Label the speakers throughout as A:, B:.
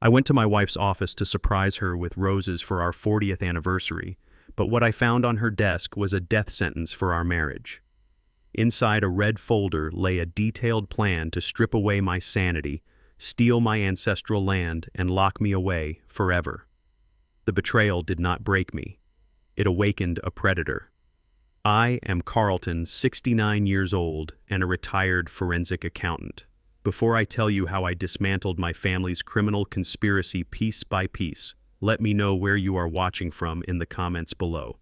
A: I went to my wife's office to surprise her with roses for our 40th anniversary, but what I found on her desk was a death sentence for our marriage. Inside a red folder lay a detailed plan to strip away my sanity, steal my ancestral land, and lock me away forever. The betrayal did not break me. It awakened a predator. I am Carlton, 69 years old, and a retired forensic accountant. Before I tell you how I dismantled my family's criminal conspiracy piece by piece, let me know where you are watching from in the comments below.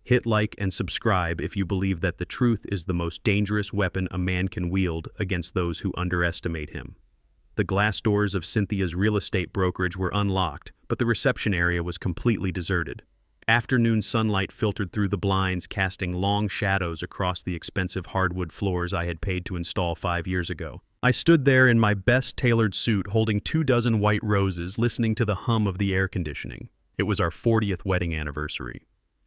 A: Hit like and subscribe if you believe that the truth is the most dangerous weapon a man can wield against those who underestimate him. The glass doors of Cynthia's real estate brokerage were unlocked, but the reception area was completely deserted. Afternoon sunlight filtered through the blinds, casting long shadows across the expensive hardwood floors I had paid to install 5 years ago. I stood there in my best tailored suit, holding 24 white roses, listening to the hum of the air conditioning. It was our 40th wedding anniversary.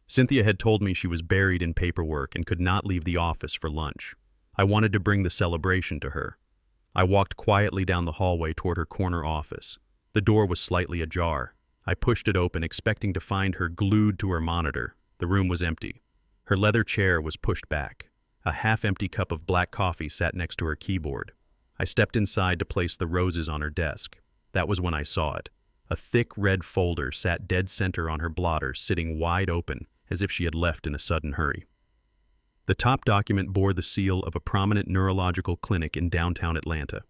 A: Cynthia had told me she was buried in paperwork and could not leave the office for lunch. I wanted to bring the celebration to her. I walked quietly down the hallway toward her corner office. The door was slightly ajar. I pushed it open, expecting to find her glued to her monitor. The room was empty. Her leather chair was pushed back. A half-empty cup of black coffee sat next to her keyboard. I stepped inside to place the roses on her desk. That was when I saw it. A thick red folder sat dead center on her blotter, sitting wide open, as if she had left in a sudden hurry. The top document bore the seal of a prominent neurological clinic in downtown Atlanta.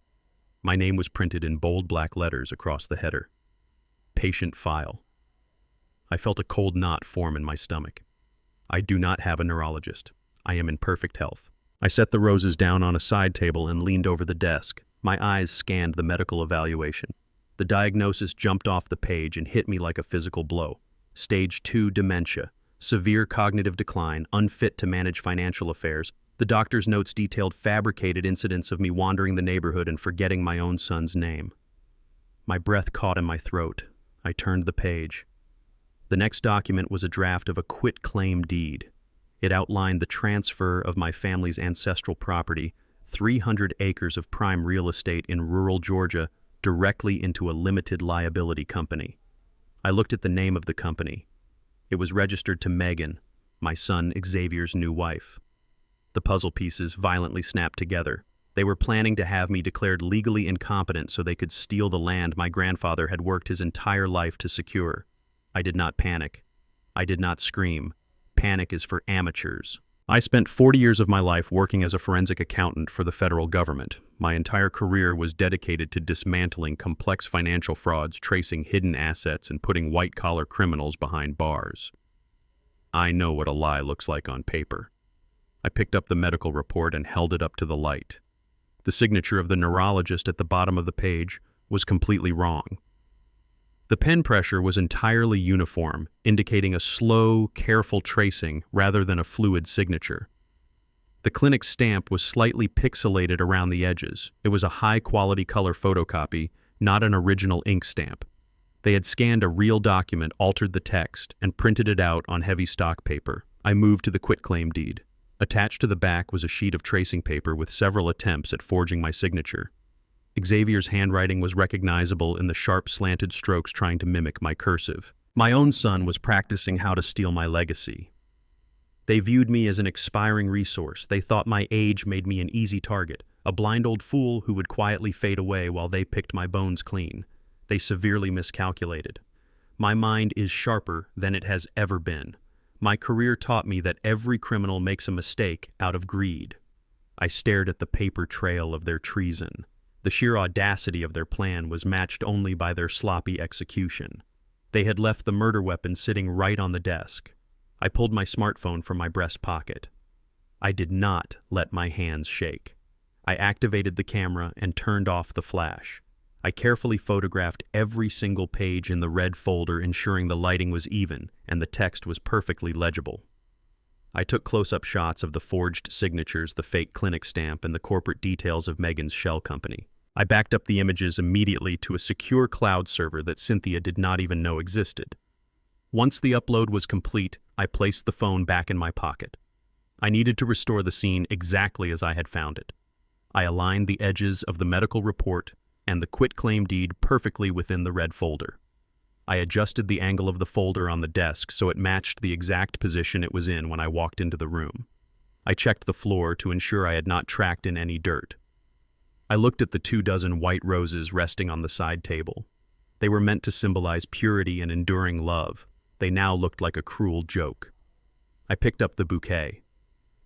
A: My name was printed in bold black letters across the header. Patient file. I felt a cold knot form in my stomach. I do not have a neurologist. I am in perfect health. I set the roses down on a side table and leaned over the desk. My eyes scanned the medical evaluation. The diagnosis jumped off the page and hit me like a physical blow. Stage 2 dementia. Severe cognitive decline, unfit to manage financial affairs. The doctor's notes detailed fabricated incidents of me wandering the neighborhood and forgetting my own son's name. My breath caught in my throat. I turned the page. The next document was a draft of a quitclaim deed. It outlined the transfer of my family's ancestral property, 300 acres of prime real estate in rural Georgia, directly into a limited liability company. I looked at the name of the company. It was registered to Megan, my son Xavier's new wife. The puzzle pieces violently snapped together. They were planning to have me declared legally incompetent so they could steal the land my grandfather had worked his entire life to secure. I did not panic. I did not scream. Panic is for amateurs. I spent 40 years of my life working as a forensic accountant for the federal government. My entire career was dedicated to dismantling complex financial frauds, tracing hidden assets, and putting white-collar criminals behind bars. I know what a lie looks like on paper. I picked up the medical report and held it up to the light. The signature of the neurologist at the bottom of the page was completely wrong. The pen pressure was entirely uniform, indicating a slow, careful tracing rather than a fluid signature. The clinic's stamp was slightly pixelated around the edges. It was a high-quality color photocopy, not an original ink stamp. They had scanned a real document, altered the text, and printed it out on heavy stock paper. I moved to the quitclaim deed. Attached to the back was a sheet of tracing paper with several attempts at forging my signature. Xavier's handwriting was recognizable in the sharp slanted strokes trying to mimic my cursive. My own son was practicing how to steal my legacy. They viewed me as an expiring resource. They thought my age made me an easy target, a blind old fool who would quietly fade away while they picked my bones clean. They severely miscalculated. My mind is sharper than it has ever been. My career taught me that every criminal makes a mistake out of greed. I stared at the paper trail of their treason. The sheer audacity of their plan was matched only by their sloppy execution. They had left the murder weapon sitting right on the desk. I pulled my smartphone from my breast pocket. I did not let my hands shake. I activated the camera and turned off the flash. I carefully photographed every single page in the red folder, ensuring the lighting was even and the text was perfectly legible. I took close-up shots of the forged signatures, the fake clinic stamp, and the corporate details of Megan's shell company. I backed up the images immediately to a secure cloud server that Cynthia did not even know existed. Once the upload was complete, I placed the phone back in my pocket. I needed to restore the scene exactly as I had found it. I aligned the edges of the medical report, and the quitclaim deed perfectly within the red folder. I adjusted the angle of the folder on the desk so it matched the exact position it was in when I walked into the room. I checked the floor to ensure I had not tracked in any dirt. I looked at the 24 white roses resting on the side table. They were meant to symbolize purity and enduring love. They now looked like a cruel joke. I picked up the bouquet.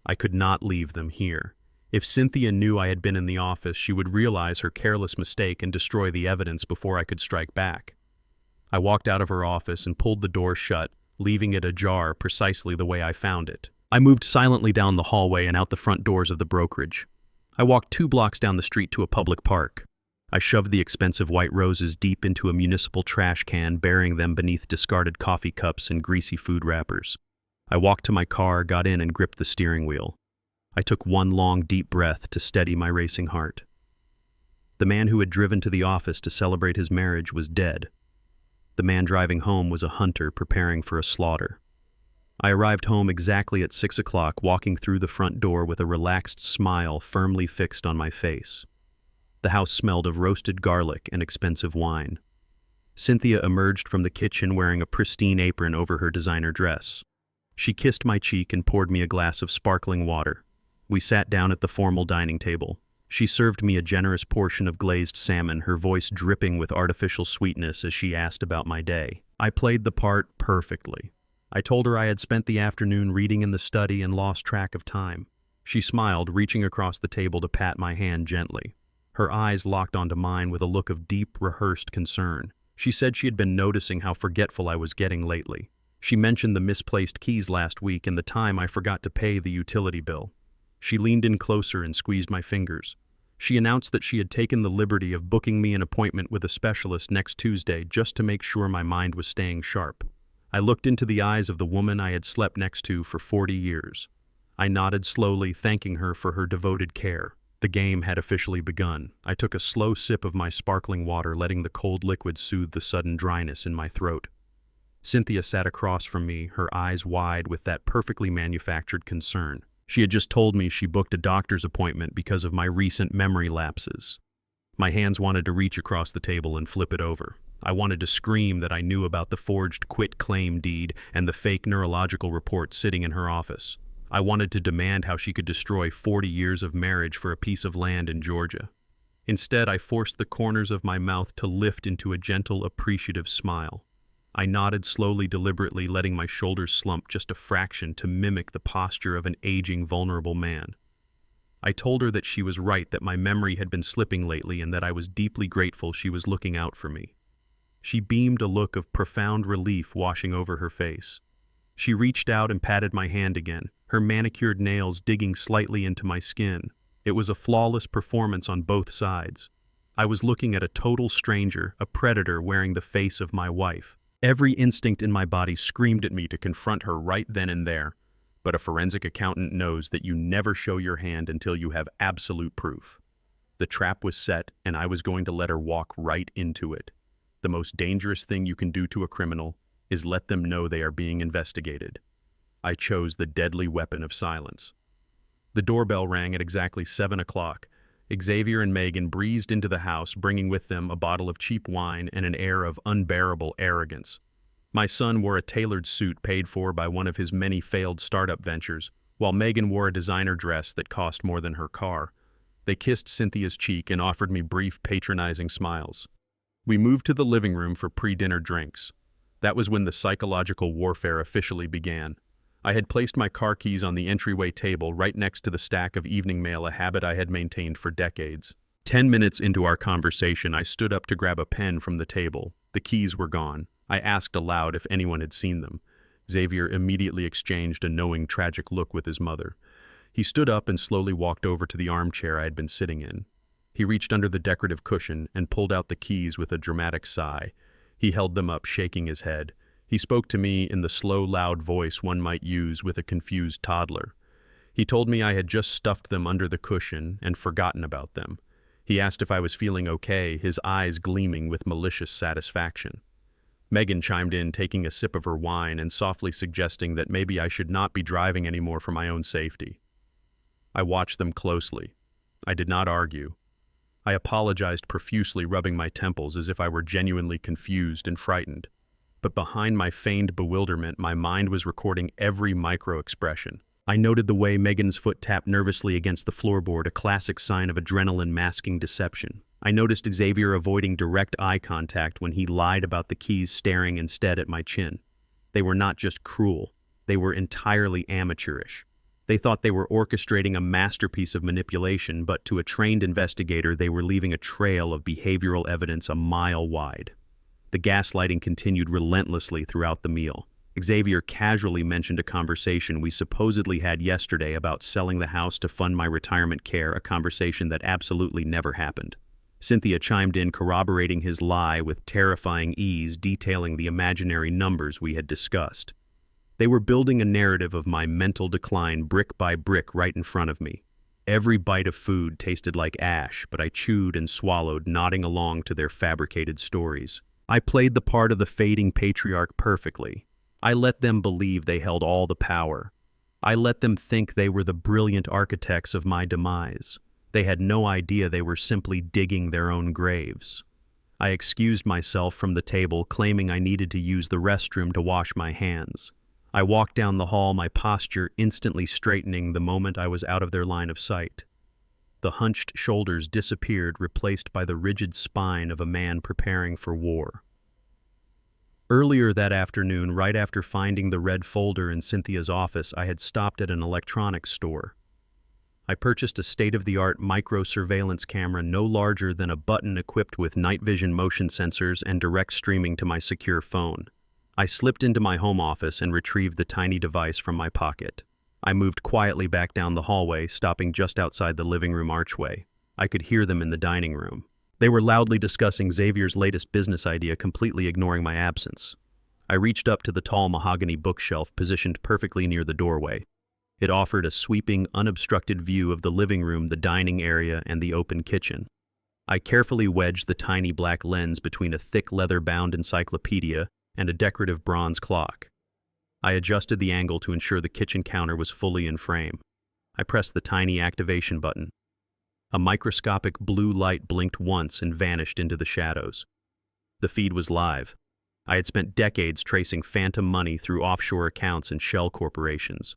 A: I could not leave them here. If Cynthia knew I had been in the office, she would realize her careless mistake and destroy the evidence before I could strike back. I walked out of her office and pulled the door shut, leaving it ajar precisely the way I found it. I moved silently down the hallway and out the front doors of the brokerage. I walked 2 blocks down the street to a public park. I shoved the expensive white roses deep into a municipal trash can, burying them beneath discarded coffee cups and greasy food wrappers. I walked to my car, got in, and gripped the steering wheel. I took one long, deep breath to steady my racing heart. The man who had driven to the office to celebrate his marriage was dead. The man driving home was a hunter preparing for a slaughter. I arrived home exactly at 6 o'clock, walking through the front door with a relaxed smile firmly fixed on my face. The house smelled of roasted garlic and expensive wine. Cynthia emerged from the kitchen wearing a pristine apron over her designer dress. She kissed my cheek and poured me a glass of sparkling water. We sat down at the formal dining table. She served me a generous portion of glazed salmon, her voice dripping with artificial sweetness as she asked about my day. I played the part perfectly. I told her I had spent the afternoon reading in the study and lost track of time. She smiled, reaching across the table to pat my hand gently. Her eyes locked onto mine with a look of deep, rehearsed concern. She said she had been noticing how forgetful I was getting lately. She mentioned the misplaced keys last week and the time I forgot to pay the utility bill. She leaned in closer and squeezed my fingers. She announced that she had taken the liberty of booking me an appointment with a specialist next Tuesday just to make sure my mind was staying sharp. I looked into the eyes of the woman I had slept next to for 40 years. I nodded slowly, thanking her for her devoted care. The game had officially begun. I took a slow sip of my sparkling water, letting the cold liquid soothe the sudden dryness in my throat. Cynthia sat across from me, her eyes wide with that perfectly manufactured concern. She had just told me she booked a doctor's appointment because of my recent memory lapses. My hands wanted to reach across the table and flip it over. I wanted to scream that I knew about the forged quit-claim deed and the fake neurological report sitting in her office. I wanted to demand how she could destroy 40 years of marriage for a piece of land in Georgia. Instead, I forced the corners of my mouth to lift into a gentle, appreciative smile. I nodded slowly, deliberately, letting my shoulders slump just a fraction to mimic the posture of an aging, vulnerable man. I told her that she was right, that my memory had been slipping lately and that I was deeply grateful she was looking out for me. She beamed a look of profound relief washing over her face. She reached out and patted my hand again, her manicured nails digging slightly into my skin. It was a flawless performance on both sides. I was looking at a total stranger, a predator wearing the face of my wife. Every instinct in my body screamed at me to confront her right then and there, but a forensic accountant knows that you never show your hand until you have absolute proof. The trap was set, and I was going to let her walk right into it. The most dangerous thing you can do to a criminal is let them know they are being investigated. I chose the deadly weapon of silence. The doorbell rang at exactly 7 o'clock. Xavier and Megan breezed into the house, bringing with them a bottle of cheap wine and an air of unbearable arrogance. My son wore a tailored suit paid for by one of his many failed startup ventures, while Megan wore a designer dress that cost more than her car. They kissed Cynthia's cheek and offered me brief, patronizing smiles. We moved to the living room for pre-dinner drinks. That was when the psychological warfare officially began. I had placed my car keys on the entryway table right next to the stack of evening mail, a habit I had maintained for decades. 10 minutes into our conversation, I stood up to grab a pen from the table. The keys were gone. I asked aloud if anyone had seen them. Xavier immediately exchanged a knowing, tragic look with his mother. He stood up and slowly walked over to the armchair I had been sitting in. He reached under the decorative cushion and pulled out the keys with a dramatic sigh. He held them up, shaking his head. He spoke to me in the slow, loud voice one might use with a confused toddler. He told me I had just stuffed them under the cushion and forgotten about them. He asked if I was feeling okay, his eyes gleaming with malicious satisfaction. Megan chimed in, taking a sip of her wine and softly suggesting that maybe I should not be driving anymore for my own safety. I watched them closely. I did not argue. I apologized profusely, rubbing my temples as if I were genuinely confused and frightened. But behind my feigned bewilderment, my mind was recording every micro-expression. I noted the way Megan's foot tapped nervously against the floorboard, a classic sign of adrenaline masking deception. I noticed Xavier avoiding direct eye contact when he lied about the keys, staring instead at my chin. They were not just cruel, they were entirely amateurish. They thought they were orchestrating a masterpiece of manipulation, but to a trained investigator, they were leaving a trail of behavioral evidence a mile wide. The gaslighting continued relentlessly throughout the meal. Xavier casually mentioned a conversation we supposedly had yesterday about selling the house to fund my retirement care, a conversation that absolutely never happened. Cynthia chimed in, corroborating his lie with terrifying ease, detailing the imaginary numbers we had discussed. They were building a narrative of my mental decline brick by brick right in front of me. Every bite of food tasted like ash, but I chewed and swallowed, nodding along to their fabricated stories. I played the part of the fading patriarch perfectly. I let them believe they held all the power. I let them think they were the brilliant architects of my demise. They had no idea they were simply digging their own graves. I excused myself from the table, claiming I needed to use the restroom to wash my hands. I walked down the hall, my posture instantly straightening the moment I was out of their line of sight. The hunched shoulders disappeared, replaced by the rigid spine of a man preparing for war. Earlier that afternoon, right after finding the red folder in Cynthia's office, I had stopped at an electronics store. I purchased a state-of-the-art micro-surveillance camera no larger than a button, equipped with night vision motion sensors and direct streaming to my secure phone. I slipped into my home office and retrieved the tiny device from my pocket. I moved quietly back down the hallway, stopping just outside the living room archway. I could hear them in the dining room. They were loudly discussing Xavier's latest business idea, completely ignoring my absence. I reached up to the tall mahogany bookshelf positioned perfectly near the doorway. It offered a sweeping, unobstructed view of the living room, the dining area, and the open kitchen. I carefully wedged the tiny black lens between a thick leather-bound encyclopedia and a decorative bronze clock. I adjusted the angle to ensure the kitchen counter was fully in frame. I pressed the tiny activation button. A microscopic blue light blinked once and vanished into the shadows. The feed was live. I had spent decades tracing phantom money through offshore accounts and shell corporations.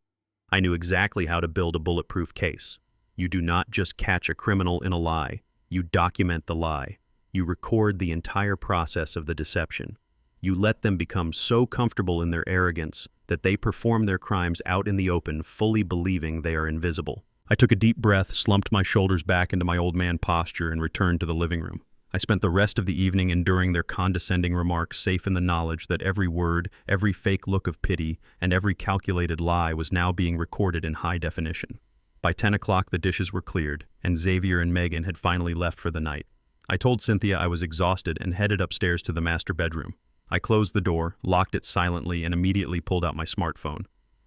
A: I knew exactly how to build a bulletproof case. You do not just catch a criminal in a lie. You document the lie. You record the entire process of the deception. You let them become so comfortable in their arrogance that they perform their crimes out in the open, fully believing they are invisible. I took a deep breath, slumped my shoulders back into my old man posture, and returned to the living room. I spent the rest of the evening enduring their condescending remarks, safe in the knowledge that every word, every fake look of pity, and every calculated lie was now being recorded in high definition. By 10 o'clock, the dishes were cleared, and Xavier and Megan had finally left for the night. I told Cynthia I was exhausted and headed upstairs to the master bedroom. I closed the door, locked it silently, and immediately pulled out my smartphone.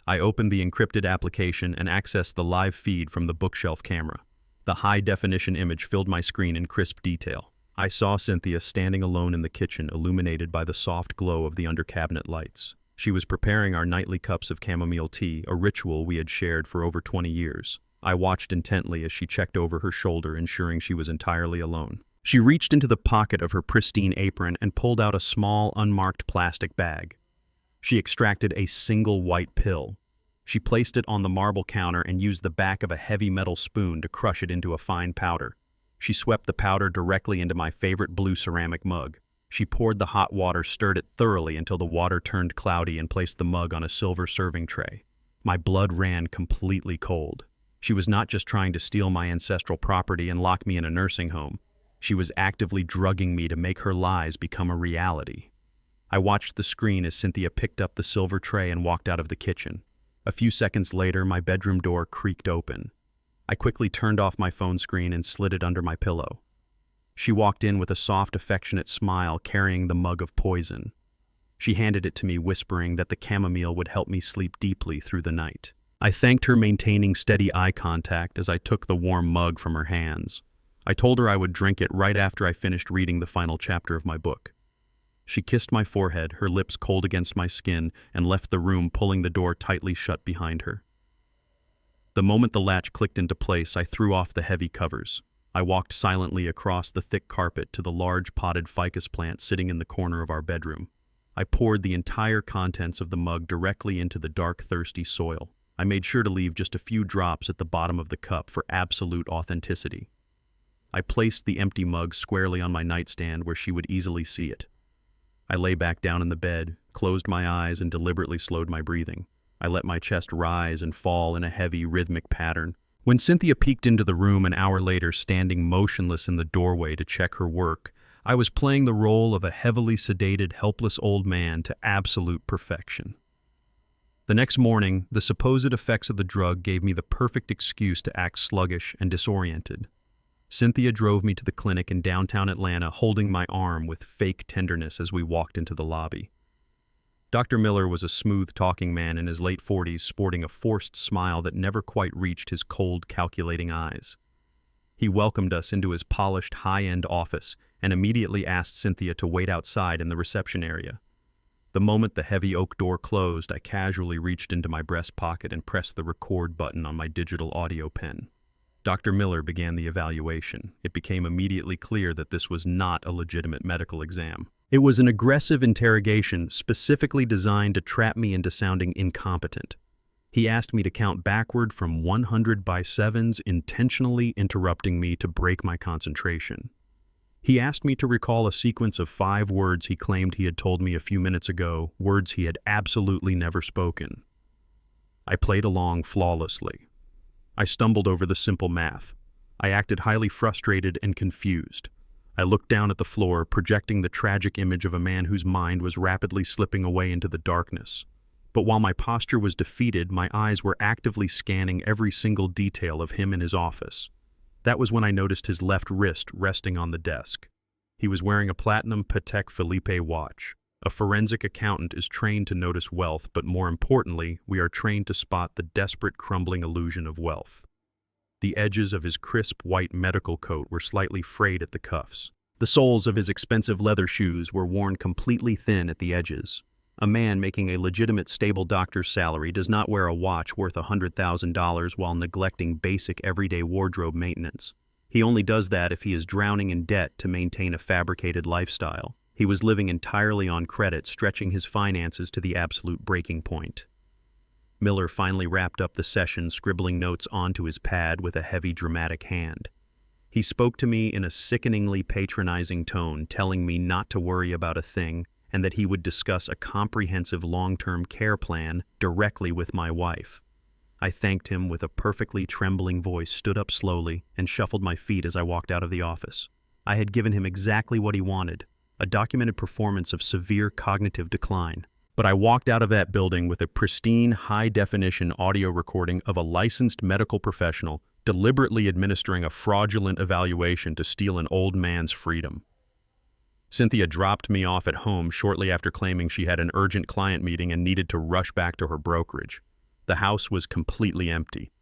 A: I opened the encrypted application and accessed the live feed from the bookshelf camera. The high-definition image filled my screen in crisp detail. I saw Cynthia standing alone in the kitchen, illuminated by the soft glow of the under-cabinet lights. She was preparing our nightly cups of chamomile tea, a ritual we had shared for over 20 years. I watched intently as she checked over her shoulder, ensuring she was entirely alone. She reached into the pocket of her pristine apron and pulled out a small, unmarked plastic bag. She extracted a single white pill. She placed it on the marble counter and used the back of a heavy metal spoon to crush it into a fine powder. She swept the powder directly into my favorite blue ceramic mug. She poured the hot water, stirred it thoroughly until the water turned cloudy, and placed the mug on a silver serving tray. My blood ran completely cold. She was not just trying to steal my ancestral property and lock me in a nursing home. She was actively drugging me to make her lies become a reality. I watched the screen as Cynthia picked up the silver tray and walked out of the kitchen. A few seconds later, my bedroom door creaked open. I quickly turned off my phone screen and slid it under my pillow. She walked in with a soft, affectionate smile, carrying the mug of poison. She handed it to me, whispering that the chamomile would help me sleep deeply through the night. I thanked her, maintaining steady eye contact as I took the warm mug from her hands. I told her I would drink it right after I finished reading the final chapter of my book. She kissed my forehead, her lips cold against my skin, and left the room, pulling the door tightly shut behind her. The moment the latch clicked into place, I threw off the heavy covers. I walked silently across the thick carpet to the large potted ficus plant sitting in the corner of our bedroom. I poured the entire contents of the mug directly into the dark, thirsty soil. I made sure to leave just a few drops at the bottom of the cup for absolute authenticity. I placed the empty mug squarely on my nightstand where she would easily see it. I lay back down in the bed, closed my eyes, and deliberately slowed my breathing. I let my chest rise and fall in a heavy, rhythmic pattern. When Cynthia peeked into the room an hour later, standing motionless in the doorway to check her work, I was playing the role of a heavily sedated, helpless old man to absolute perfection. The next morning, the supposed effects of the drug gave me the perfect excuse to act sluggish and disoriented. Cynthia drove me to the clinic in downtown Atlanta, holding my arm with fake tenderness as we walked into the lobby. Dr. Miller was a smooth-talking man in his late 40s, sporting a forced smile that never quite reached his cold, calculating eyes. He welcomed us into his polished, high-end office and immediately asked Cynthia to wait outside in the reception area. The moment the heavy oak door closed, I casually reached into my breast pocket and pressed the record button on my digital audio pen. Dr. Miller began the evaluation. It became immediately clear that this was not a legitimate medical exam. It was an aggressive interrogation specifically designed to trap me into sounding incompetent. He asked me to count backward from 100 by sevens, intentionally interrupting me to break my concentration. He asked me to recall a sequence of 5 words he claimed he had told me a few minutes ago, words he had absolutely never spoken. I played along flawlessly. I stumbled over the simple math. I acted highly frustrated and confused. I looked down at the floor, projecting the tragic image of a man whose mind was rapidly slipping away into the darkness. But while my posture was defeated, my eyes were actively scanning every single detail of him in his office. That was when I noticed his left wrist resting on the desk. He was wearing a platinum Patek Philippe watch. A forensic accountant is trained to notice wealth, but more importantly, we are trained to spot the desperate, crumbling illusion of wealth. The edges of his crisp white medical coat were slightly frayed at the cuffs. The soles of his expensive leather shoes were worn completely thin at the edges. A man making a legitimate stable doctor's salary does not wear a watch worth $100,000 while neglecting basic everyday wardrobe maintenance. He only does that if he is drowning in debt to maintain a fabricated lifestyle. He was living entirely on credit, stretching his finances to the absolute breaking point. Miller finally wrapped up the session, scribbling notes onto his pad with a heavy, dramatic hand. He spoke to me in a sickeningly patronizing tone, telling me not to worry about a thing and that he would discuss a comprehensive long-term care plan directly with my wife. I thanked him with a perfectly trembling voice, stood up slowly, and shuffled my feet as I walked out of the office. I had given him exactly what he wanted, a documented performance of severe cognitive decline. But I walked out of that building with a pristine, high-definition audio recording of a licensed medical professional deliberately administering a fraudulent evaluation to steal an old man's freedom. Cynthia dropped me off at home shortly after claiming she had an urgent client meeting and needed to rush back to her brokerage. The house was completely empty.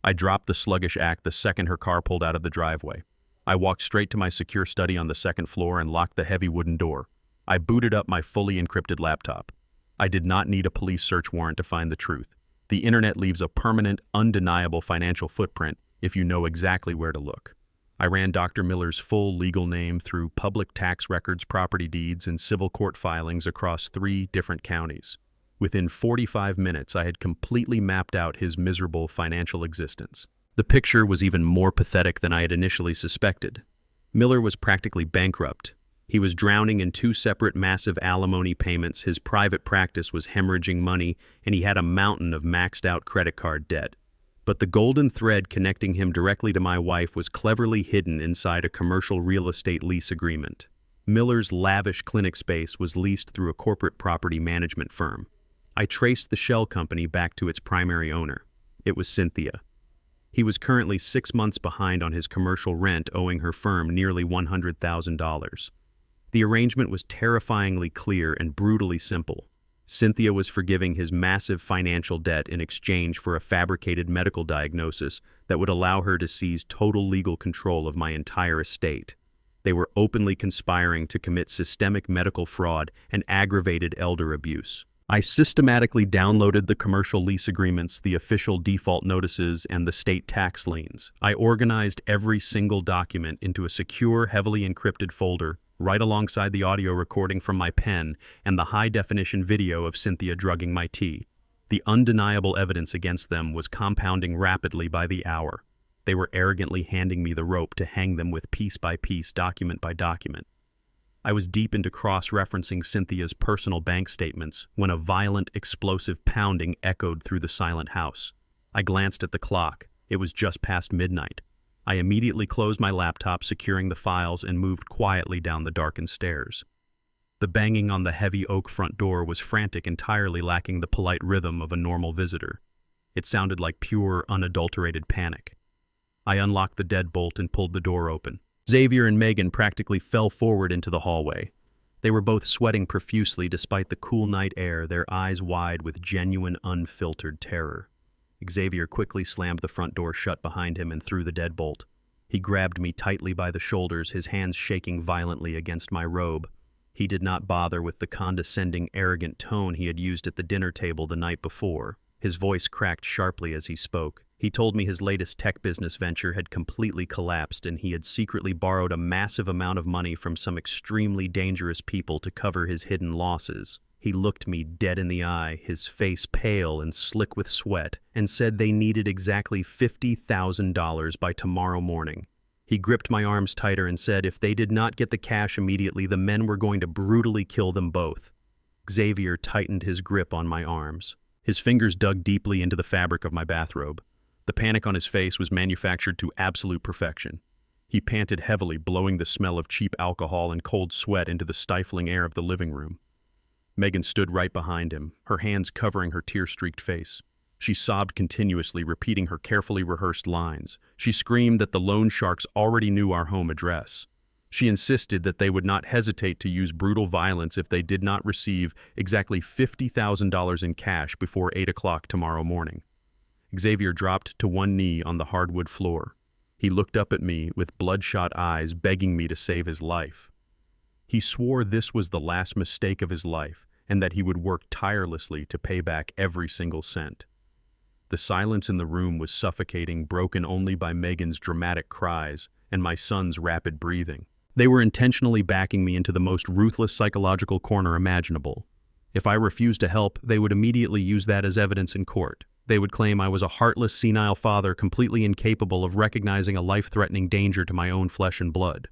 A: I dropped the sluggish act the second her car pulled out of the driveway. I walked straight to my secure study on the second floor and locked the heavy wooden door. I booted up my fully encrypted laptop. I did not need a police search warrant to find the truth. The internet leaves a permanent, undeniable financial footprint if you know exactly where to look. I ran Dr. Miller's full legal name through public tax records, property deeds, and civil court filings across 3 different counties. Within 45 minutes, I had completely mapped out his miserable financial existence. The picture was even more pathetic than I had initially suspected. Miller was practically bankrupt. He was drowning in 2 separate massive alimony payments, his private practice was hemorrhaging money, and he had a mountain of maxed-out credit card debt. But the golden thread connecting him directly to my wife was cleverly hidden inside a commercial real estate lease agreement. Miller's lavish clinic space was leased through a corporate property management firm. I traced the shell company back to its primary owner. It was Cynthia. He was currently 6 months behind on his commercial rent, owing her firm nearly $100,000. The arrangement was terrifyingly clear and brutally simple. Cynthia was forgiving his massive financial debt in exchange for a fabricated medical diagnosis that would allow her to seize total legal control of my entire estate. They were openly conspiring to commit systemic medical fraud and aggravated elder abuse. I systematically downloaded the commercial lease agreements, the official default notices, and the state tax liens. I organized every single document into a secure, heavily encrypted folder, right alongside the audio recording from my pen and the high-definition video of Cynthia drugging my tea. The undeniable evidence against them was compounding rapidly by the hour. They were arrogantly handing me the rope to hang them with piece by piece, document by document. I was deep into cross-referencing Cynthia's personal bank statements when a violent, explosive pounding echoed through the silent house. I glanced at the clock. It was just past midnight. I immediately closed my laptop, securing the files, and moved quietly down the darkened stairs. The banging on the heavy oak front door was frantic, entirely lacking the polite rhythm of a normal visitor. It sounded like pure, unadulterated panic. I unlocked the deadbolt and pulled the door open. Xavier and Megan practically fell forward into the hallway. They were both sweating profusely despite the cool night air, their eyes wide with genuine, unfiltered terror. Xavier quickly slammed the front door shut behind him and threw the deadbolt. He grabbed me tightly by the shoulders, his hands shaking violently against my robe. He did not bother with the condescending, arrogant tone he had used at the dinner table the night before. His voice cracked sharply as he spoke. He told me his latest tech business venture had completely collapsed and he had secretly borrowed a massive amount of money from some extremely dangerous people to cover his hidden losses. He looked me dead in the eye, his face pale and slick with sweat, and said they needed exactly $50,000 by tomorrow morning. He gripped my arms tighter and said if they did not get the cash immediately, the men were going to brutally kill them both. Xavier tightened his grip on my arms. His fingers dug deeply into the fabric of my bathrobe. The panic on his face was manufactured to absolute perfection. He panted heavily, blowing the smell of cheap alcohol and cold sweat into the stifling air of the living room. Megan stood right behind him, her hands covering her tear-streaked face. She sobbed continuously, repeating her carefully rehearsed lines. She screamed that the loan sharks already knew our home address. She insisted that they would not hesitate to use brutal violence if they did not receive exactly $50,000 in cash before 8 o'clock tomorrow morning. Xavier dropped to one knee on the hardwood floor. He looked up at me with bloodshot eyes, begging me to save his life. He swore this was the last mistake of his life and that he would work tirelessly to pay back every single cent. The silence in the room was suffocating, broken only by Megan's dramatic cries and my son's rapid breathing. They were intentionally backing me into the most ruthless psychological corner imaginable. If I refused to help, they would immediately use that as evidence in court. They would claim I was a heartless, senile father completely incapable of recognizing a life-threatening danger to my own flesh and blood.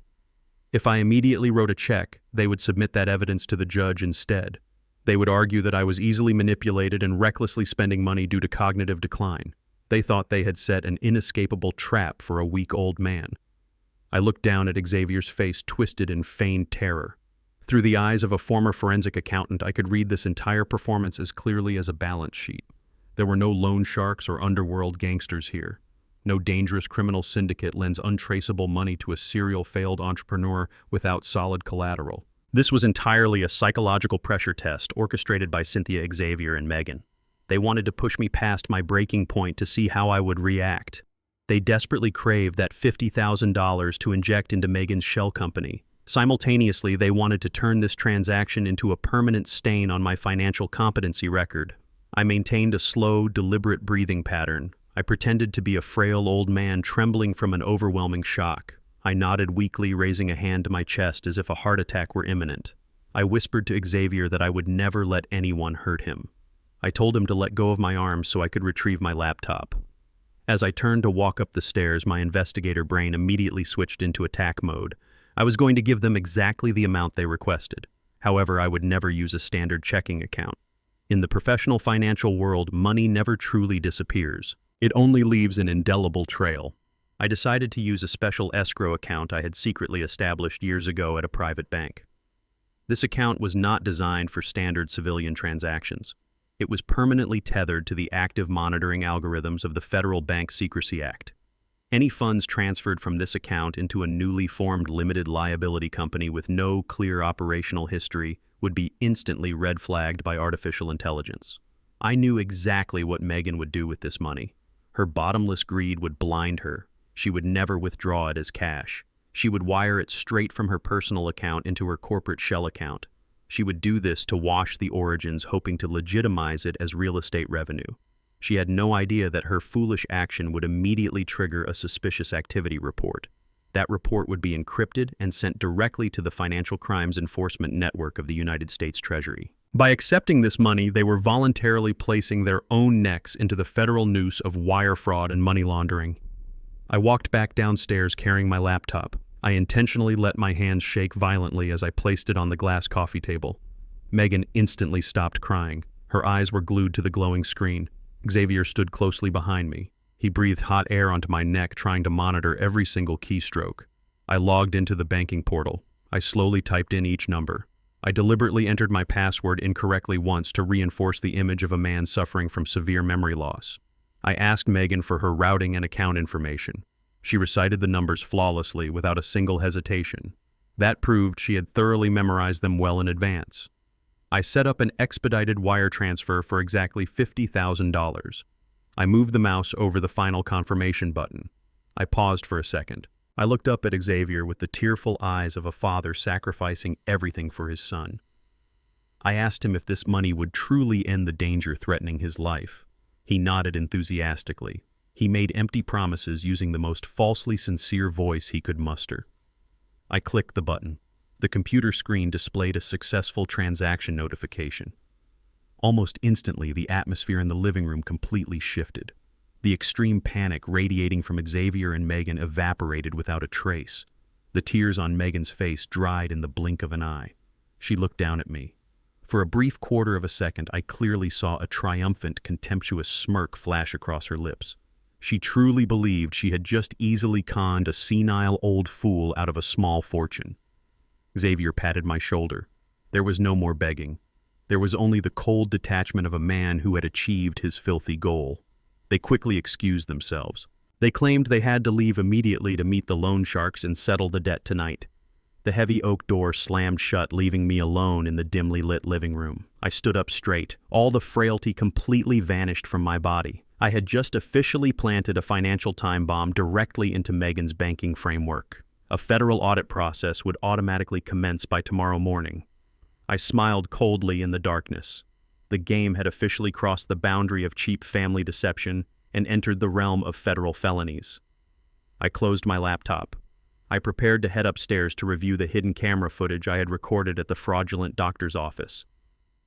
A: If I immediately wrote a check, they would submit that evidence to the judge instead. They would argue that I was easily manipulated and recklessly spending money due to cognitive decline. They thought they had set an inescapable trap for a weak old man. I looked down at Xavier's face, twisted in feigned terror. Through the eyes of a former forensic accountant, I could read this entire performance as clearly as a balance sheet. There were no loan sharks or underworld gangsters here. No dangerous criminal syndicate lends untraceable money to a serial failed entrepreneur without solid collateral. This was entirely a psychological pressure test orchestrated by Cynthia, Xavier, and Megan. They wanted to push me past my breaking point to see how I would react. They desperately craved that $50,000 to inject into Megan's shell company. Simultaneously, they wanted to turn this transaction into a permanent stain on my financial competency record. I maintained a slow, deliberate breathing pattern. I pretended to be a frail old man trembling from an overwhelming shock. I nodded weakly, raising a hand to my chest as if a heart attack were imminent. I whispered to Xavier that I would never let anyone hurt him. I told him to let go of my arms so I could retrieve my laptop. As I turned to walk up the stairs, my investigator brain immediately switched into attack mode. I was going to give them exactly the amount they requested. However, I would never use a standard checking account. In the professional financial world, money never truly disappears. It only leaves an indelible trail. I decided to use a special escrow account I had secretly established years ago at a private bank. This account was not designed for standard civilian transactions. It was permanently tethered to the active monitoring algorithms of the Federal Bank Secrecy Act. Any funds transferred from this account into a newly formed limited liability company with no clear operational history would be instantly red flagged by artificial intelligence. I knew exactly what Megan would do with this money. Her bottomless greed would blind her. She would never withdraw it as cash. She would wire it straight from her personal account into her corporate shell account. She would do this to wash the origins, hoping to legitimize it as real estate revenue. She had no idea that her foolish action would immediately trigger a suspicious activity report. That report would be encrypted and sent directly to the Financial Crimes Enforcement Network of the United States Treasury. By accepting this money, they were voluntarily placing their own necks into the federal noose of wire fraud and money laundering. I walked back downstairs carrying my laptop. I intentionally let my hands shake violently as I placed it on the glass coffee table. Megan instantly stopped crying. Her eyes were glued to the glowing screen. Xavier stood closely behind me. He breathed hot air onto my neck, trying to monitor every single keystroke. I logged into the banking portal. I slowly typed in each number. I deliberately entered my password incorrectly once to reinforce the image of a man suffering from severe memory loss. I asked Megan for her routing and account information. She recited the numbers flawlessly without a single hesitation. That proved she had thoroughly memorized them well in advance. I set up an expedited wire transfer for exactly $50,000. I moved the mouse over the final confirmation button. I paused for a second. I looked up at Xavier with the tearful eyes of a father sacrificing everything for his son. I asked him if this money would truly end the danger threatening his life. He nodded enthusiastically. He made empty promises using the most falsely sincere voice he could muster. I clicked the button. The computer screen displayed a successful transaction notification. Almost instantly, the atmosphere in the living room completely shifted. The extreme panic radiating from Xavier and Megan evaporated without a trace. The tears on Megan's face dried in the blink of an eye. She looked down at me. For a brief quarter of a second, I clearly saw a triumphant, contemptuous smirk flash across her lips. She truly believed she had just easily conned a senile old fool out of a small fortune. Xavier patted my shoulder. There was no more begging. There was only the cold detachment of a man who had achieved his filthy goal. They quickly excused themselves. They claimed they had to leave immediately to meet the loan sharks and settle the debt tonight. The heavy oak door slammed shut, leaving me alone in the dimly lit living room. I stood up straight. All the frailty completely vanished from my body. I had just officially planted a financial time bomb directly into Megan's banking framework. A federal audit process would automatically commence by tomorrow morning. I smiled coldly in the darkness. The game had officially crossed the boundary of cheap family deception and entered the realm of federal felonies. I closed my laptop. I prepared to head upstairs to review the hidden camera footage I had recorded at the fraudulent doctor's office.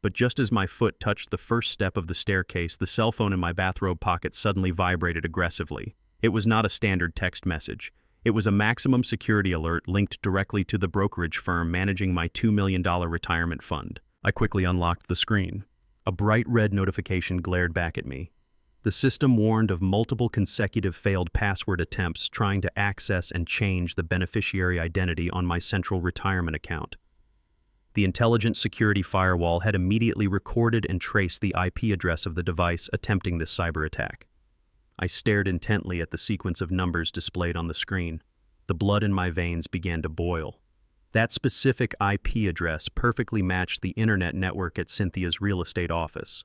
A: But just as my foot touched the first step of the staircase, the cell phone in my bathrobe pocket suddenly vibrated aggressively. It was not a standard text message. It was a maximum security alert linked directly to the brokerage firm managing my $2 million retirement fund. I quickly unlocked the screen. A bright red notification glared back at me. The system warned of multiple consecutive failed password attempts trying to access and change the beneficiary identity on my central retirement account. The intelligent security firewall had immediately recorded and traced the IP address of the device attempting this cyber attack. I stared intently at the sequence of numbers displayed on the screen. The blood in my veins began to boil. That specific IP address perfectly matched the internet network at Cynthia's real estate office.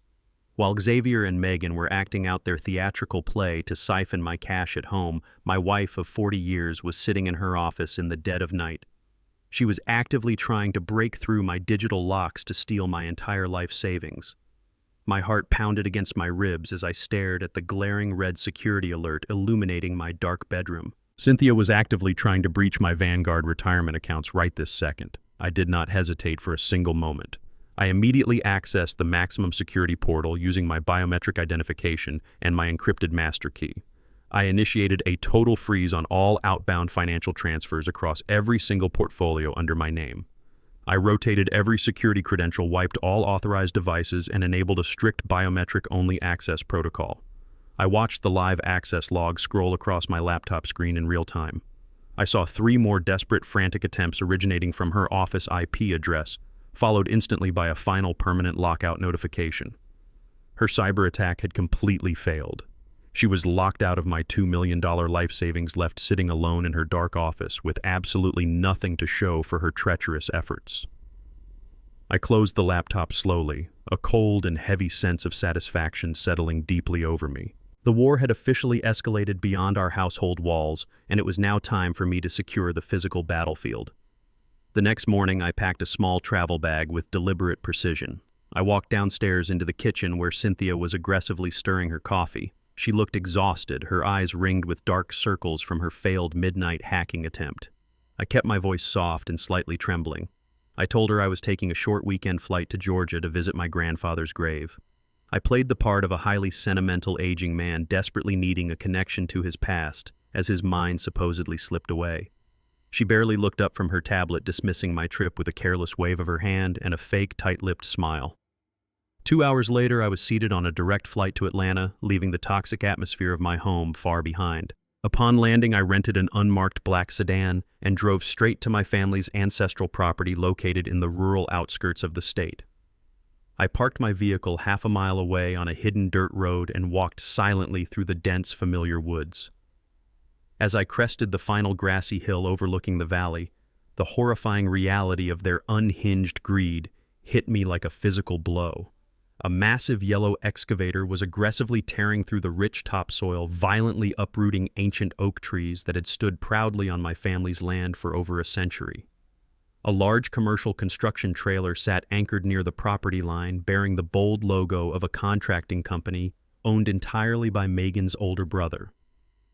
A: While Xavier and Megan were acting out their theatrical play to siphon my cash at home, my wife of 40 years was sitting in her office in the dead of night. She was actively trying to break through my digital locks to steal my entire life savings. My heart pounded against my ribs as I stared at the glaring red security alert illuminating my dark bedroom. Cynthia was actively trying to breach my Vanguard retirement accounts right this second. I did not hesitate for a single moment. I immediately accessed the maximum security portal using my biometric identification and my encrypted master key. I initiated a total freeze on all outbound financial transfers across every single portfolio under my name. I rotated every security credential, wiped all authorized devices, and enabled a strict biometric-only access protocol. I watched the live access log scroll across my laptop screen in real time. I saw 3 more desperate, frantic attempts originating from her office IP address, followed instantly by a final permanent lockout notification. Her cyber attack had completely failed. She was locked out of my $2 million life savings, left sitting alone in her dark office with absolutely nothing to show for her treacherous efforts. I closed the laptop slowly, a cold and heavy sense of satisfaction settling deeply over me. The war had officially escalated beyond our household walls, and it was now time for me to secure the physical battlefield. The next morning, I packed a small travel bag with deliberate precision. I walked downstairs into the kitchen where Cynthia was aggressively stirring her coffee. She looked exhausted, her eyes ringed with dark circles from her failed midnight hacking attempt. I kept my voice soft and slightly trembling. I told her I was taking a short weekend flight to Georgia to visit my grandfather's grave. I played the part of a highly sentimental aging man desperately needing a connection to his past as his mind supposedly slipped away. She barely looked up from her tablet, dismissing my trip with a careless wave of her hand and a fake tight-lipped smile. 2 hours later, I was seated on a direct flight to Atlanta, leaving the toxic atmosphere of my home far behind. Upon landing, I rented an unmarked black sedan and drove straight to my family's ancestral property located in the rural outskirts of the state. I parked my vehicle half a mile away on a hidden dirt road and walked silently through the dense, familiar woods. As I crested the final grassy hill overlooking the valley, the horrifying reality of their unhinged greed hit me like a physical blow. A massive yellow excavator was aggressively tearing through the rich topsoil, violently uprooting ancient oak trees that had stood proudly on my family's land for over a century. A large commercial construction trailer sat anchored near the property line, bearing the bold logo of a contracting company owned entirely by Megan's older brother.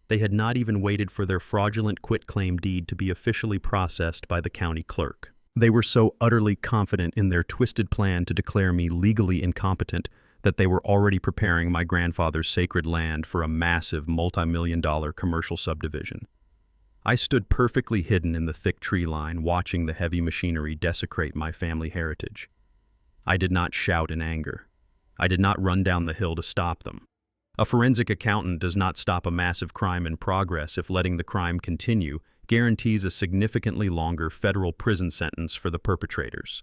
A: They had not even waited for their fraudulent quitclaim deed to be officially processed by the county clerk. They were so utterly confident in their twisted plan to declare me legally incompetent that they were already preparing my grandfather's sacred land for a massive multi-million-dollar commercial subdivision. I stood perfectly hidden in the thick tree line, watching the heavy machinery desecrate my family heritage. I did not shout in anger. I did not run down the hill to stop them. A forensic accountant does not stop a massive crime in progress if letting the crime continue guarantees a significantly longer federal prison sentence for the perpetrators.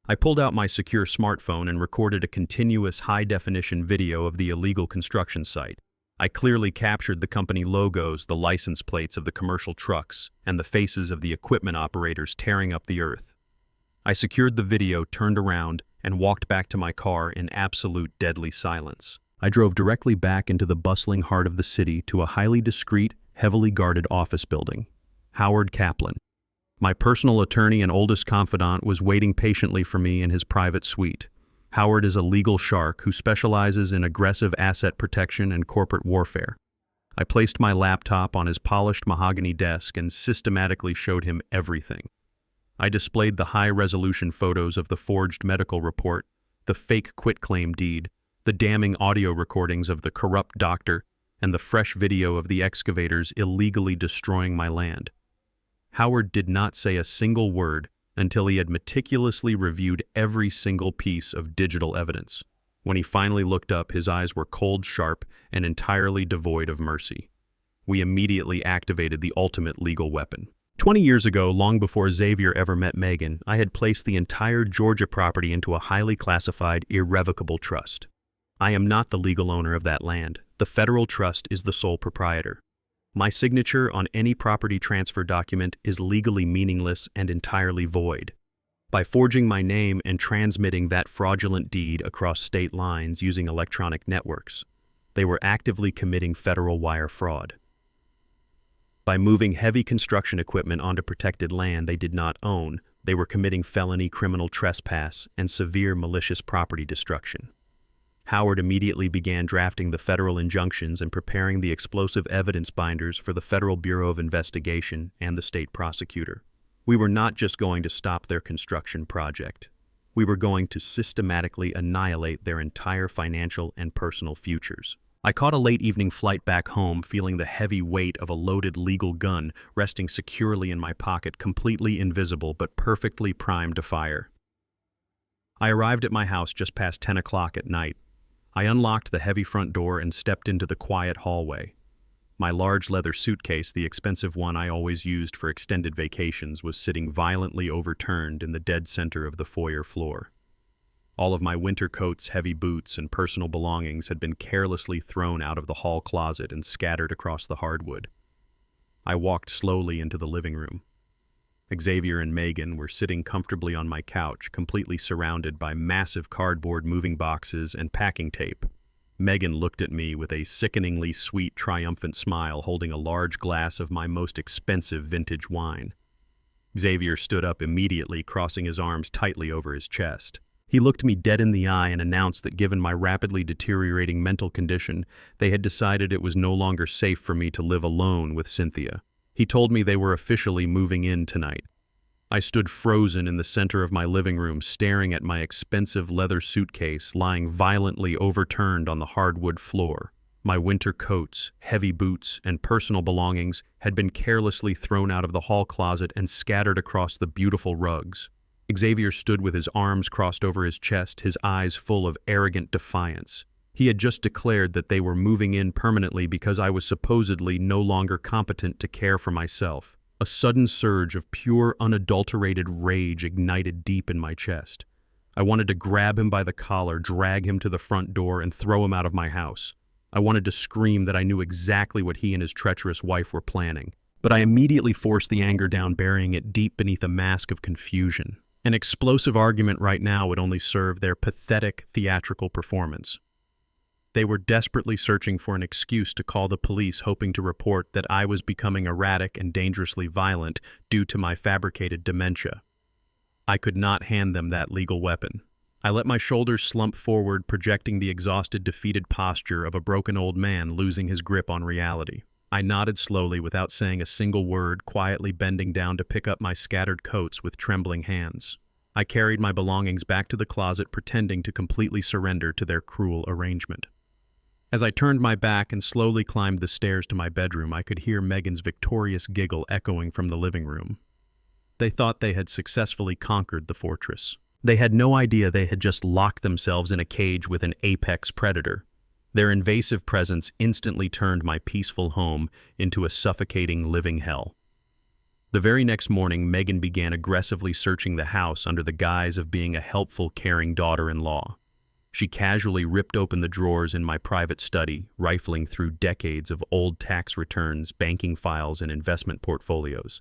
A: I pulled out my secure smartphone and recorded a continuous high-definition video of the illegal construction site. I clearly captured the company logos, the license plates of the commercial trucks, and the faces of the equipment operators tearing up the earth. I secured the video, turned around, and walked back to my car in absolute deadly silence. I drove directly back into the bustling heart of the city to a highly discreet, heavily guarded office building. Howard Kaplan, my personal attorney and oldest confidant, was waiting patiently for me in his private suite. Howard is a legal shark who specializes in aggressive asset protection and corporate warfare. I placed my laptop on his polished mahogany desk and systematically showed him everything. I displayed the high-resolution photos of the forged medical report, the fake quitclaim deed, the damning audio recordings of the corrupt doctor, and the fresh video of the excavators illegally destroying my land. Howard did not say a single word until he had meticulously reviewed every single piece of digital evidence. When he finally looked up, his eyes were cold, sharp, and entirely devoid of mercy. We immediately activated the ultimate legal weapon. 20 years ago, long before Xavier ever met Megan, I had placed the entire Georgia property into a highly classified, irrevocable trust. I am not the legal owner of that land. The federal trust is the sole proprietor. My signature on any property transfer document is legally meaningless and entirely void. By forging my name and transmitting that fraudulent deed across state lines using electronic networks, they were actively committing federal wire fraud. By moving heavy construction equipment onto protected land they did not own, they were committing felony criminal trespass and severe malicious property destruction. Howard immediately began drafting the federal injunctions and preparing the explosive evidence binders for the Federal Bureau of Investigation and the state prosecutor. We were not just going to stop their construction project. We were going to systematically annihilate their entire financial and personal futures. I caught a late evening flight back home, feeling the heavy weight of a loaded legal gun resting securely in my pocket, completely invisible but perfectly primed to fire. I arrived at my house just past 10 o'clock at night. I unlocked the heavy front door and stepped into the quiet hallway. My large leather suitcase, the expensive one I always used for extended vacations, was sitting violently overturned in the dead center of the foyer floor. All of my winter coats, heavy boots, and personal belongings had been carelessly thrown out of the hall closet and scattered across the hardwood. I walked slowly into the living room. Xavier and Megan were sitting comfortably on my couch, completely surrounded by massive cardboard moving boxes and packing tape. Megan looked at me with a sickeningly sweet, triumphant smile, holding a large glass of my most expensive vintage wine. Xavier stood up immediately, crossing his arms tightly over his chest. He looked me dead in the eye and announced that given my rapidly deteriorating mental condition, they had decided it was no longer safe for me to live alone with Cynthia. He told me they were officially moving in tonight. I stood frozen in the center of my living room, staring at my expensive leather suitcase lying violently overturned on the hardwood floor. My winter coats, heavy boots, and personal belongings had been carelessly thrown out of the hall closet and scattered across the beautiful rugs. Xavier stood with his arms crossed over his chest, his eyes full of arrogant defiance. He had just declared that they were moving in permanently because I was supposedly no longer competent to care for myself. A sudden surge of pure, unadulterated rage ignited deep in my chest. I wanted to grab him by the collar, drag him to the front door, and throw him out of my house. I wanted to scream that I knew exactly what he and his treacherous wife were planning. But I immediately forced the anger down, burying it deep beneath a mask of confusion. An explosive argument right now would only serve their pathetic theatrical performance. They were desperately searching for an excuse to call the police, hoping to report that I was becoming erratic and dangerously violent due to my fabricated dementia. I could not hand them that legal weapon. I let my shoulders slump forward, projecting the exhausted, defeated posture of a broken old man losing his grip on reality. I nodded slowly without saying a single word, quietly bending down to pick up my scattered coats with trembling hands. I carried my belongings back to the closet, pretending to completely surrender to their cruel arrangement. As I turned my back and slowly climbed the stairs to my bedroom, I could hear Megan's victorious giggle echoing from the living room. They thought they had successfully conquered the fortress. They had no idea they had just locked themselves in a cage with an apex predator. Their invasive presence instantly turned my peaceful home into a suffocating living hell. The very next morning, Megan began aggressively searching the house under the guise of being a helpful, caring daughter-in-law. She casually ripped open the drawers in my private study, rifling through decades of old tax returns, banking files, and investment portfolios.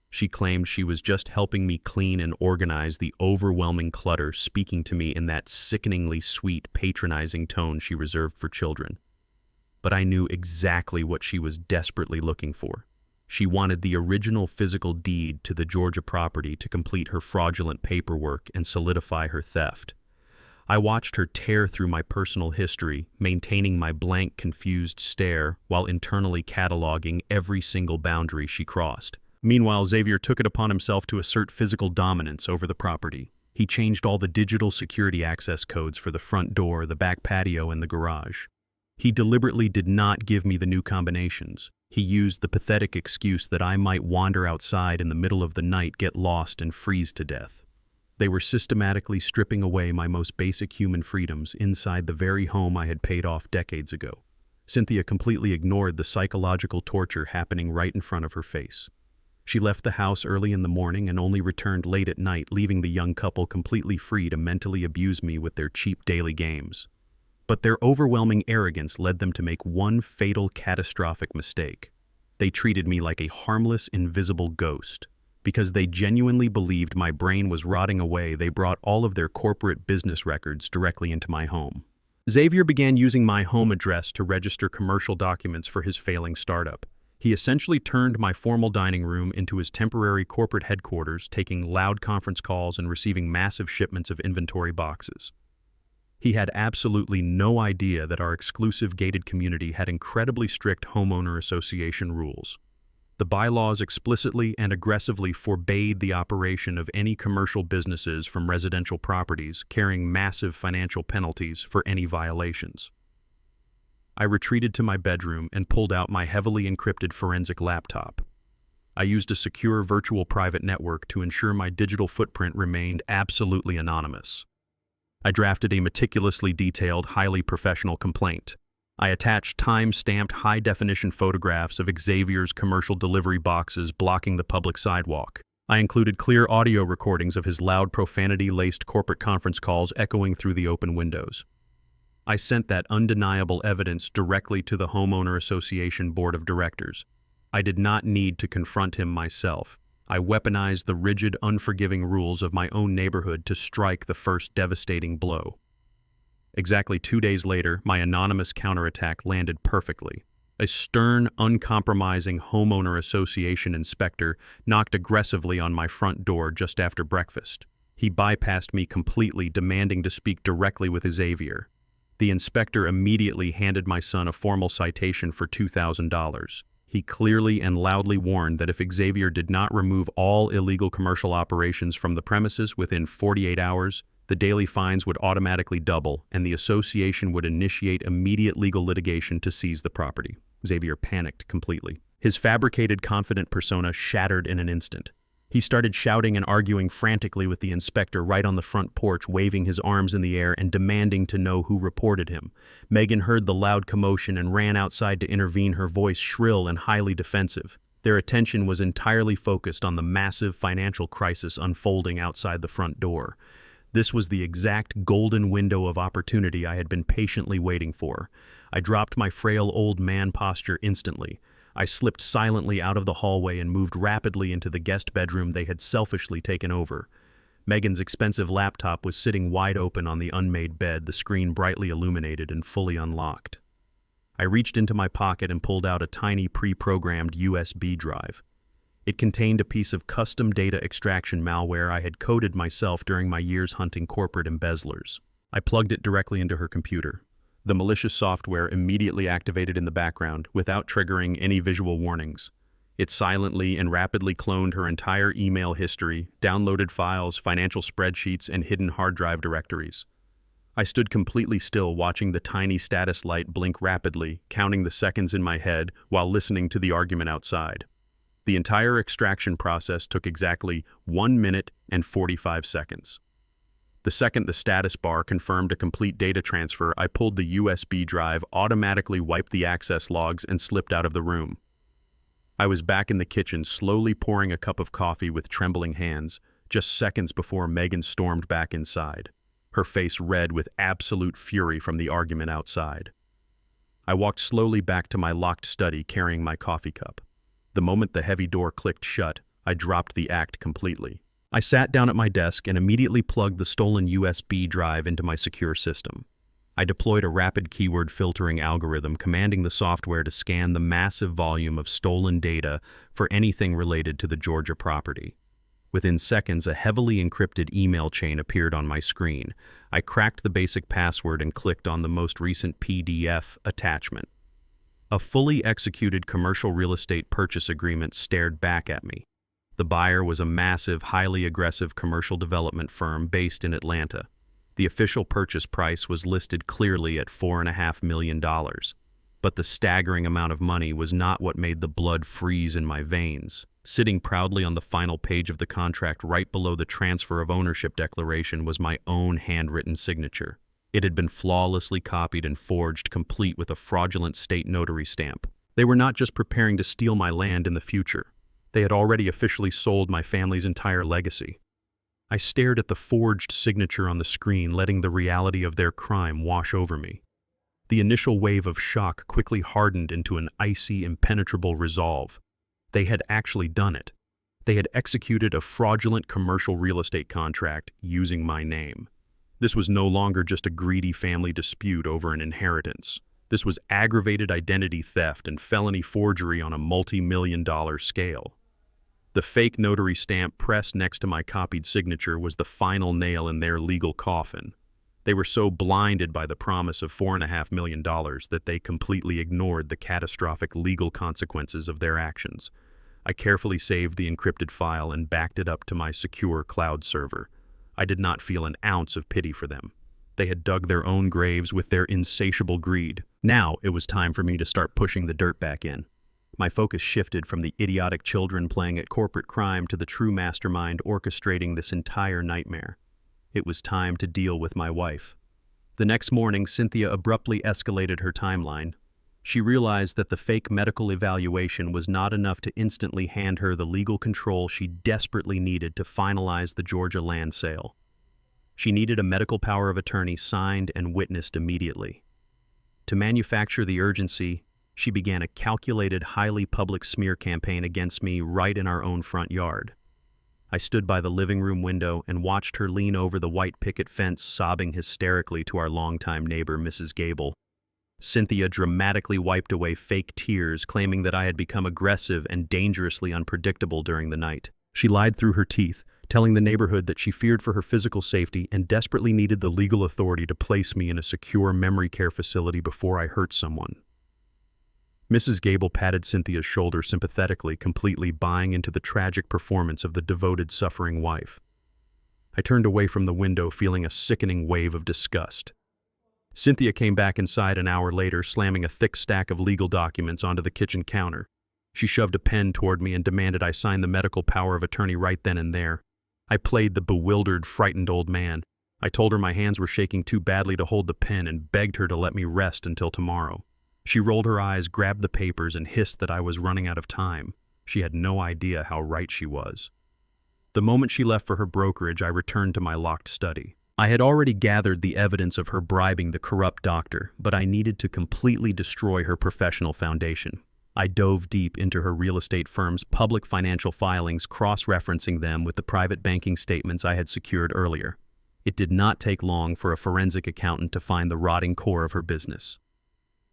A: She claimed she was just helping me clean and organize the overwhelming clutter, speaking to me in that sickeningly sweet, patronizing tone she reserved for children. But I knew exactly what she was desperately looking for. She wanted the original physical deed to the Georgia property to complete her fraudulent paperwork and solidify her theft. I watched her tear through my personal history, maintaining my blank, confused stare while internally cataloging every single boundary she crossed. Meanwhile, Xavier took it upon himself to assert physical dominance over the property. He changed all the digital security access codes for the front door, the back patio, and the garage. He deliberately did not give me the new combinations. He used the pathetic excuse that I might wander outside in the middle of the night, get lost, and freeze to death. They were systematically stripping away my most basic human freedoms inside the very home I had paid off decades ago. Cynthia completely ignored the psychological torture happening right in front of her face. She left the house early in the morning and only returned late at night, leaving the young couple completely free to mentally abuse me with their cheap daily games. But their overwhelming arrogance led them to make one fatal, catastrophic mistake. They treated me like a harmless, invisible ghost. Because they genuinely believed my brain was rotting away, they brought all of their corporate business records directly into my home. Xavier began using my home address to register commercial documents for his failing startup. He essentially turned my formal dining room into his temporary corporate headquarters, taking loud conference calls and receiving massive shipments of inventory boxes. He had absolutely no idea that our exclusive gated community had incredibly strict homeowner association rules. The bylaws explicitly and aggressively forbade the operation of any commercial businesses from residential properties, carrying massive financial penalties for any violations. I retreated to my bedroom and pulled out my heavily encrypted forensic laptop. I used a secure virtual private network to ensure my digital footprint remained absolutely anonymous. I drafted a meticulously detailed, highly professional complaint. I attached time-stamped, high-definition photographs of Xavier's commercial delivery boxes blocking the public sidewalk. I included clear audio recordings of his loud, profanity-laced corporate conference calls echoing through the open windows. I sent that undeniable evidence directly to the Homeowner Association Board of Directors. I did not need to confront him myself. I weaponized the rigid, unforgiving rules of my own neighborhood to strike the first devastating blow. Exactly 2 days later, my anonymous counterattack landed perfectly. A stern, uncompromising homeowner association inspector knocked aggressively on my front door just after breakfast. He bypassed me completely, demanding to speak directly with Xavier. The inspector immediately handed my son a formal citation for $2,000. He clearly and loudly warned that if Xavier did not remove all illegal commercial operations from the premises within 48 hours, the daily fines would automatically double and the association would initiate immediate legal litigation to seize the property. Xavier panicked completely. His fabricated confident persona shattered in an instant. He started shouting and arguing frantically with the inspector right on the front porch, waving his arms in the air and demanding to know who reported him. Megan heard the loud commotion and ran outside to intervene, her voice shrill and highly defensive. Their attention was entirely focused on the massive financial crisis unfolding outside the front door. This was the exact golden window of opportunity I had been patiently waiting for. I dropped my frail old man posture instantly. I slipped silently out of the hallway and moved rapidly into the guest bedroom they had selfishly taken over. Megan's expensive laptop was sitting wide open on the unmade bed, the screen brightly illuminated and fully unlocked. I reached into my pocket and pulled out a tiny pre-programmed USB drive. It contained a piece of custom data extraction malware I had coded myself during my years hunting corporate embezzlers. I plugged it directly into her computer. The malicious software immediately activated in the background without triggering any visual warnings. It silently and rapidly cloned her entire email history, downloaded files, financial spreadsheets, and hidden hard drive directories. I stood completely still, watching the tiny status light blink rapidly, counting the seconds in my head while listening to the argument outside. The entire extraction process took exactly 1 minute and 45 seconds. The second the status bar confirmed a complete data transfer, I pulled the USB drive, automatically wiped the access logs, and slipped out of the room. I was back in the kitchen, slowly pouring a cup of coffee with trembling hands, just seconds before Megan stormed back inside, her face red with absolute fury from the argument outside. I walked slowly back to my locked study, carrying my coffee cup. The moment the heavy door clicked shut, I dropped the act completely. I sat down at my desk and immediately plugged the stolen USB drive into my secure system. I deployed a rapid keyword filtering algorithm, commanding the software to scan the massive volume of stolen data for anything related to the Georgia property. Within seconds, a heavily encrypted email chain appeared on my screen. I cracked the basic password and clicked on the most recent PDF attachment. A fully executed commercial real estate purchase agreement stared back at me. The buyer was a massive, highly aggressive commercial development firm based in Atlanta. The official purchase price was listed clearly at $4.5 million. But the staggering amount of money was not what made the blood freeze in my veins. Sitting proudly on the final page of the contract, right below the transfer of ownership declaration, was my own handwritten signature. It had been flawlessly copied and forged, complete with a fraudulent state notary stamp. They were not just preparing to steal my land in the future. They had already officially sold my family's entire legacy. I stared at the forged signature on the screen, letting the reality of their crime wash over me. The initial wave of shock quickly hardened into an icy, impenetrable resolve. They had actually done it. They had executed a fraudulent commercial real estate contract using my name. This was no longer just a greedy family dispute over an inheritance. This was aggravated identity theft and felony forgery on a multi-million-dollar scale. The fake notary stamp pressed next to my copied signature was the final nail in their legal coffin. They were so blinded by the promise of $4.5 million that they completely ignored the catastrophic legal consequences of their actions. I carefully saved the encrypted file and backed it up to my secure cloud server. I did not feel an ounce of pity for them. They had dug their own graves with their insatiable greed. Now it was time for me to start pushing the dirt back in. My focus shifted from the idiotic children playing at corporate crime to the true mastermind orchestrating this entire nightmare. It was time to deal with my wife. The next morning, Cynthia abruptly escalated her timeline. She realized that the fake medical evaluation was not enough to instantly hand her the legal control she desperately needed to finalize the Georgia land sale. She needed a medical power of attorney signed and witnessed immediately. To manufacture the urgency, she began a calculated, highly public smear campaign against me right in our own front yard. I stood by the living room window and watched her lean over the white picket fence, sobbing hysterically to our longtime neighbor, Mrs. Gable. Cynthia dramatically wiped away fake tears, claiming that I had become aggressive and dangerously unpredictable during the night. She lied through her teeth, telling the neighborhood that she feared for her physical safety and desperately needed the legal authority to place me in a secure memory care facility before I hurt someone. Mrs. Gable patted Cynthia's shoulder sympathetically, completely buying into the tragic performance of the devoted, suffering wife. I turned away from the window, feeling a sickening wave of disgust. Cynthia came back inside an hour later, slamming a thick stack of legal documents onto the kitchen counter. She shoved a pen toward me and demanded I sign the medical power of attorney right then and there. I played the bewildered, frightened old man. I told her my hands were shaking too badly to hold the pen and begged her to let me rest until tomorrow. She rolled her eyes, grabbed the papers, and hissed that I was running out of time. She had no idea how right she was. The moment she left for her brokerage, I returned to my locked study. I had already gathered the evidence of her bribing the corrupt doctor, but I needed to completely destroy her professional foundation. I dove deep into her real estate firm's public financial filings, cross-referencing them with the private banking statements I had secured earlier. It did not take long for a forensic accountant to find the rotting core of her business.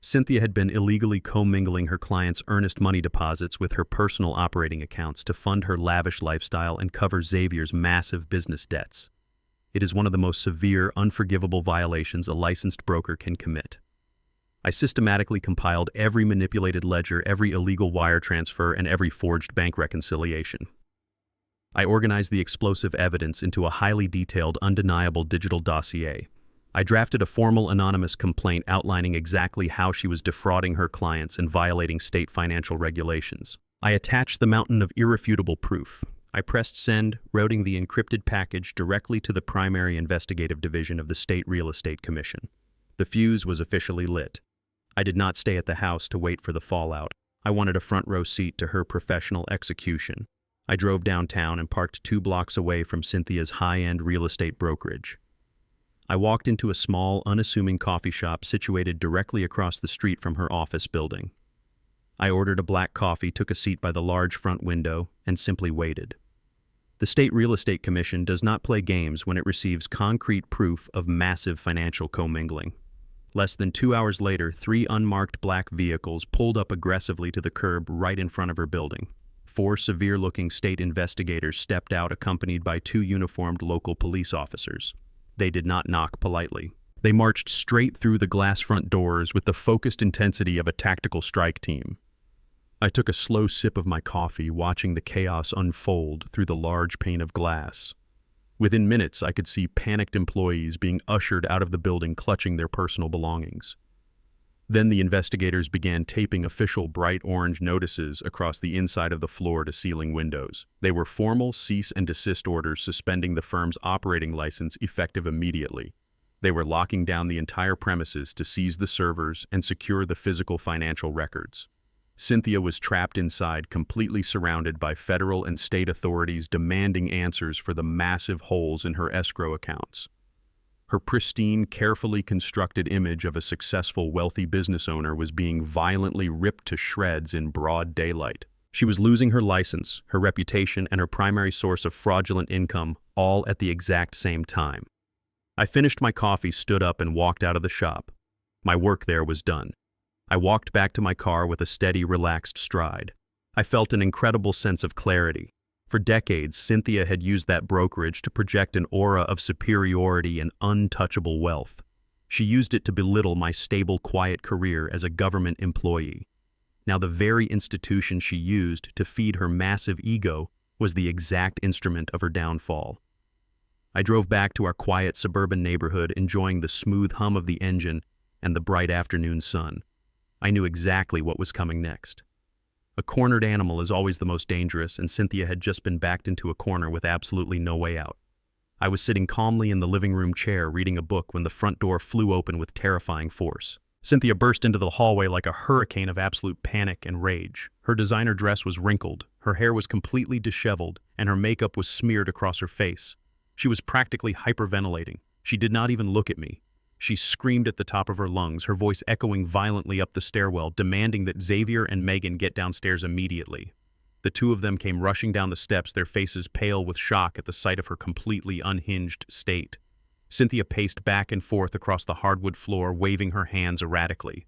A: Cynthia had been illegally commingling her clients' earnest money deposits with her personal operating accounts to fund her lavish lifestyle and cover Xavier's massive business debts. It is one of the most severe, unforgivable violations a licensed broker can commit. I systematically compiled every manipulated ledger, every illegal wire transfer, and every forged bank reconciliation. I organized the explosive evidence into a highly detailed, undeniable digital dossier. I drafted a formal anonymous complaint outlining exactly how she was defrauding her clients and violating state financial regulations. I attached the mountain of irrefutable proof. I pressed send, routing the encrypted package directly to the primary investigative division of the State Real Estate Commission. The fuse was officially lit. I did not stay at the house to wait for the fallout. I wanted a front row seat to her professional execution. I drove downtown and parked 2 blocks away from Cynthia's high-end real estate brokerage. I walked into a small, unassuming coffee shop situated directly across the street from her office building. I ordered a black coffee, took a seat by the large front window, and simply waited. The State Real Estate Commission does not play games when it receives concrete proof of massive financial commingling. Less than 2 hours later, 3 unmarked black vehicles pulled up aggressively to the curb right in front of her building. 4 severe-looking state investigators stepped out, accompanied by 2 uniformed local police officers. They did not knock politely. They marched straight through the glass front doors with the focused intensity of a tactical strike team. I took a slow sip of my coffee, watching the chaos unfold through the large pane of glass. Within minutes, I could see panicked employees being ushered out of the building, clutching their personal belongings. Then the investigators began taping official bright orange notices across the inside of the floor-to-ceiling windows. They were formal cease and desist orders suspending the firm's operating license effective immediately. They were locking down the entire premises to seize the servers and secure the physical financial records. Cynthia was trapped inside, completely surrounded by federal and state authorities demanding answers for the massive holes in her escrow accounts. Her pristine, carefully constructed image of a successful, wealthy business owner was being violently ripped to shreds in broad daylight. She was losing her license, her reputation, and her primary source of fraudulent income, all at the exact same time. I finished my coffee, stood up, and walked out of the shop. My work there was done. I walked back to my car with a steady, relaxed stride. I felt an incredible sense of clarity. For decades, Cynthia had used that brokerage to project an aura of superiority and untouchable wealth. She used it to belittle my stable, quiet career as a government employee. Now the very institution she used to feed her massive ego was the exact instrument of her downfall. I drove back to our quiet suburban neighborhood, enjoying the smooth hum of the engine and the bright afternoon sun. I knew exactly what was coming next. A cornered animal is always the most dangerous, and Cynthia had just been backed into a corner with absolutely no way out. I was sitting calmly in the living room chair reading a book when the front door flew open with terrifying force. Cynthia burst into the hallway like a hurricane of absolute panic and rage. Her designer dress was wrinkled, her hair was completely disheveled, and her makeup was smeared across her face. She was practically hyperventilating. She did not even look at me. She screamed at the top of her lungs, her voice echoing violently up the stairwell, demanding that Xavier and Megan get downstairs immediately. The 2 of them came rushing down the steps, their faces pale with shock at the sight of her completely unhinged state. Cynthia paced back and forth across the hardwood floor, waving her hands erratically.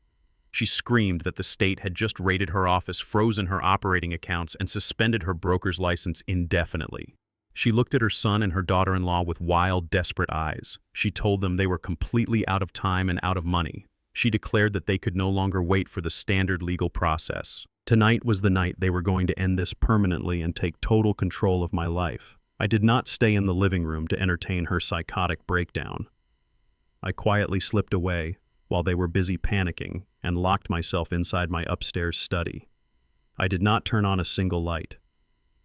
A: She screamed that the state had just raided her office, frozen her operating accounts, and suspended her broker's license indefinitely. She looked at her son and her daughter-in-law with wild, desperate eyes. She told them they were completely out of time and out of money. She declared that they could no longer wait for the standard legal process. Tonight was the night they were going to end this permanently and take total control of my life. I did not stay in the living room to entertain her psychotic breakdown. I quietly slipped away while they were busy panicking and locked myself inside my upstairs study. I did not turn on a single light.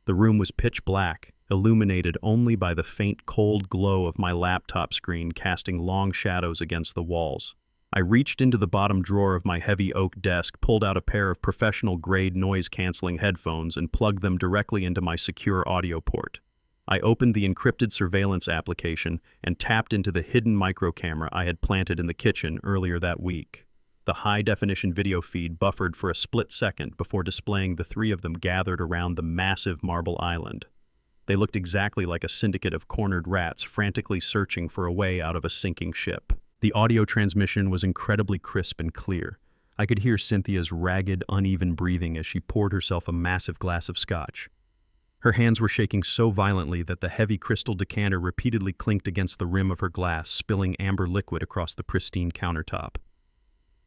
A: The room was pitch black, illuminated only by the faint cold glow of my laptop screen casting long shadows against the walls. I reached into the bottom drawer of my heavy oak desk, pulled out a pair of professional-grade noise-canceling headphones, and plugged them directly into my secure audio port. I opened the encrypted surveillance application and tapped into the hidden microcamera I had planted in the kitchen earlier that week. The high-definition video feed buffered for a split second before displaying the three of them gathered around the massive marble island. They looked exactly like a syndicate of cornered rats frantically searching for a way out of a sinking ship. The audio transmission was incredibly crisp and clear. I could hear Cynthia's ragged, uneven breathing as she poured herself a massive glass of scotch. Her hands were shaking so violently that the heavy crystal decanter repeatedly clinked against the rim of her glass, spilling amber liquid across the pristine countertop.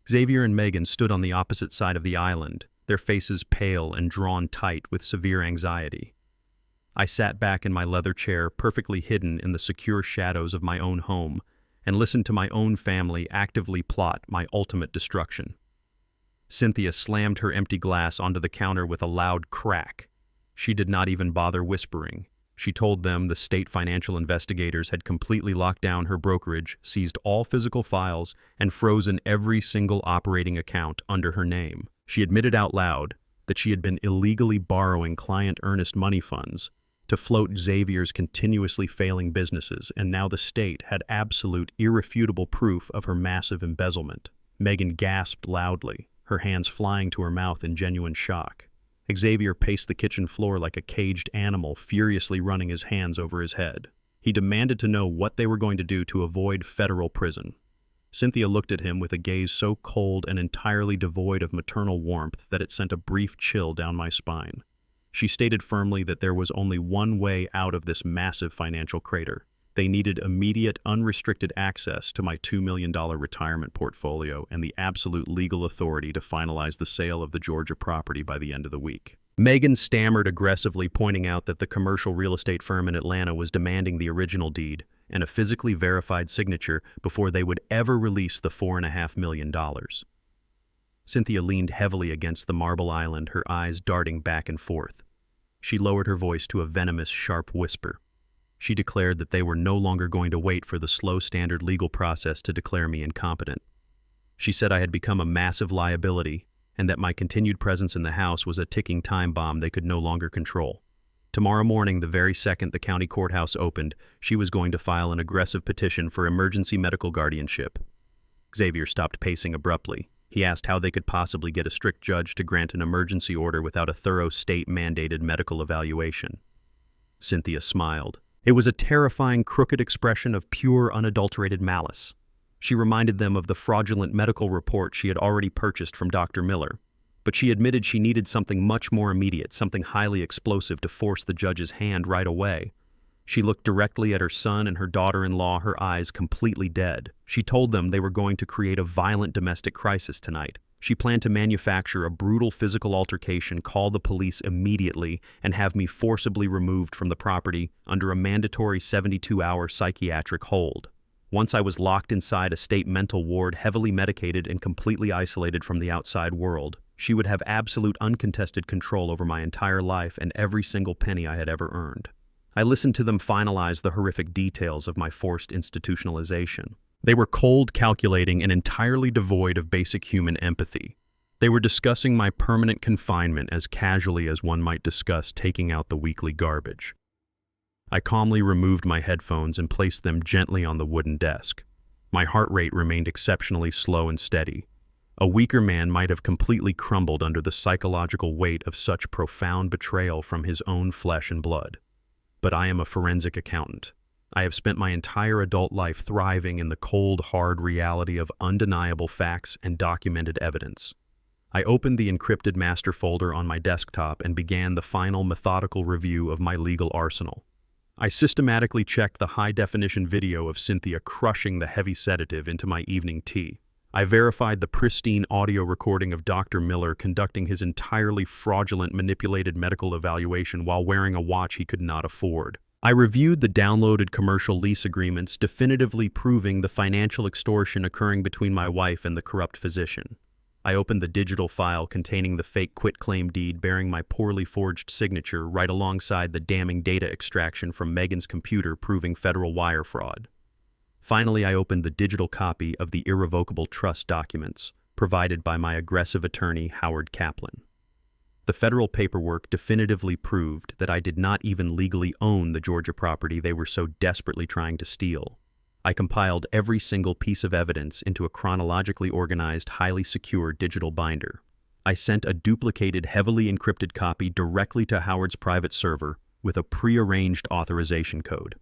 A: Xavier and Megan stood on the opposite side of the island, their faces pale and drawn tight with severe anxiety. I sat back in my leather chair, perfectly hidden in the secure shadows of my own home, and listened to my own family actively plot my ultimate destruction. Cynthia slammed her empty glass onto the counter with a loud crack. She did not even bother whispering. She told them the state financial investigators had completely locked down her brokerage, seized all physical files, and frozen every single operating account under her name. She admitted out loud that she had been illegally borrowing client earnest money funds to float Xavier's continuously failing businesses, and now the state had absolute, irrefutable proof of her massive embezzlement. Megan gasped loudly, her hands flying to her mouth in genuine shock. Xavier paced the kitchen floor like a caged animal, furiously running his hands over his head. He demanded to know what they were going to do to avoid federal prison. Cynthia looked at him with a gaze so cold and entirely devoid of maternal warmth that it sent a brief chill down my spine. She stated firmly that there was only one way out of this massive financial crater. They needed immediate, unrestricted access to my $2 million retirement portfolio and the absolute legal authority to finalize the sale of the Georgia property by the end of the week. Megan stammered aggressively, pointing out that the commercial real estate firm in Atlanta was demanding the original deed and a physically verified signature before they would ever release the $4.5 million. Cynthia leaned heavily against the marble island, her eyes darting back and forth. She lowered her voice to a venomous, sharp whisper. She declared that they were no longer going to wait for the slow standard legal process to declare me incompetent. She said I had become a massive liability and that my continued presence in the house was a ticking time bomb they could no longer control. Tomorrow morning, the very second the county courthouse opened, she was going to file an aggressive petition for emergency medical guardianship. Xavier stopped pacing abruptly. He asked how they could possibly get a strict judge to grant an emergency order without a thorough state-mandated medical evaluation. Cynthia smiled. It was a terrifying, crooked expression of pure, unadulterated malice. She reminded them of the fraudulent medical report she had already purchased from Dr. Miller, but she admitted she needed something much more immediate, something highly explosive to force the judge's hand right away. She looked directly at her son and her daughter-in-law, her eyes completely dead. She told them they were going to create a violent domestic crisis tonight. She planned to manufacture a brutal physical altercation, call the police immediately, and have me forcibly removed from the property under a mandatory 72-hour psychiatric hold. Once I was locked inside a state mental ward, heavily medicated and completely isolated from the outside world, she would have absolute uncontested control over my entire life and every single penny I had ever earned. I listened to them finalize the horrific details of my forced institutionalization. They were cold, calculating, and entirely devoid of basic human empathy. They were discussing my permanent confinement as casually as one might discuss taking out the weekly garbage. I calmly removed my headphones and placed them gently on the wooden desk. My heart rate remained exceptionally slow and steady. A weaker man might have completely crumbled under the psychological weight of such profound betrayal from his own flesh and blood. But I am a forensic accountant. I have spent my entire adult life thriving in the cold, hard reality of undeniable facts and documented evidence. I opened the encrypted master folder on my desktop and began the final methodical review of my legal arsenal. I systematically checked the high-definition video of Cynthia crushing the heavy sedative into my evening tea. I verified the pristine audio recording of Dr. Miller conducting his entirely fraudulent, manipulated medical evaluation while wearing a watch he could not afford. I reviewed the downloaded commercial lease agreements definitively proving the financial extortion occurring between my wife and the corrupt physician. I opened the digital file containing the fake quitclaim deed bearing my poorly forged signature right alongside the damning data extraction from Megan's computer proving federal wire fraud. Finally, I opened the digital copy of the irrevocable trust documents provided by my aggressive attorney, Howard Kaplan. The federal paperwork definitively proved that I did not even legally own the Georgia property they were so desperately trying to steal. I compiled every single piece of evidence into a chronologically organized, highly secure digital binder. I sent a duplicated, heavily encrypted copy directly to Howard's private server with a prearranged authorization code.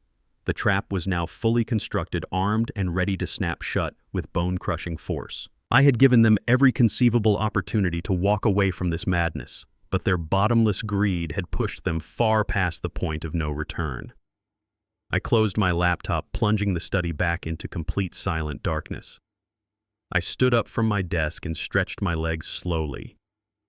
A: The trap was now fully constructed, armed, and ready to snap shut with bone-crushing force. I had given them every conceivable opportunity to walk away from this madness, but their bottomless greed had pushed them far past the point of no return. I closed my laptop, plunging the study back into complete silent darkness. I stood up from my desk and stretched my legs slowly.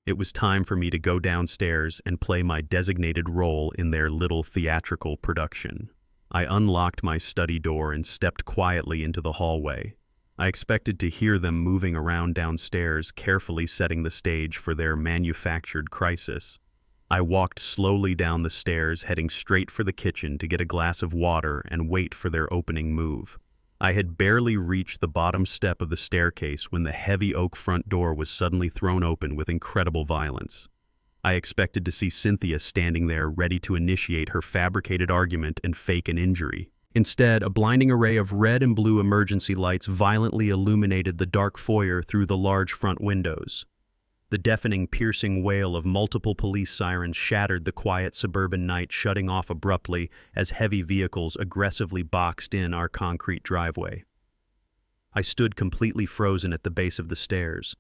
A: It was time for me to go downstairs and play my designated role in their little theatrical production. I unlocked my study door and stepped quietly into the hallway. I expected to hear them moving around downstairs, carefully setting the stage for their manufactured crisis. I walked slowly down the stairs, heading straight for the kitchen to get a glass of water and wait for their opening move. I had barely reached the bottom step of the staircase when the heavy oak front door was suddenly thrown open with incredible violence. I expected to see Cynthia standing there ready to initiate her fabricated argument and fake an injury. Instead, a blinding array of red and blue emergency lights violently illuminated the dark foyer through the large front windows. The deafening, piercing wail of multiple police sirens shattered the quiet suburban night, shutting off abruptly as heavy vehicles aggressively boxed in our concrete driveway. I stood completely frozen at the base of the stairs.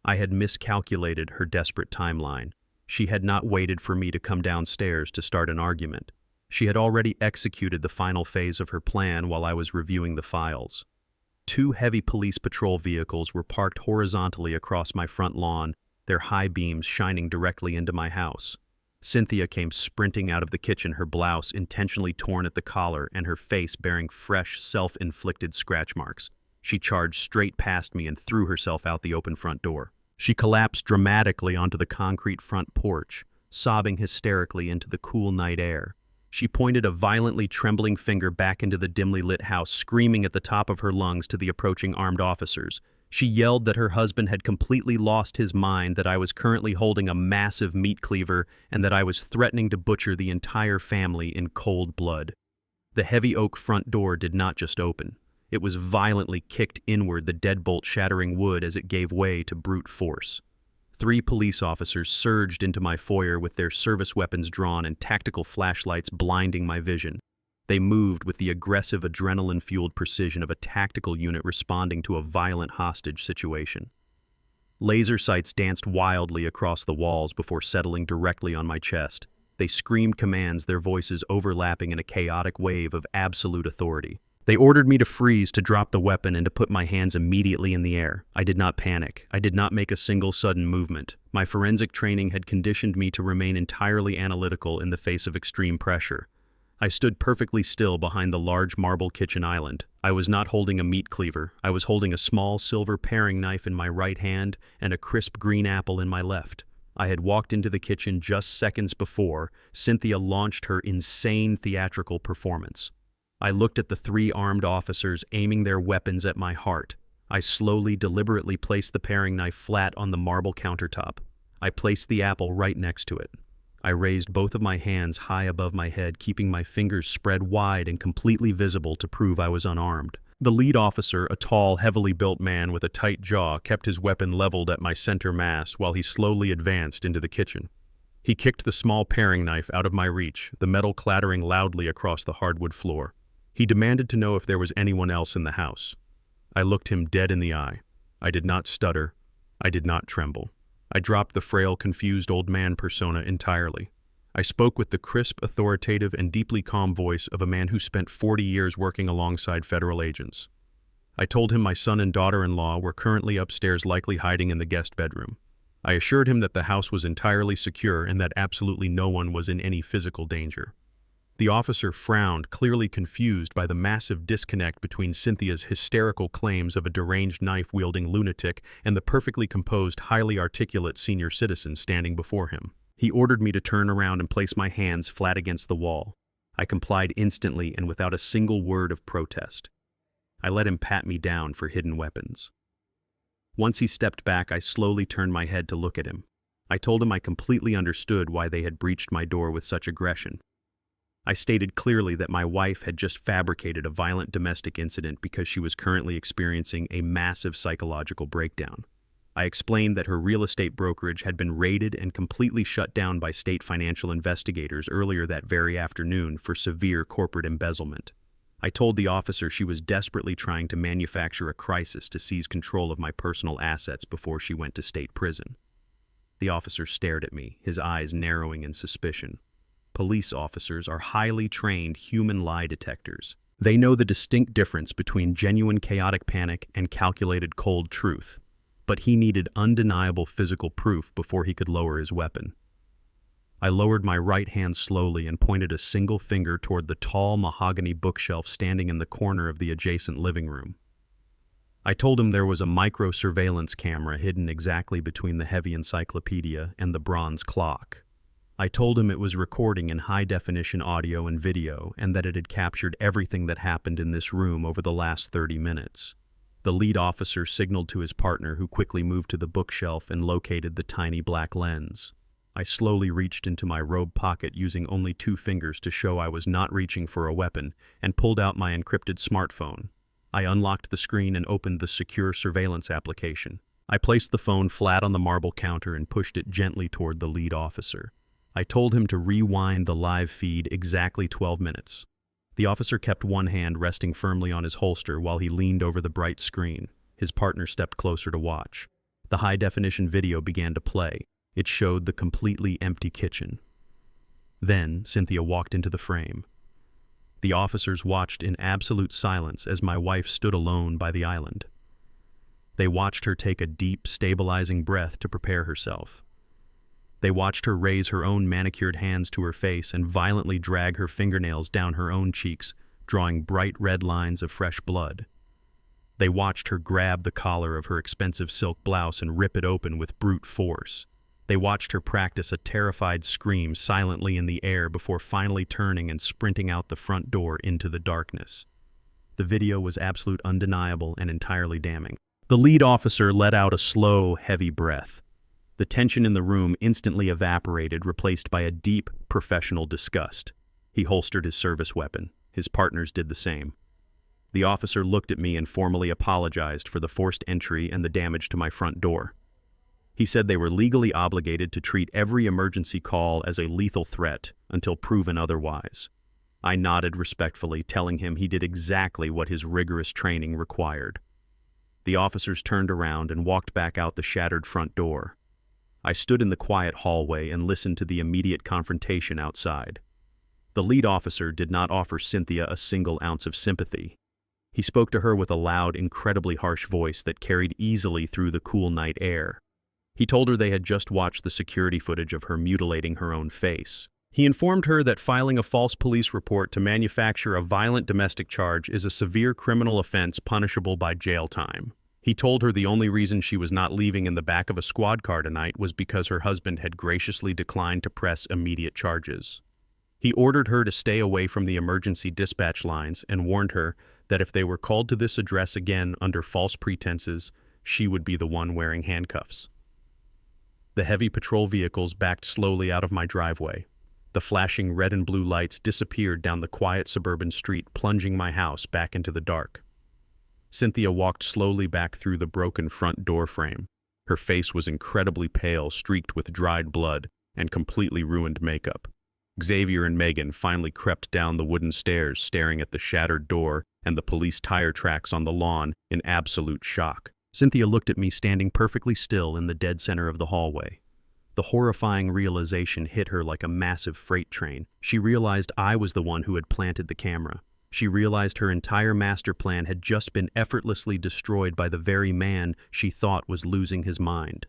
A: I had miscalculated her desperate timeline. She had not waited for me to come downstairs to start an argument. She had already executed the final phase of her plan while I was reviewing the files. 2 heavy police patrol vehicles were parked horizontally across my front lawn, their high beams shining directly into my house. Cynthia came sprinting out of the kitchen, her blouse intentionally torn at the collar and her face bearing fresh, self-inflicted scratch marks. She charged straight past me and threw herself out the open front door. She collapsed dramatically onto the concrete front porch, sobbing hysterically into the cool night air. She pointed a violently trembling finger back into the dimly lit house, screaming at the top of her lungs to the approaching armed officers. She yelled that her husband had completely lost his mind, that I was currently holding a massive meat cleaver, and that I was threatening to butcher the entire family in cold blood. The heavy oak front door did not just open. It was violently kicked inward, the deadbolt shattering wood as it gave way to brute force. 3 police officers surged into my foyer with their service weapons drawn and tactical flashlights blinding my vision. They moved with the aggressive, adrenaline-fueled precision of a tactical unit responding to a violent hostage situation. Laser sights danced wildly across the walls before settling directly on my chest. They screamed commands, their voices overlapping in a chaotic wave of absolute authority. They ordered me to freeze, to drop the weapon, and to put my hands immediately in the air. I did not panic. I did not make a single sudden movement. My forensic training had conditioned me to remain entirely analytical in the face of extreme pressure. I stood perfectly still behind the large marble kitchen island. I was not holding a meat cleaver. I was holding a small silver paring knife in my right hand and a crisp green apple in my left. I had walked into the kitchen just seconds before Cynthia launched her insane theatrical performance. I looked at the 3 armed officers aiming their weapons at my heart. I slowly, deliberately placed the paring knife flat on the marble countertop. I placed the apple right next to it. I raised both of my hands high above my head, keeping my fingers spread wide and completely visible to prove I was unarmed. The lead officer, a tall, heavily built man with a tight jaw, kept his weapon leveled at my center mass while he slowly advanced into the kitchen. He kicked the small paring knife out of my reach, the metal clattering loudly across the hardwood floor. He demanded to know if there was anyone else in the house. I looked him dead in the eye. I did not stutter. I did not tremble. I dropped the frail, confused old man persona entirely. I spoke with the crisp, authoritative, and deeply calm voice of a man who spent 40 years working alongside federal agents. I told him my son and daughter-in-law were currently upstairs, likely hiding in the guest bedroom. I assured him that the house was entirely secure and that absolutely no one was in any physical danger. The officer frowned, clearly confused by the massive disconnect between Cynthia's hysterical claims of a deranged knife-wielding lunatic and the perfectly composed, highly articulate senior citizen standing before him. He ordered me to turn around and place my hands flat against the wall. I complied instantly and without a single word of protest. I let him pat me down for hidden weapons. Once he stepped back, I slowly turned my head to look at him. I told him I completely understood why they had breached my door with such aggression. I stated clearly that my wife had just fabricated a violent domestic incident because she was currently experiencing a massive psychological breakdown. I explained that her real estate brokerage had been raided and completely shut down by state financial investigators earlier that very afternoon for severe corporate embezzlement. I told the officer she was desperately trying to manufacture a crisis to seize control of my personal assets before she went to state prison. The officer stared at me, his eyes narrowing in suspicion. Police officers are highly trained human lie detectors. They know the distinct difference between genuine chaotic panic and calculated cold truth. But he needed undeniable physical proof before he could lower his weapon. I lowered my right hand slowly and pointed a single finger toward the tall mahogany bookshelf standing in the corner of the adjacent living room. I told him there was a micro-surveillance camera hidden exactly between the heavy encyclopedia and the bronze clock. I told him it was recording in high-definition audio and video and that it had captured everything that happened in this room over the last 30 minutes. The lead officer signaled to his partner, who quickly moved to the bookshelf and located the tiny black lens. I slowly reached into my robe pocket using only 2 fingers to show I was not reaching for a weapon and pulled out my encrypted smartphone. I unlocked the screen and opened the secure surveillance application. I placed the phone flat on the marble counter and pushed it gently toward the lead officer. I told him to rewind the live feed exactly 12 minutes. The officer kept one hand resting firmly on his holster while he leaned over the bright screen. His partner stepped closer to watch. The high-definition video began to play. It showed the completely empty kitchen. Then Cynthia walked into the frame. The officers watched in absolute silence as my wife stood alone by the island. They watched her take a deep, stabilizing breath to prepare herself. They watched her raise her own manicured hands to her face and violently drag her fingernails down her own cheeks, drawing bright red lines of fresh blood. They watched her grab the collar of her expensive silk blouse and rip it open with brute force. They watched her practice a terrified scream silently in the air before finally turning and sprinting out the front door into the darkness. The video was absolute, undeniable, and entirely damning. The lead officer let out a slow, heavy breath. The tension in the room instantly evaporated, replaced by a deep, professional disgust. He holstered his service weapon. His partners did the same. The officer looked at me and formally apologized for the forced entry and the damage to my front door. He said they were legally obligated to treat every emergency call as a lethal threat until proven otherwise. I nodded respectfully, telling him he did exactly what his rigorous training required. The officers turned around and walked back out the shattered front door. I stood in the quiet hallway and listened to the immediate confrontation outside. The lead officer did not offer Cynthia a single ounce of sympathy. He spoke to her with a loud, incredibly harsh voice that carried easily through the cool night air. He told her they had just watched the security footage of her mutilating her own face. He informed her that filing a false police report to manufacture a violent domestic charge is a severe criminal offense punishable by jail time. He told her the only reason she was not leaving in the back of a squad car tonight was because her husband had graciously declined to press immediate charges. He ordered her to stay away from the emergency dispatch lines and warned her that if they were called to this address again under false pretenses, she would be the one wearing handcuffs. The heavy patrol vehicles backed slowly out of my driveway. The flashing red and blue lights disappeared down the quiet suburban street, plunging my house back into the dark. Cynthia walked slowly back through the broken front door frame. Her face was incredibly pale, streaked with dried blood and completely ruined makeup. Xavier and Megan finally crept down the wooden stairs, staring at the shattered door and the police tire tracks on the lawn in absolute shock. Cynthia looked at me standing perfectly still in the dead center of the hallway. The horrifying realization hit her like a massive freight train. She realized I was the one who had planted the camera. She realized her entire master plan had just been effortlessly destroyed by the very man she thought was losing his mind.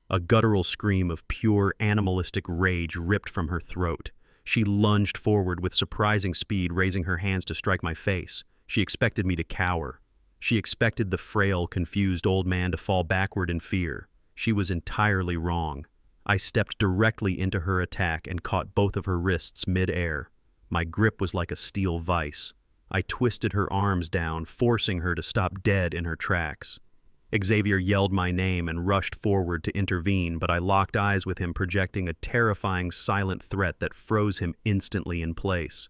A: A guttural scream of pure animalistic rage ripped from her throat. She lunged forward with surprising speed, raising her hands to strike my face. She expected me to cower. She expected the frail, confused old man to fall backward in fear. She was entirely wrong. I stepped directly into her attack and caught both of her wrists mid-air. My grip was like a steel vise. I twisted her arms down, forcing her to stop dead in her tracks. Xavier yelled my name and rushed forward to intervene, but I locked eyes with him, projecting a terrifying silent threat that froze him instantly in place.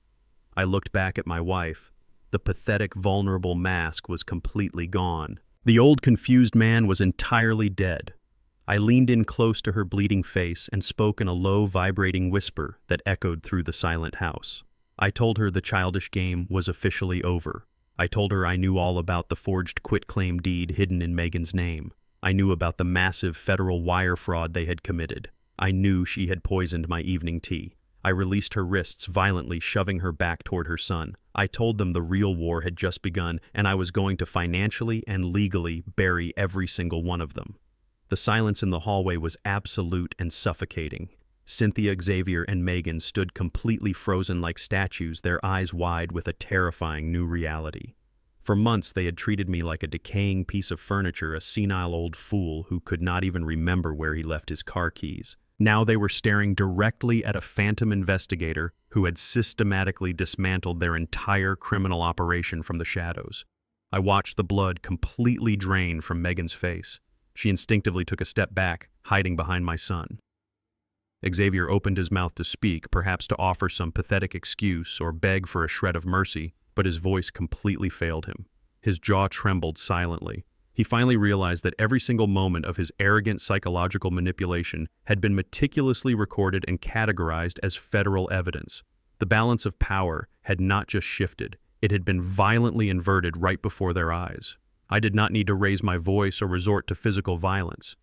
A: I looked back at my wife. The pathetic, vulnerable mask was completely gone. The old, confused man was entirely dead. I leaned in close to her bleeding face and spoke in a low, vibrating whisper that echoed through the silent house. I told her the childish game was officially over. I told her I knew all about the forged quitclaim deed hidden in Megan's name. I knew about the massive federal wire fraud they had committed. I knew she had poisoned my evening tea. I released her wrists violently, shoving her back toward her son. I told them the real war had just begun, and I was going to financially and legally bury every single one of them. The silence in the hallway was absolute and suffocating. Cynthia, Xavier, and Megan stood completely frozen like statues, their eyes wide with a terrifying new reality. For months they had treated me like a decaying piece of furniture, a senile old fool who could not even remember where he left his car keys. Now they were staring directly at a phantom investigator who had systematically dismantled their entire criminal operation from the shadows. I watched the blood completely drain from Megan's face. She instinctively took a step back, hiding behind my son. Xavier opened his mouth to speak, perhaps to offer some pathetic excuse or beg for a shred of mercy, but his voice completely failed him. His jaw trembled silently. He finally realized that every single moment of his arrogant psychological manipulation had been meticulously recorded and categorized as federal evidence. The balance of power had not just shifted, it had been violently inverted right before their eyes. I did not need to raise my voice or resort to physical violence.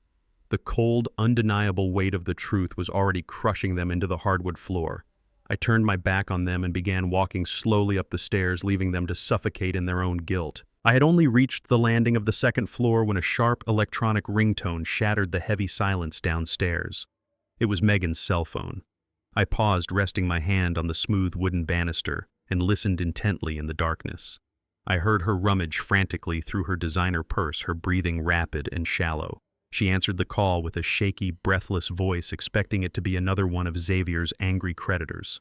A: The cold, undeniable weight of the truth was already crushing them into the hardwood floor. I turned my back on them and began walking slowly up the stairs, leaving them to suffocate in their own guilt. I had only reached the landing of the second floor when a sharp electronic ringtone shattered the heavy silence downstairs. It was Megan's cell phone. I paused, resting my hand on the smooth wooden banister, and listened intently in the darkness. I heard her rummage frantically through her designer purse, her breathing rapid and shallow. She answered the call with a shaky, breathless voice, expecting it to be another one of Xavier's angry creditors.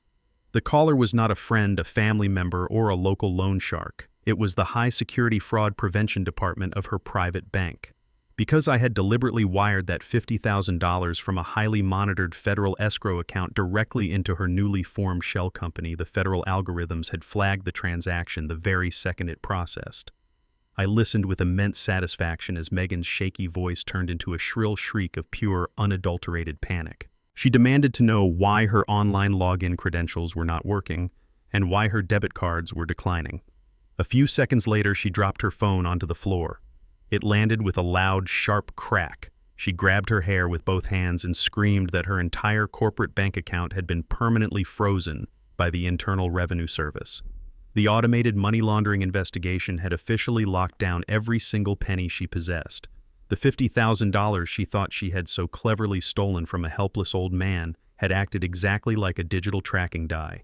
A: The caller was not a friend, a family member, or a local loan shark. It was the high-security fraud prevention department of her private bank. Because I had deliberately wired that $50,000 from a highly monitored federal escrow account directly into her newly formed shell company, the federal algorithms had flagged the transaction the very second it processed. I listened with immense satisfaction as Megan's shaky voice turned into a shrill shriek of pure, unadulterated panic. She demanded to know why her online login credentials were not working and why her debit cards were declining. A few seconds later, she dropped her phone onto the floor. It landed with a loud, sharp crack. She grabbed her hair with both hands and screamed that her entire corporate bank account had been permanently frozen by the Internal Revenue Service. The automated money laundering investigation had officially locked down every single penny she possessed. The $50,000 she thought she had so cleverly stolen from a helpless old man had acted exactly like a digital tracking die.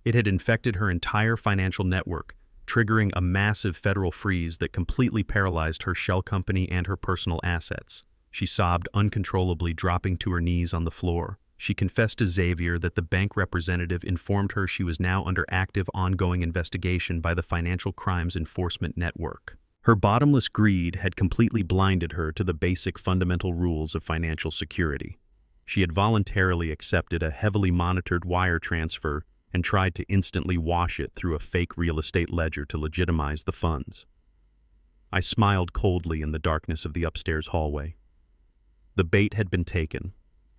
A: It had infected her entire financial network, triggering a massive federal freeze that completely paralyzed her shell company and her personal assets. She sobbed uncontrollably, dropping to her knees on the floor. She confessed to Xavier that the bank representative informed her she was now under active, ongoing investigation by the Financial Crimes Enforcement Network. Her bottomless greed had completely blinded her to the basic fundamental rules of financial security. She had voluntarily accepted a heavily monitored wire transfer and tried to instantly wash it through a fake real estate ledger to legitimize the funds. I smiled coldly in the darkness of the upstairs hallway. The bait had been taken.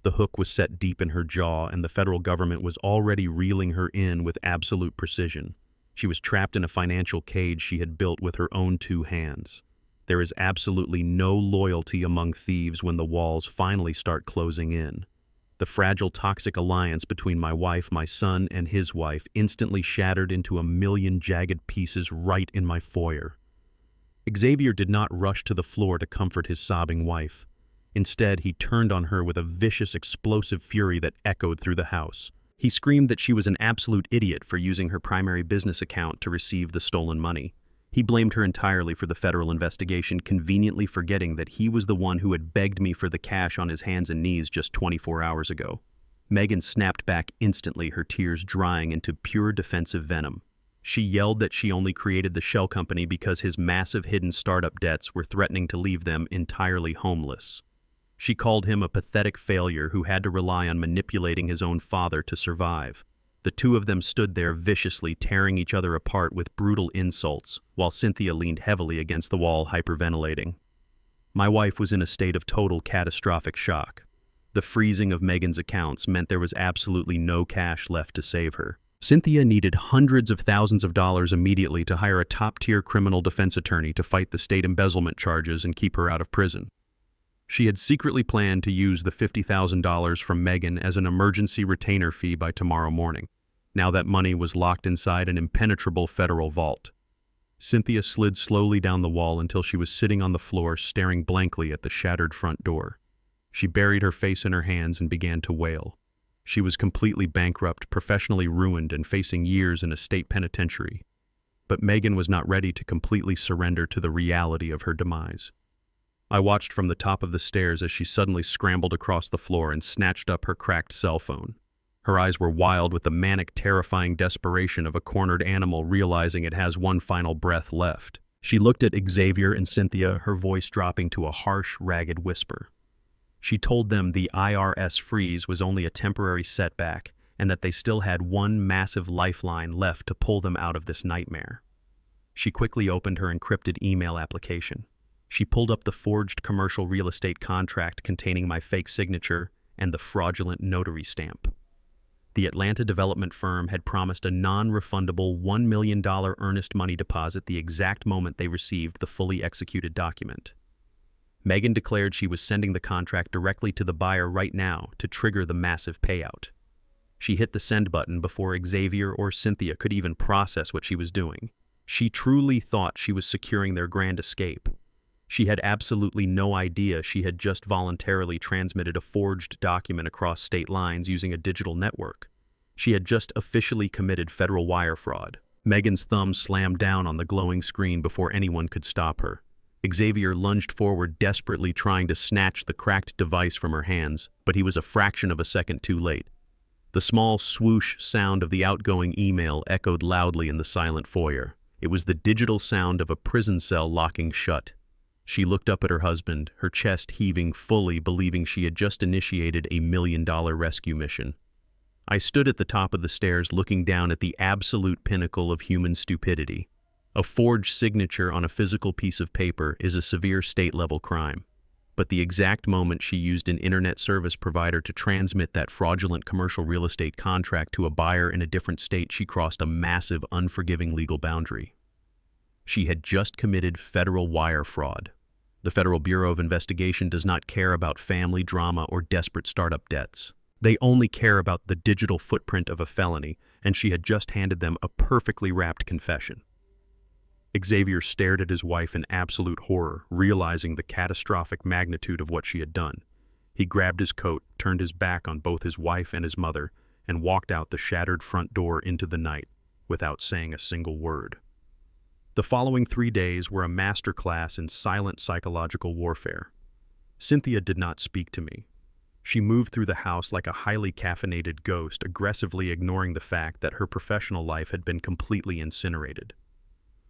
A: The hook was set deep in her jaw, and the federal government was already reeling her in with absolute precision. She was trapped in a financial cage she had built with her own two hands. There is absolutely no loyalty among thieves when the walls finally start closing in. The fragile, toxic alliance between my wife, my son, and his wife instantly shattered into a million jagged pieces right in my foyer. Xavier did not rush to the floor to comfort his sobbing wife. Instead, he turned on her with a vicious, explosive fury that echoed through the house. He screamed that she was an absolute idiot for using her primary business account to receive the stolen money. He blamed her entirely for the federal investigation, conveniently forgetting that he was the one who had begged me for the cash on his hands and knees just 24 hours ago. Megan snapped back instantly, her tears drying into pure defensive venom. She yelled that she only created the shell company because his massive hidden startup debts were threatening to leave them entirely homeless. She called him a pathetic failure who had to rely on manipulating his own father to survive. The two of them stood there viciously tearing each other apart with brutal insults, while Cynthia leaned heavily against the wall, hyperventilating. My wife was in a state of total catastrophic shock. The freezing of Megan's accounts meant there was absolutely no cash left to save her. Cynthia needed hundreds of thousands of dollars immediately to hire a top-tier criminal defense attorney to fight the state embezzlement charges and keep her out of prison. She had secretly planned to use the $50,000 from Megan as an emergency retainer fee by tomorrow morning. Now that money was locked inside an impenetrable federal vault. Cynthia slid slowly down the wall until she was sitting on the floor, staring blankly at the shattered front door. She buried her face in her hands and began to wail. She was completely bankrupt, professionally ruined, and facing years in a state penitentiary. But Megan was not ready to completely surrender to the reality of her demise. I watched from the top of the stairs as she suddenly scrambled across the floor and snatched up her cracked cell phone. Her eyes were wild with the manic, terrifying desperation of a cornered animal realizing it has one final breath left. She looked at Xavier and Cynthia, her voice dropping to a harsh, ragged whisper. She told them the IRS freeze was only a temporary setback and that they still had one massive lifeline left to pull them out of this nightmare. She quickly opened her encrypted email application. She pulled up the forged commercial real estate contract containing my fake signature and the fraudulent notary stamp. The Atlanta development firm had promised a non-refundable $1 million earnest money deposit the exact moment they received the fully executed document. Megan declared she was sending the contract directly to the buyer right now to trigger the massive payout. She hit the send button before Xavier or Cynthia could even process what she was doing. She truly thought she was securing their grand escape. She had absolutely no idea she had just voluntarily transmitted a forged document across state lines using a digital network. She had just officially committed federal wire fraud. Megan's thumb slammed down on the glowing screen before anyone could stop her. Xavier lunged forward, desperately trying to snatch the cracked device from her hands, but he was a fraction of a second too late. The small swoosh sound of the outgoing email echoed loudly in the silent foyer. It was the digital sound of a prison cell locking shut. She looked up at her husband, her chest heaving fully, believing she had just initiated a $1 million rescue mission. I stood at the top of the stairs looking down at the absolute pinnacle of human stupidity. A forged signature on a physical piece of paper is a severe state-level crime. But the exact moment she used an internet service provider to transmit that fraudulent commercial real estate contract to a buyer in a different state, she crossed a massive, unforgiving legal boundary. She had just committed federal wire fraud. The Federal Bureau of Investigation does not care about family drama or desperate startup debts. They only care about the digital footprint of a felony, and she had just handed them a perfectly wrapped confession. Xavier stared at his wife in absolute horror, realizing the catastrophic magnitude of what she had done. He grabbed his coat, turned his back on both his wife and his mother, and walked out the shattered front door into the night, without saying a single word. The following 3 days were a masterclass in silent psychological warfare. Cynthia did not speak to me. She moved through the house like a highly caffeinated ghost, aggressively ignoring the fact that her professional life had been completely incinerated.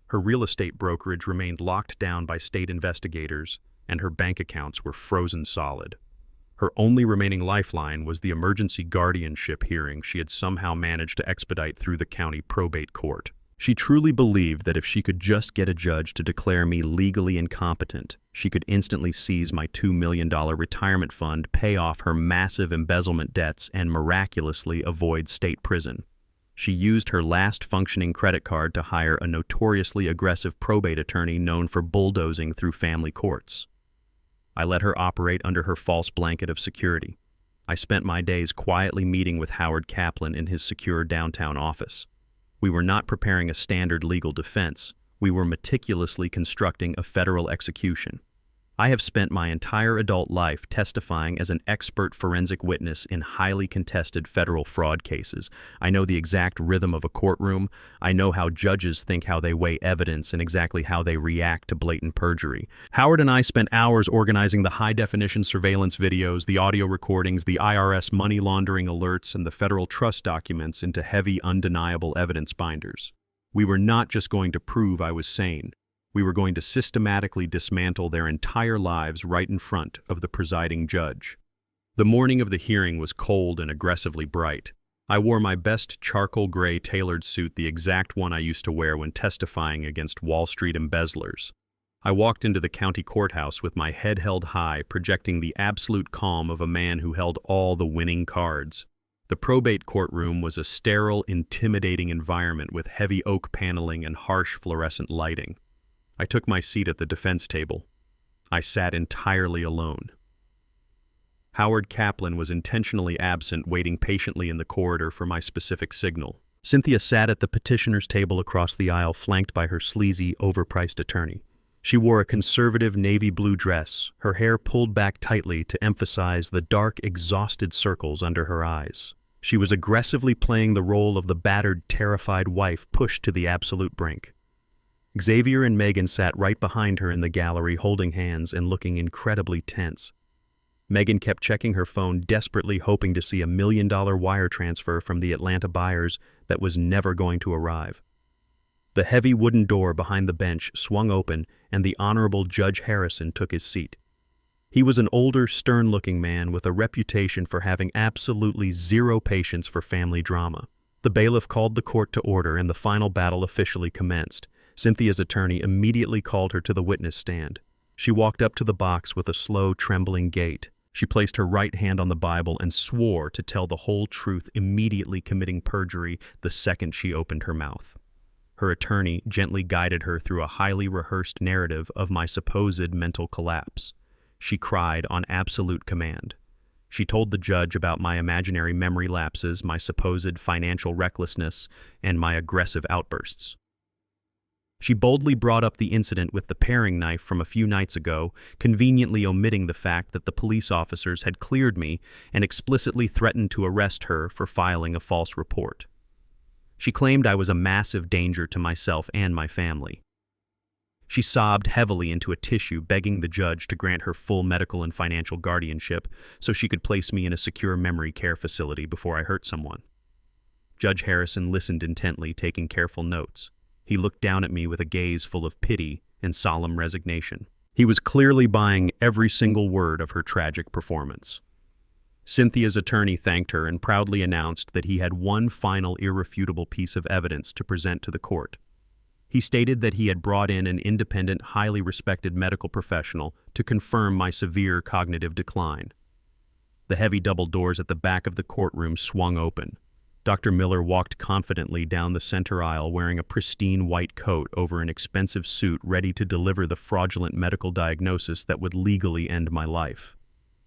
A: Her real estate brokerage remained locked down by state investigators, and her bank accounts were frozen solid. Her only remaining lifeline was the emergency guardianship hearing she had somehow managed to expedite through the county probate court. She truly believed that if she could just get a judge to declare me legally incompetent, she could instantly seize my $2 million retirement fund, pay off her massive embezzlement debts, and miraculously avoid state prison. She used her last functioning credit card to hire a notoriously aggressive probate attorney known for bulldozing through family courts. I let her operate under her false blanket of security. I spent my days quietly meeting with Howard Kaplan in his secure downtown office. We were not preparing a standard legal defense. We were meticulously constructing a federal execution. I have spent my entire adult life testifying as an expert forensic witness in highly contested federal fraud cases. I know the exact rhythm of a courtroom. I know how judges think, how they weigh evidence, and exactly how they react to blatant perjury. Howard and I spent hours organizing the high-definition surveillance videos, the audio recordings, the IRS money laundering alerts, and the federal trust documents into heavy, undeniable evidence binders. We were not just going to prove I was sane. We were going to systematically dismantle their entire lives right in front of the presiding judge. The morning of the hearing was cold and aggressively bright. I wore my best charcoal gray tailored suit, the exact one I used to wear when testifying against Wall Street embezzlers. I walked into the county courthouse with my head held high, projecting the absolute calm of a man who held all the winning cards. The probate courtroom was a sterile, intimidating environment with heavy oak paneling and harsh fluorescent lighting. I took my seat at the defense table. I sat entirely alone. Howard Kaplan was intentionally absent, waiting patiently in the corridor for my specific signal. Cynthia sat at the petitioner's table across the aisle, flanked by her sleazy, overpriced attorney. She wore a conservative navy blue dress, her hair pulled back tightly to emphasize the dark, exhausted circles under her eyes. She was aggressively playing the role of the battered, terrified wife pushed to the absolute brink. Xavier and Megan sat right behind her in the gallery, holding hands and looking incredibly tense. Megan kept checking her phone, desperately hoping to see a $1 million wire transfer from the Atlanta buyers that was never going to arrive. The heavy wooden door behind the bench swung open, and the Honorable Judge Harrison took his seat. He was an older, stern-looking man with a reputation for having absolutely zero patience for family drama. The bailiff called the court to order, and the final battle officially commenced. Cynthia's attorney immediately called her to the witness stand. She walked up to the box with a slow, trembling gait. She placed her right hand on the Bible and swore to tell the whole truth, immediately committing perjury the second she opened her mouth. Her attorney gently guided her through a highly rehearsed narrative of my supposed mental collapse. She cried on absolute command. She told the judge about my imaginary memory lapses, my supposed financial recklessness, and my aggressive outbursts. She boldly brought up the incident with the paring knife from a few nights ago, conveniently omitting the fact that the police officers had cleared me and explicitly threatened to arrest her for filing a false report. She claimed I was a massive danger to myself and my family. She sobbed heavily into a tissue, begging the judge to grant her full medical and financial guardianship so she could place me in a secure memory care facility before I hurt someone. Judge Harrison listened intently, taking careful notes. He looked down at me with a gaze full of pity and solemn resignation. He was clearly buying every single word of her tragic performance. Cynthia's attorney thanked her and proudly announced that he had one final irrefutable piece of evidence to present to the court. He stated that he had brought in an independent, highly respected medical professional to confirm my severe cognitive decline. The heavy double doors at the back of the courtroom swung open. Dr. Miller walked confidently down the center aisle wearing a pristine white coat over an expensive suit, ready to deliver the fraudulent medical diagnosis that would legally end my life.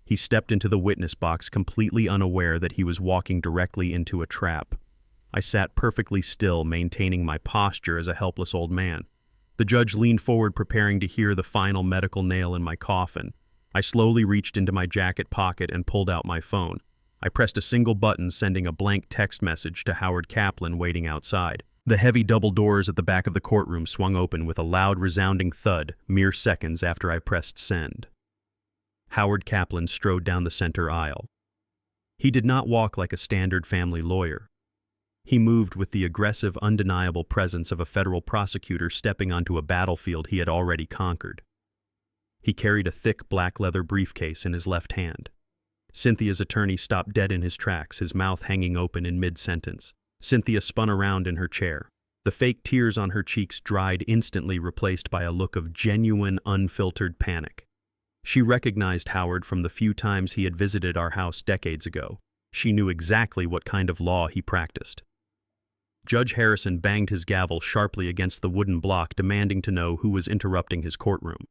A: He stepped into the witness box completely unaware that he was walking directly into a trap. I sat perfectly still, maintaining my posture as a helpless old man. The judge leaned forward, preparing to hear the final medical nail in my coffin. I slowly reached into my jacket pocket and pulled out my phone. I pressed a single button, sending a blank text message to Howard Kaplan waiting outside. The heavy double doors at the back of the courtroom swung open with a loud, resounding thud mere seconds after I pressed send. Howard Kaplan strode down the center aisle. He did not walk like a standard family lawyer. He moved with the aggressive, undeniable presence of a federal prosecutor stepping onto a battlefield he had already conquered. He carried a thick black leather briefcase in his left hand. Cynthia's attorney stopped dead in his tracks, his mouth hanging open in mid-sentence. Cynthia spun around in her chair. The fake tears on her cheeks dried instantly, replaced by a look of genuine, unfiltered panic. She recognized Howard from the few times he had visited our house decades ago. She knew exactly what kind of law he practiced. Judge Harrison banged his gavel sharply against the wooden block, demanding to know who was interrupting his courtroom.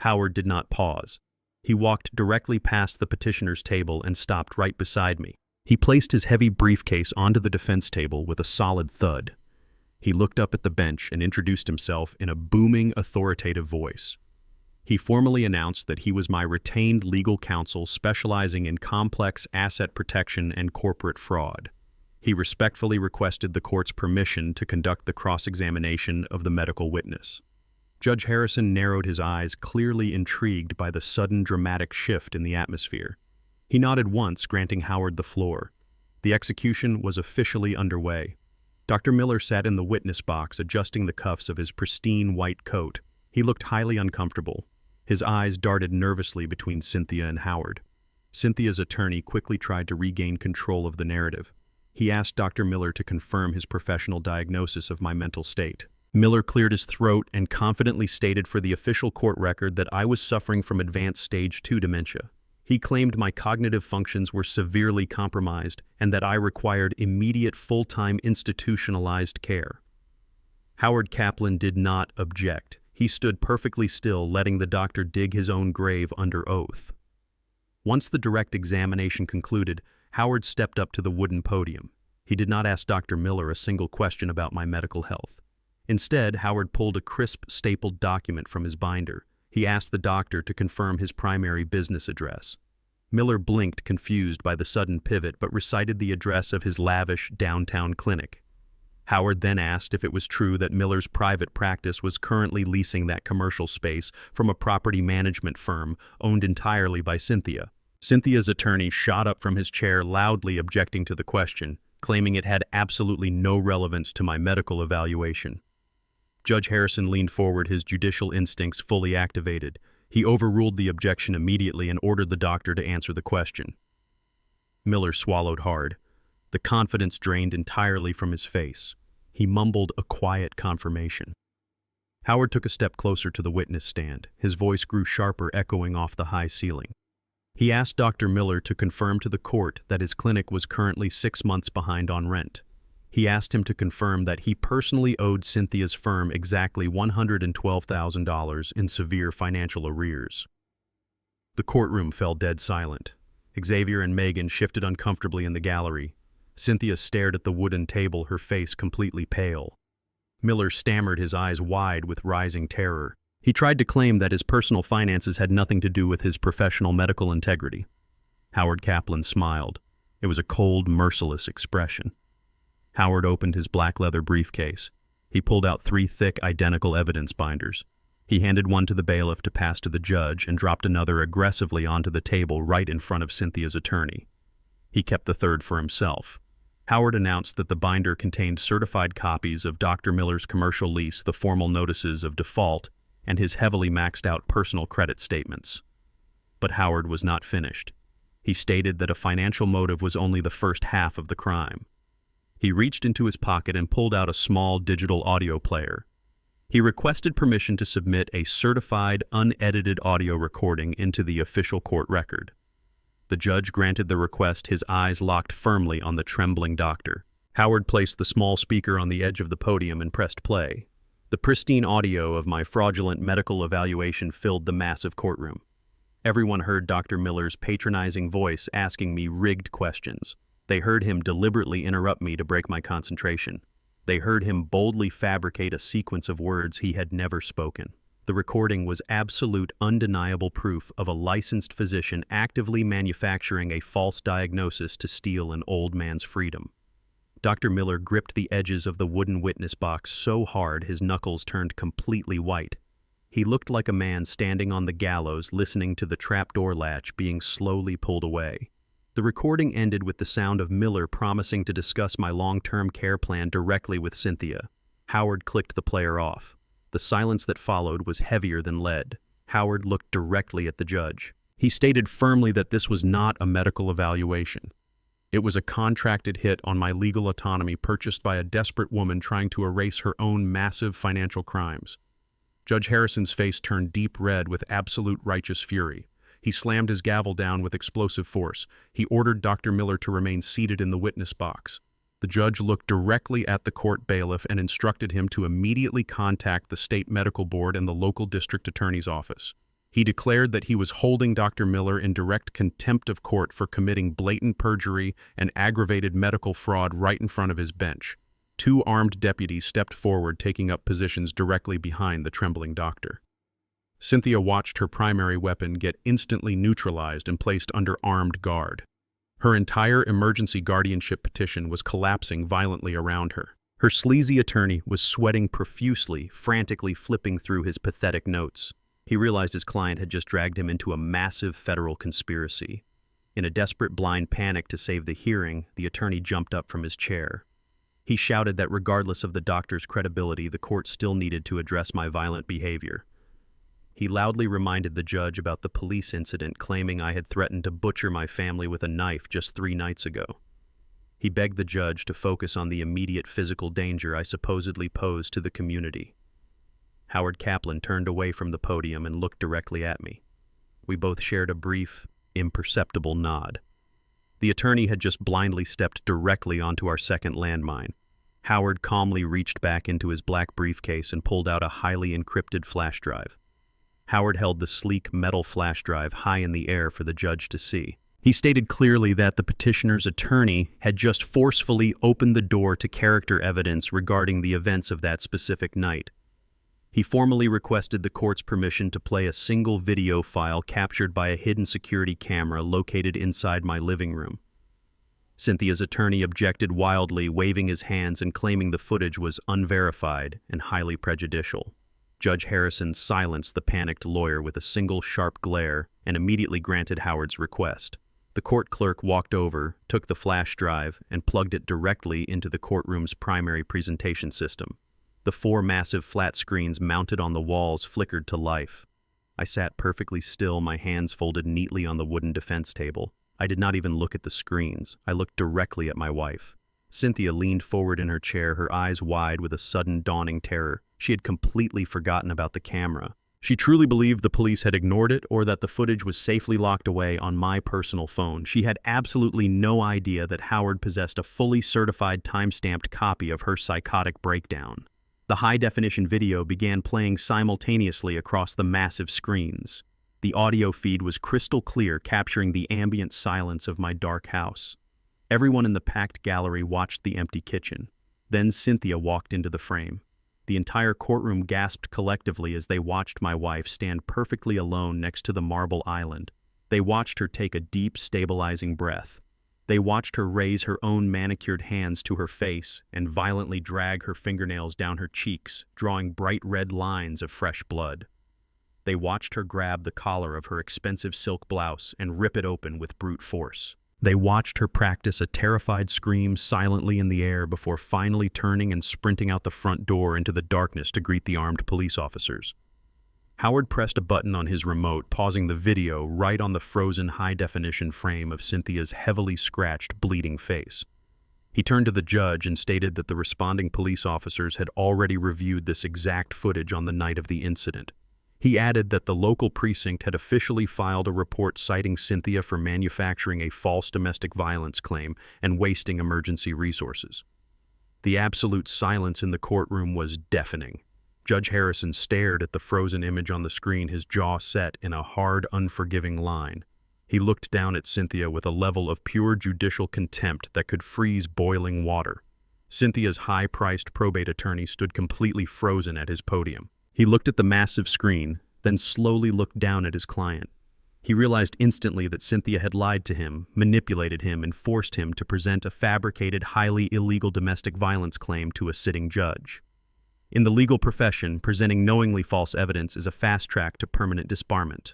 A: Howard did not pause. He walked directly past the petitioner's table and stopped right beside me. He placed his heavy briefcase onto the defense table with a solid thud. He looked up at the bench and introduced himself in a booming, authoritative voice. He formally announced that he was my retained legal counsel specializing in complex asset protection and corporate fraud. He respectfully requested the court's permission to conduct the cross-examination of the medical witness. Judge Harrison narrowed his eyes, clearly intrigued by the sudden dramatic shift in the atmosphere. He nodded once, granting Howard the floor. The execution was officially underway. Dr. Miller sat in the witness box, adjusting the cuffs of his pristine white coat. He looked highly uncomfortable. His eyes darted nervously between Cynthia and Howard. Cynthia's attorney quickly tried to regain control of the narrative. He asked Dr. Miller to confirm his professional diagnosis of my mental state. Miller cleared his throat and confidently stated for the official court record that I was suffering from advanced stage 2 dementia. He claimed my cognitive functions were severely compromised and that I required immediate full-time institutionalized care. Howard Kaplan did not object. He stood perfectly still, letting the doctor dig his own grave under oath. Once the direct examination concluded, Howard stepped up to the wooden podium. He did not ask Dr. Miller a single question about my medical health. Instead, Howard pulled a crisp, stapled document from his binder. He asked the doctor to confirm his primary business address. Miller blinked, confused by the sudden pivot, but recited the address of his lavish downtown clinic. Howard then asked if it was true that Miller's private practice was currently leasing that commercial space from a property management firm owned entirely by Cynthia. Cynthia's attorney shot up from his chair, loudly objecting to the question, claiming it had absolutely no relevance to my medical evaluation. Judge Harrison leaned forward, his judicial instincts fully activated. He overruled the objection immediately and ordered the doctor to answer the question. Miller swallowed hard. The confidence drained entirely from his face. He mumbled a quiet confirmation. Howard took a step closer to the witness stand. His voice grew sharper, echoing off the high ceiling. He asked Dr. Miller to confirm to the court that his clinic was currently 6 months behind on rent. He asked him to confirm that he personally owed Cynthia's firm exactly $112,000 in severe financial arrears. The courtroom fell dead silent. Xavier and Megan shifted uncomfortably in the gallery. Cynthia stared at the wooden table, her face completely pale. Miller stammered, his eyes wide with rising terror. He tried to claim that his personal finances had nothing to do with his professional medical integrity. Howard Kaplan smiled. It was a cold, merciless expression. Howard opened his black leather briefcase. He pulled out 3 thick, identical evidence binders. He handed one to the bailiff to pass to the judge and dropped another aggressively onto the table right in front of Cynthia's attorney. He kept the third for himself. Howard announced that the binder contained certified copies of Dr. Miller's commercial lease, the formal notices of default, and his heavily maxed-out personal credit statements. But Howard was not finished. He stated that a financial motive was only the first half of the crime. He reached into his pocket and pulled out a small digital audio player. He requested permission to submit a certified, unedited audio recording into the official court record. The judge granted the request, his eyes locked firmly on the trembling doctor. Howard placed the small speaker on the edge of the podium and pressed play. The pristine audio of my fraudulent medical evaluation filled the massive courtroom. Everyone heard Dr. Miller's patronizing voice asking me rigged questions. They heard him deliberately interrupt me to break my concentration. They heard him boldly fabricate a sequence of words he had never spoken. The recording was absolute, undeniable proof of a licensed physician actively manufacturing a false diagnosis to steal an old man's freedom. Dr. Miller gripped the edges of the wooden witness box so hard his knuckles turned completely white. He looked like a man standing on the gallows listening to the trapdoor latch being slowly pulled away. The recording ended with the sound of Miller promising to discuss my long-term care plan directly with Cynthia. Howard clicked the player off. The silence that followed was heavier than lead. Howard looked directly at the judge. He stated firmly that this was not a medical evaluation. It was a contracted hit on my legal autonomy purchased by a desperate woman trying to erase her own massive financial crimes. Judge Harrison's face turned deep red with absolute righteous fury. He slammed his gavel down with explosive force. He ordered Dr. Miller to remain seated in the witness box. The judge looked directly at the court bailiff and instructed him to immediately contact the state medical board and the local district attorney's office. He declared that he was holding Dr. Miller in direct contempt of court for committing blatant perjury and aggravated medical fraud right in front of his bench. 2 armed deputies stepped forward, taking up positions directly behind the trembling doctor. Cynthia watched her primary weapon get instantly neutralized and placed under armed guard. Her entire emergency guardianship petition was collapsing violently around her. Her sleazy attorney was sweating profusely, frantically flipping through his pathetic notes. He realized his client had just dragged him into a massive federal conspiracy. In a desperate blind panic to save the hearing, the attorney jumped up from his chair. He shouted that regardless of the doctor's credibility, the court still needed to address my violent behavior. He loudly reminded the judge about the police incident, claiming I had threatened to butcher my family with a knife just 3 nights ago. He begged the judge to focus on the immediate physical danger I supposedly posed to the community. Howard Kaplan turned away from the podium and looked directly at me. We both shared a brief, imperceptible nod. The attorney had just blindly stepped directly onto our second landmine. Howard calmly reached back into his black briefcase and pulled out a highly encrypted flash drive. Howard held the sleek metal flash drive high in the air for the judge to see. He stated clearly that the petitioner's attorney had just forcefully opened the door to character evidence regarding the events of that specific night. He formally requested the court's permission to play a single video file captured by a hidden security camera located inside my living room. Cynthia's attorney objected wildly, waving his hands and claiming the footage was unverified and highly prejudicial. Judge Harrison silenced the panicked lawyer with a single sharp glare and immediately granted Howard's request. The court clerk walked over, took the flash drive, and plugged it directly into the courtroom's primary presentation system. The 4 massive flat screens mounted on the walls flickered to life. I sat perfectly still, my hands folded neatly on the wooden defense table. I did not even look at the screens. I looked directly at my wife. Cynthia leaned forward in her chair, her eyes wide with a sudden dawning terror. She had completely forgotten about the camera. She truly believed the police had ignored it or that the footage was safely locked away on my personal phone. She had absolutely no idea that Howard possessed a fully certified time-stamped copy of her psychotic breakdown. The high-definition video began playing simultaneously across the massive screens. The audio feed was crystal clear, capturing the ambient silence of my dark house. Everyone in the packed gallery watched the empty kitchen. Then Cynthia walked into the frame. The entire courtroom gasped collectively as they watched my wife stand perfectly alone next to the marble island. They watched her take a deep, stabilizing breath. They watched her raise her own manicured hands to her face and violently drag her fingernails down her cheeks, drawing bright red lines of fresh blood. They watched her grab the collar of her expensive silk blouse and rip it open with brute force. They watched her practice a terrified scream silently in the air before finally turning and sprinting out the front door into the darkness to greet the armed police officers. Howard pressed a button on his remote, pausing the video right on the frozen high-definition frame of Cynthia's heavily scratched, bleeding face. He turned to the judge and stated that the responding police officers had already reviewed this exact footage on the night of the incident. He added that the local precinct had officially filed a report citing Cynthia for manufacturing a false domestic violence claim and wasting emergency resources. The absolute silence in the courtroom was deafening. Judge Harrison stared at the frozen image on the screen, his jaw set in a hard, unforgiving line. He looked down at Cynthia with a level of pure judicial contempt that could freeze boiling water. Cynthia's high-priced probate attorney stood completely frozen at his podium. He looked at the massive screen, then slowly looked down at his client. He realized instantly that Cynthia had lied to him, manipulated him, and forced him to present a fabricated, highly illegal domestic violence claim to a sitting judge. In the legal profession, presenting knowingly false evidence is a fast track to permanent disbarment.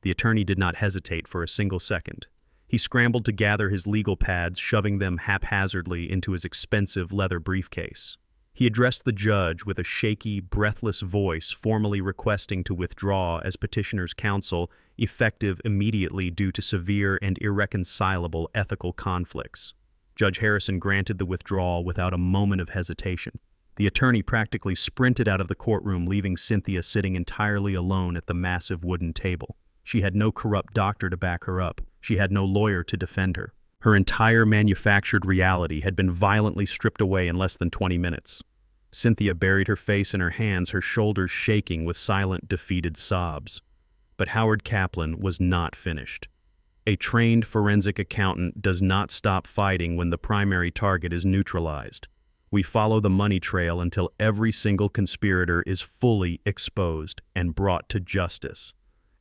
A: The attorney did not hesitate for a single second. He scrambled to gather his legal pads, shoving them haphazardly into his expensive leather briefcase. He addressed the judge with a shaky, breathless voice, formally requesting to withdraw as petitioner's counsel, effective immediately due to severe and irreconcilable ethical conflicts. Judge Harrison granted the withdrawal without a moment of hesitation. The attorney practically sprinted out of the courtroom, leaving Cynthia sitting entirely alone at the massive wooden table. She had no corrupt doctor to back her up. She had no lawyer to defend her. Her entire manufactured reality had been violently stripped away in less than 20 minutes. Cynthia buried her face in her hands, her shoulders shaking with silent, defeated sobs. But Howard Kaplan was not finished. A trained forensic accountant does not stop fighting when the primary target is neutralized. We follow the money trail until every single conspirator is fully exposed and brought to justice.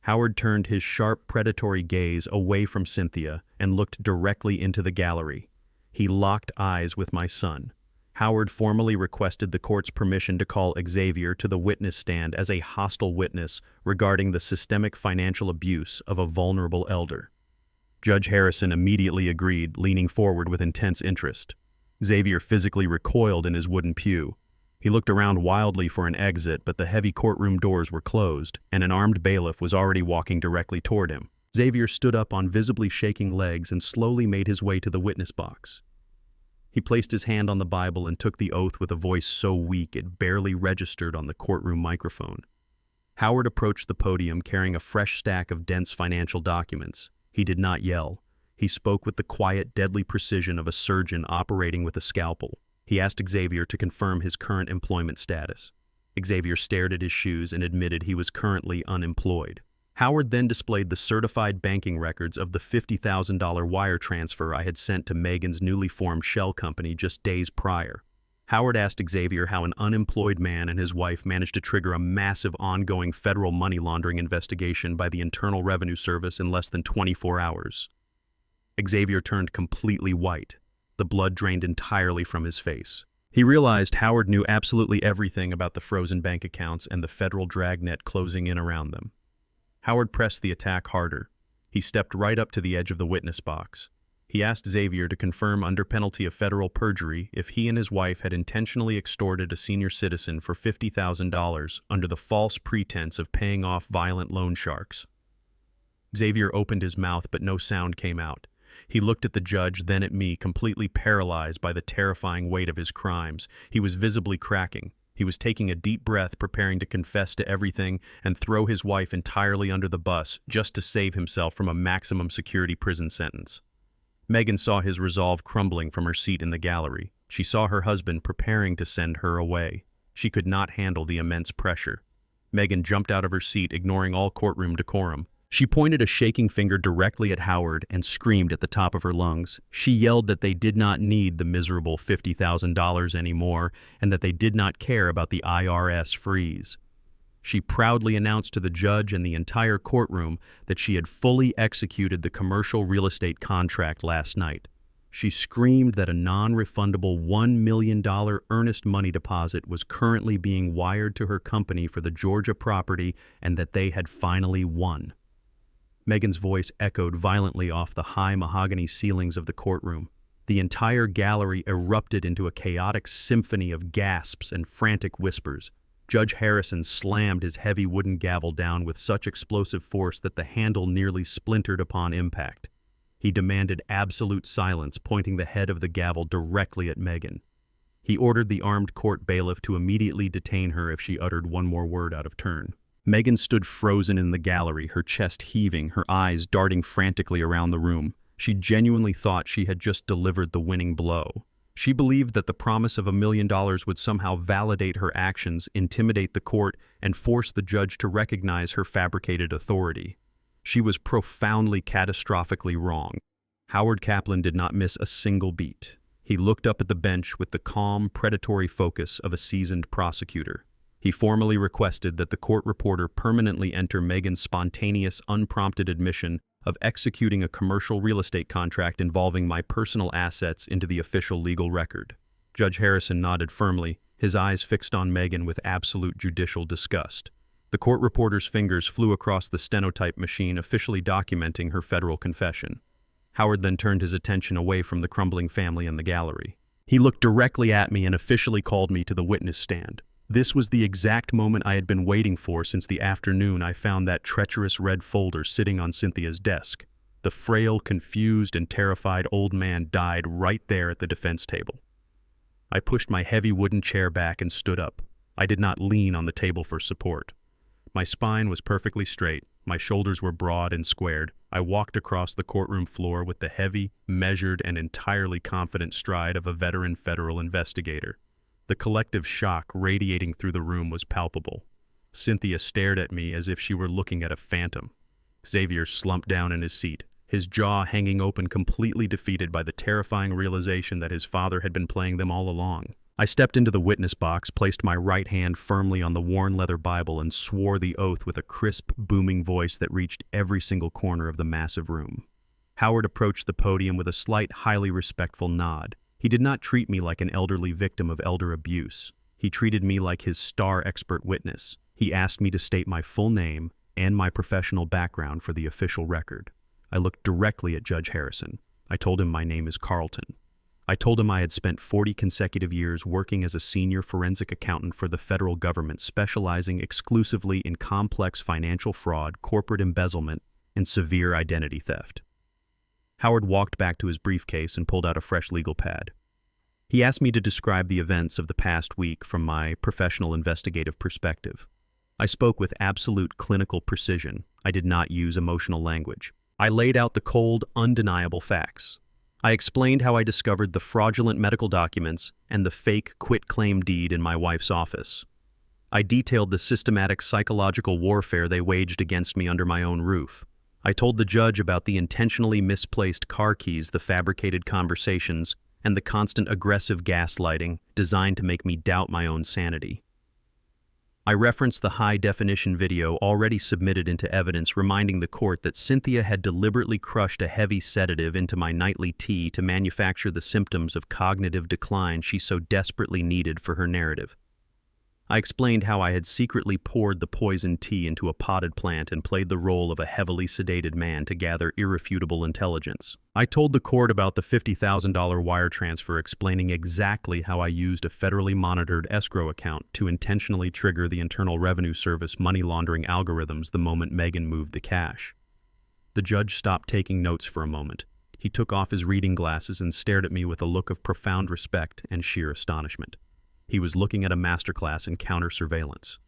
A: Howard turned his sharp, predatory gaze away from Cynthia and looked directly into the gallery. He locked eyes with my son. Howard formally requested the court's permission to call Xavier to the witness stand as a hostile witness regarding the systemic financial abuse of a vulnerable elder. Judge Harrison immediately agreed, leaning forward with intense interest. Xavier physically recoiled in his wooden pew. He looked around wildly for an exit, but the heavy courtroom doors were closed, and an armed bailiff was already walking directly toward him. Xavier stood up on visibly shaking legs and slowly made his way to the witness box. He placed his hand on the Bible and took the oath with a voice so weak it barely registered on the courtroom microphone. Howard approached the podium carrying a fresh stack of dense financial documents. He did not yell. He spoke with the quiet, deadly precision of a surgeon operating with a scalpel. He asked Xavier to confirm his current employment status. Xavier stared at his shoes and admitted he was currently unemployed. Howard then displayed the certified banking records of the $50,000 wire transfer I had sent to Megan's newly formed shell company just days prior. Howard asked Xavier how an unemployed man and his wife managed to trigger a massive ongoing federal money laundering investigation by the Internal Revenue Service in less than 24 hours. Xavier turned completely white. The blood drained entirely from his face. He realized Howard knew absolutely everything about the frozen bank accounts and the federal dragnet closing in around them. Howard pressed the attack harder. He stepped right up to the edge of the witness box. He asked Xavier to confirm under penalty of federal perjury if he and his wife had intentionally extorted a senior citizen for $50,000 under the false pretense of paying off violent loan sharks. Xavier opened his mouth, but no sound came out. He looked at the judge, then at me, completely paralyzed by the terrifying weight of his crimes. He was visibly cracking. He was taking a deep breath, preparing to confess to everything and throw his wife entirely under the bus just to save himself from a maximum security prison sentence. Megan saw his resolve crumbling from her seat in the gallery. She saw her husband preparing to send her away. She could not handle the immense pressure. Megan jumped out of her seat, ignoring all courtroom decorum. She pointed a shaking finger directly at Howard and screamed at the top of her lungs. She yelled that they did not need the miserable $50,000 anymore and that they did not care about the IRS freeze. She proudly announced to the judge and the entire courtroom that she had fully executed the commercial real estate contract last night. She screamed that a non-refundable $1 million earnest money deposit was currently being wired to her company for the Georgia property and that they had finally won. Megan's voice echoed violently off the high mahogany ceilings of the courtroom. The entire gallery erupted into a chaotic symphony of gasps and frantic whispers. Judge Harrison slammed his heavy wooden gavel down with such explosive force that the handle nearly splintered upon impact. He demanded absolute silence, pointing the head of the gavel directly at Megan. He ordered the armed court bailiff to immediately detain her if she uttered one more word out of turn. Megan stood frozen in the gallery, her chest heaving, her eyes darting frantically around the room. She genuinely thought she had just delivered the winning blow. She believed that the promise of $1 million would somehow validate her actions, intimidate the court, and force the judge to recognize her fabricated authority. She was profoundly, catastrophically wrong. Howard Kaplan did not miss a single beat. He looked up at the bench with the calm, predatory focus of a seasoned prosecutor. He formally requested that the court reporter permanently enter Megan's spontaneous, unprompted admission of executing a commercial real estate contract involving my personal assets into the official legal record. Judge Harrison nodded firmly, his eyes fixed on Megan with absolute judicial disgust. The court reporter's fingers flew across the stenotype machine, officially documenting her federal confession. Howard then turned his attention away from the crumbling family in the gallery. He looked directly at me and officially called me to the witness stand. This was the exact moment I had been waiting for since the afternoon I found that treacherous red folder sitting on Cynthia's desk. The frail, confused, and terrified old man died right there at the defense table. I pushed my heavy wooden chair back and stood up. I did not lean on the table for support. My spine was perfectly straight. My shoulders were broad and squared. I walked across the courtroom floor with the heavy, measured, and entirely confident stride of a veteran federal investigator. The collective shock radiating through the room was palpable. Cynthia stared at me as if she were looking at a phantom. Xavier slumped down in his seat, his jaw hanging open, completely defeated by the terrifying realization that his father had been playing them all along. I stepped into the witness box, placed my right hand firmly on the worn leather Bible, and swore the oath with a crisp, booming voice that reached every single corner of the massive room. Howard approached the podium with a slight, highly respectful nod. He did not treat me like an elderly victim of elder abuse. He treated me like his star expert witness. He asked me to state my full name and my professional background for the official record. I looked directly at Judge Harrison. I told him my name is Carlton. I told him I had spent 40 consecutive years working as a senior forensic accountant for the federal government, specializing exclusively in complex financial fraud, corporate embezzlement, and severe identity theft. Howard walked back to his briefcase and pulled out a fresh legal pad. He asked me to describe the events of the past week from my professional investigative perspective. I spoke with absolute clinical precision. I did not use emotional language. I laid out the cold, undeniable facts. I explained how I discovered the fraudulent medical documents and the fake quitclaim deed in my wife's office. I detailed the systematic psychological warfare they waged against me under my own roof. I told the judge about the intentionally misplaced car keys, the fabricated conversations, and the constant aggressive gaslighting designed to make me doubt my own sanity. I referenced the high-definition video already submitted into evidence, reminding the court that Cynthia had deliberately crushed a heavy sedative into my nightly tea to manufacture the symptoms of cognitive decline she so desperately needed for her narrative. I explained how I had secretly poured the poisoned tea into a potted plant and played the role of a heavily sedated man to gather irrefutable intelligence. I told the court about the $50,000 wire transfer, explaining exactly how I used a federally monitored escrow account to intentionally trigger the Internal Revenue Service money laundering algorithms the moment Megan moved the cash. The judge stopped taking notes for a moment. He took off his reading glasses and stared at me with a look of profound respect and sheer astonishment. He was looking at a masterclass in counter-surveillance.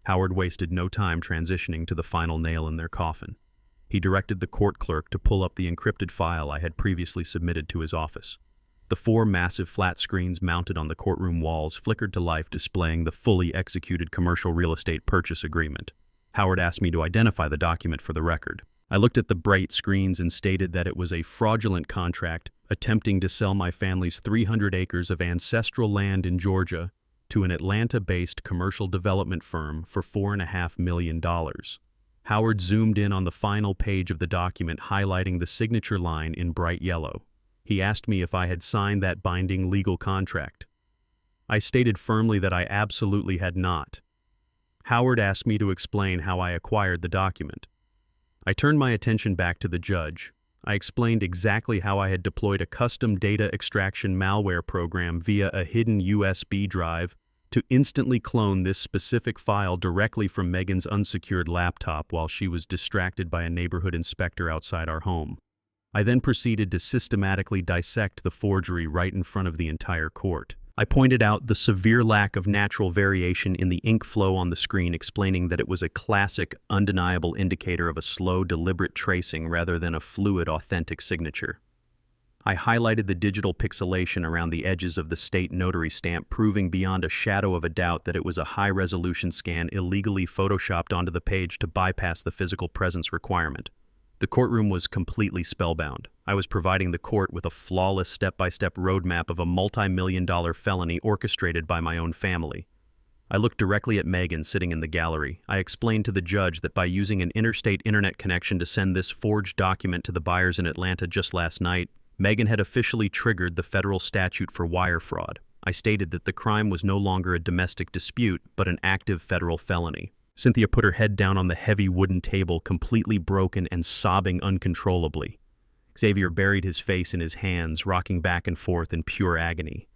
A: Howard wasted no time transitioning to the final nail in their coffin. He directed the court clerk to pull up the encrypted file I had previously submitted to his office. The 4 massive flat screens mounted on the courtroom walls flickered to life, displaying the fully executed commercial real estate purchase agreement. Howard asked me to identify the document for the record. I looked at the bright screens and stated that it was a fraudulent contract attempting to sell my family's 300 acres of ancestral land in Georgia to an Atlanta-based commercial development firm for $4.5 million. Howard zoomed in on the final page of the document, highlighting the signature line in bright yellow. He asked me if I had signed that binding legal contract. I stated firmly that I absolutely had not. Howard asked me to explain how I acquired the document. I turned my attention back to the judge. I explained exactly how I had deployed a custom data extraction malware program via a hidden USB drive to instantly clone this specific file directly from Megan's unsecured laptop while she was distracted by a neighborhood inspector outside our home. I then proceeded to systematically dissect the forgery right in front of the entire court. I pointed out the severe lack of natural variation in the ink flow on the screen, explaining that it was a classic, undeniable indicator of a slow, deliberate tracing rather than a fluid, authentic signature. I highlighted the digital pixelation around the edges of the state notary stamp, proving beyond a shadow of a doubt that it was a high-resolution scan illegally photoshopped onto the page to bypass the physical presence requirement. The courtroom was completely spellbound. I was providing the court with a flawless step-by-step roadmap of a multi-million-dollar felony orchestrated by my own family. I looked directly at Megan sitting in the gallery. I explained to the judge that by using an interstate internet connection to send this forged document to the buyers in Atlanta just last night, Megan had officially triggered the federal statute for wire fraud. I stated that the crime was no longer a domestic dispute, but an active federal felony. Cynthia put her head down on the heavy wooden table, completely broken and sobbing uncontrollably. Xavier buried his face in his hands, rocking back and forth in pure agony.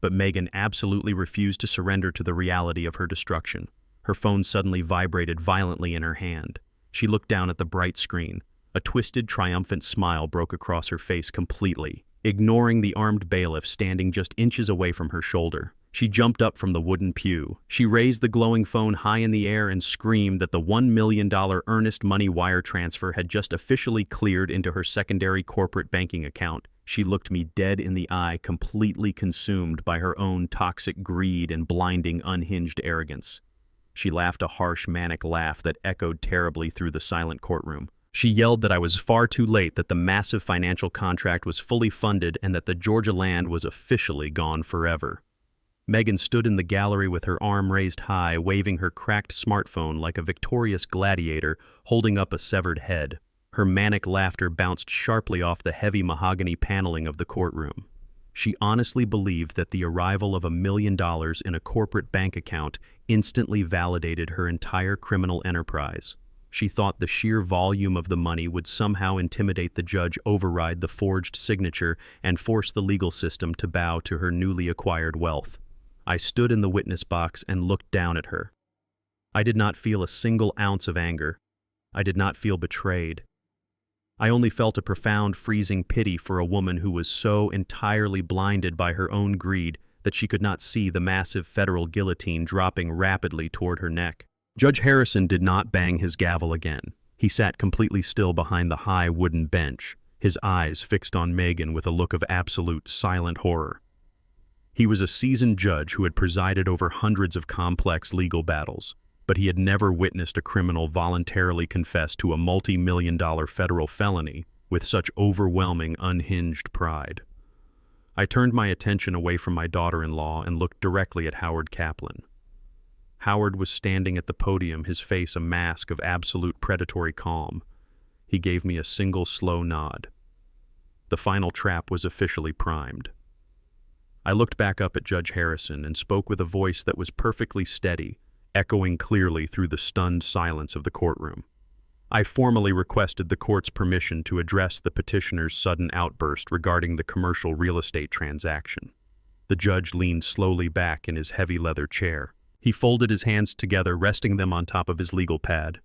A: But Megan absolutely refused to surrender to the reality of her destruction. Her phone suddenly vibrated violently in her hand. She looked down at the bright screen. A twisted, triumphant smile broke across her face completely, ignoring the armed bailiff standing just inches away from her shoulder. She jumped up from the wooden pew. She raised the glowing phone high in the air and screamed that the $1 million earnest money wire transfer had just officially cleared into her secondary corporate banking account. She looked me dead in the eye, completely consumed by her own toxic greed and blinding, unhinged arrogance. She laughed a harsh, manic laugh that echoed terribly through the silent courtroom. She yelled that I was far too late, that the massive financial contract was fully funded, and that the Georgia land was officially gone forever. Megan stood in the gallery with her arm raised high, waving her cracked smartphone like a victorious gladiator holding up a severed head. Her manic laughter bounced sharply off the heavy mahogany paneling of the courtroom. She honestly believed that the arrival of $1 million in a corporate bank account instantly validated her entire criminal enterprise. She thought the sheer volume of the money would somehow intimidate the judge, override the forged signature, and force the legal system to bow to her newly acquired wealth. I stood in the witness box and looked down at her. I did not feel a single ounce of anger. I did not feel betrayed. I only felt a profound, freezing pity for a woman who was so entirely blinded by her own greed that she could not see the massive federal guillotine dropping rapidly toward her neck. Judge Harrison did not bang his gavel again. He sat completely still behind the high wooden bench, his eyes fixed on Megan with a look of absolute, silent horror. He was a seasoned judge who had presided over hundreds of complex legal battles, but he had never witnessed a criminal voluntarily confess to a multi-million-dollar federal felony with such overwhelming, unhinged pride. I turned my attention away from my daughter-in-law and looked directly at Howard Kaplan. Howard was standing at the podium, his face a mask of absolute predatory calm. He gave me a single slow nod. The final trap was officially primed. I looked back up at Judge Harrison and spoke with a voice that was perfectly steady, echoing clearly through the stunned silence of the courtroom. I formally requested the court's permission to address the petitioner's sudden outburst regarding the commercial real estate transaction. The judge leaned slowly back in his heavy leather chair. He folded his hands together, resting them on top of his legal pad.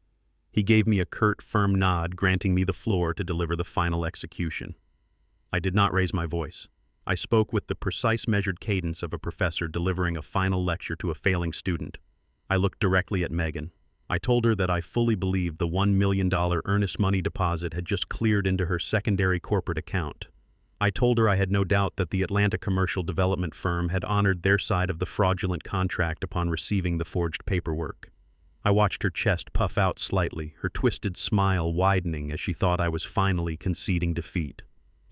A: He gave me a curt, firm nod, granting me the floor to deliver the final execution. I did not raise my voice. I spoke with the precise, measured cadence of a professor delivering a final lecture to a failing student. I looked directly at Megan. I told her that I fully believed the $1 million earnest money deposit had just cleared into her secondary corporate account. I told her I had no doubt that the Atlanta commercial development firm had honored their side of the fraudulent contract upon receiving the forged paperwork. I watched her chest puff out slightly, her twisted smile widening as she thought I was finally conceding defeat.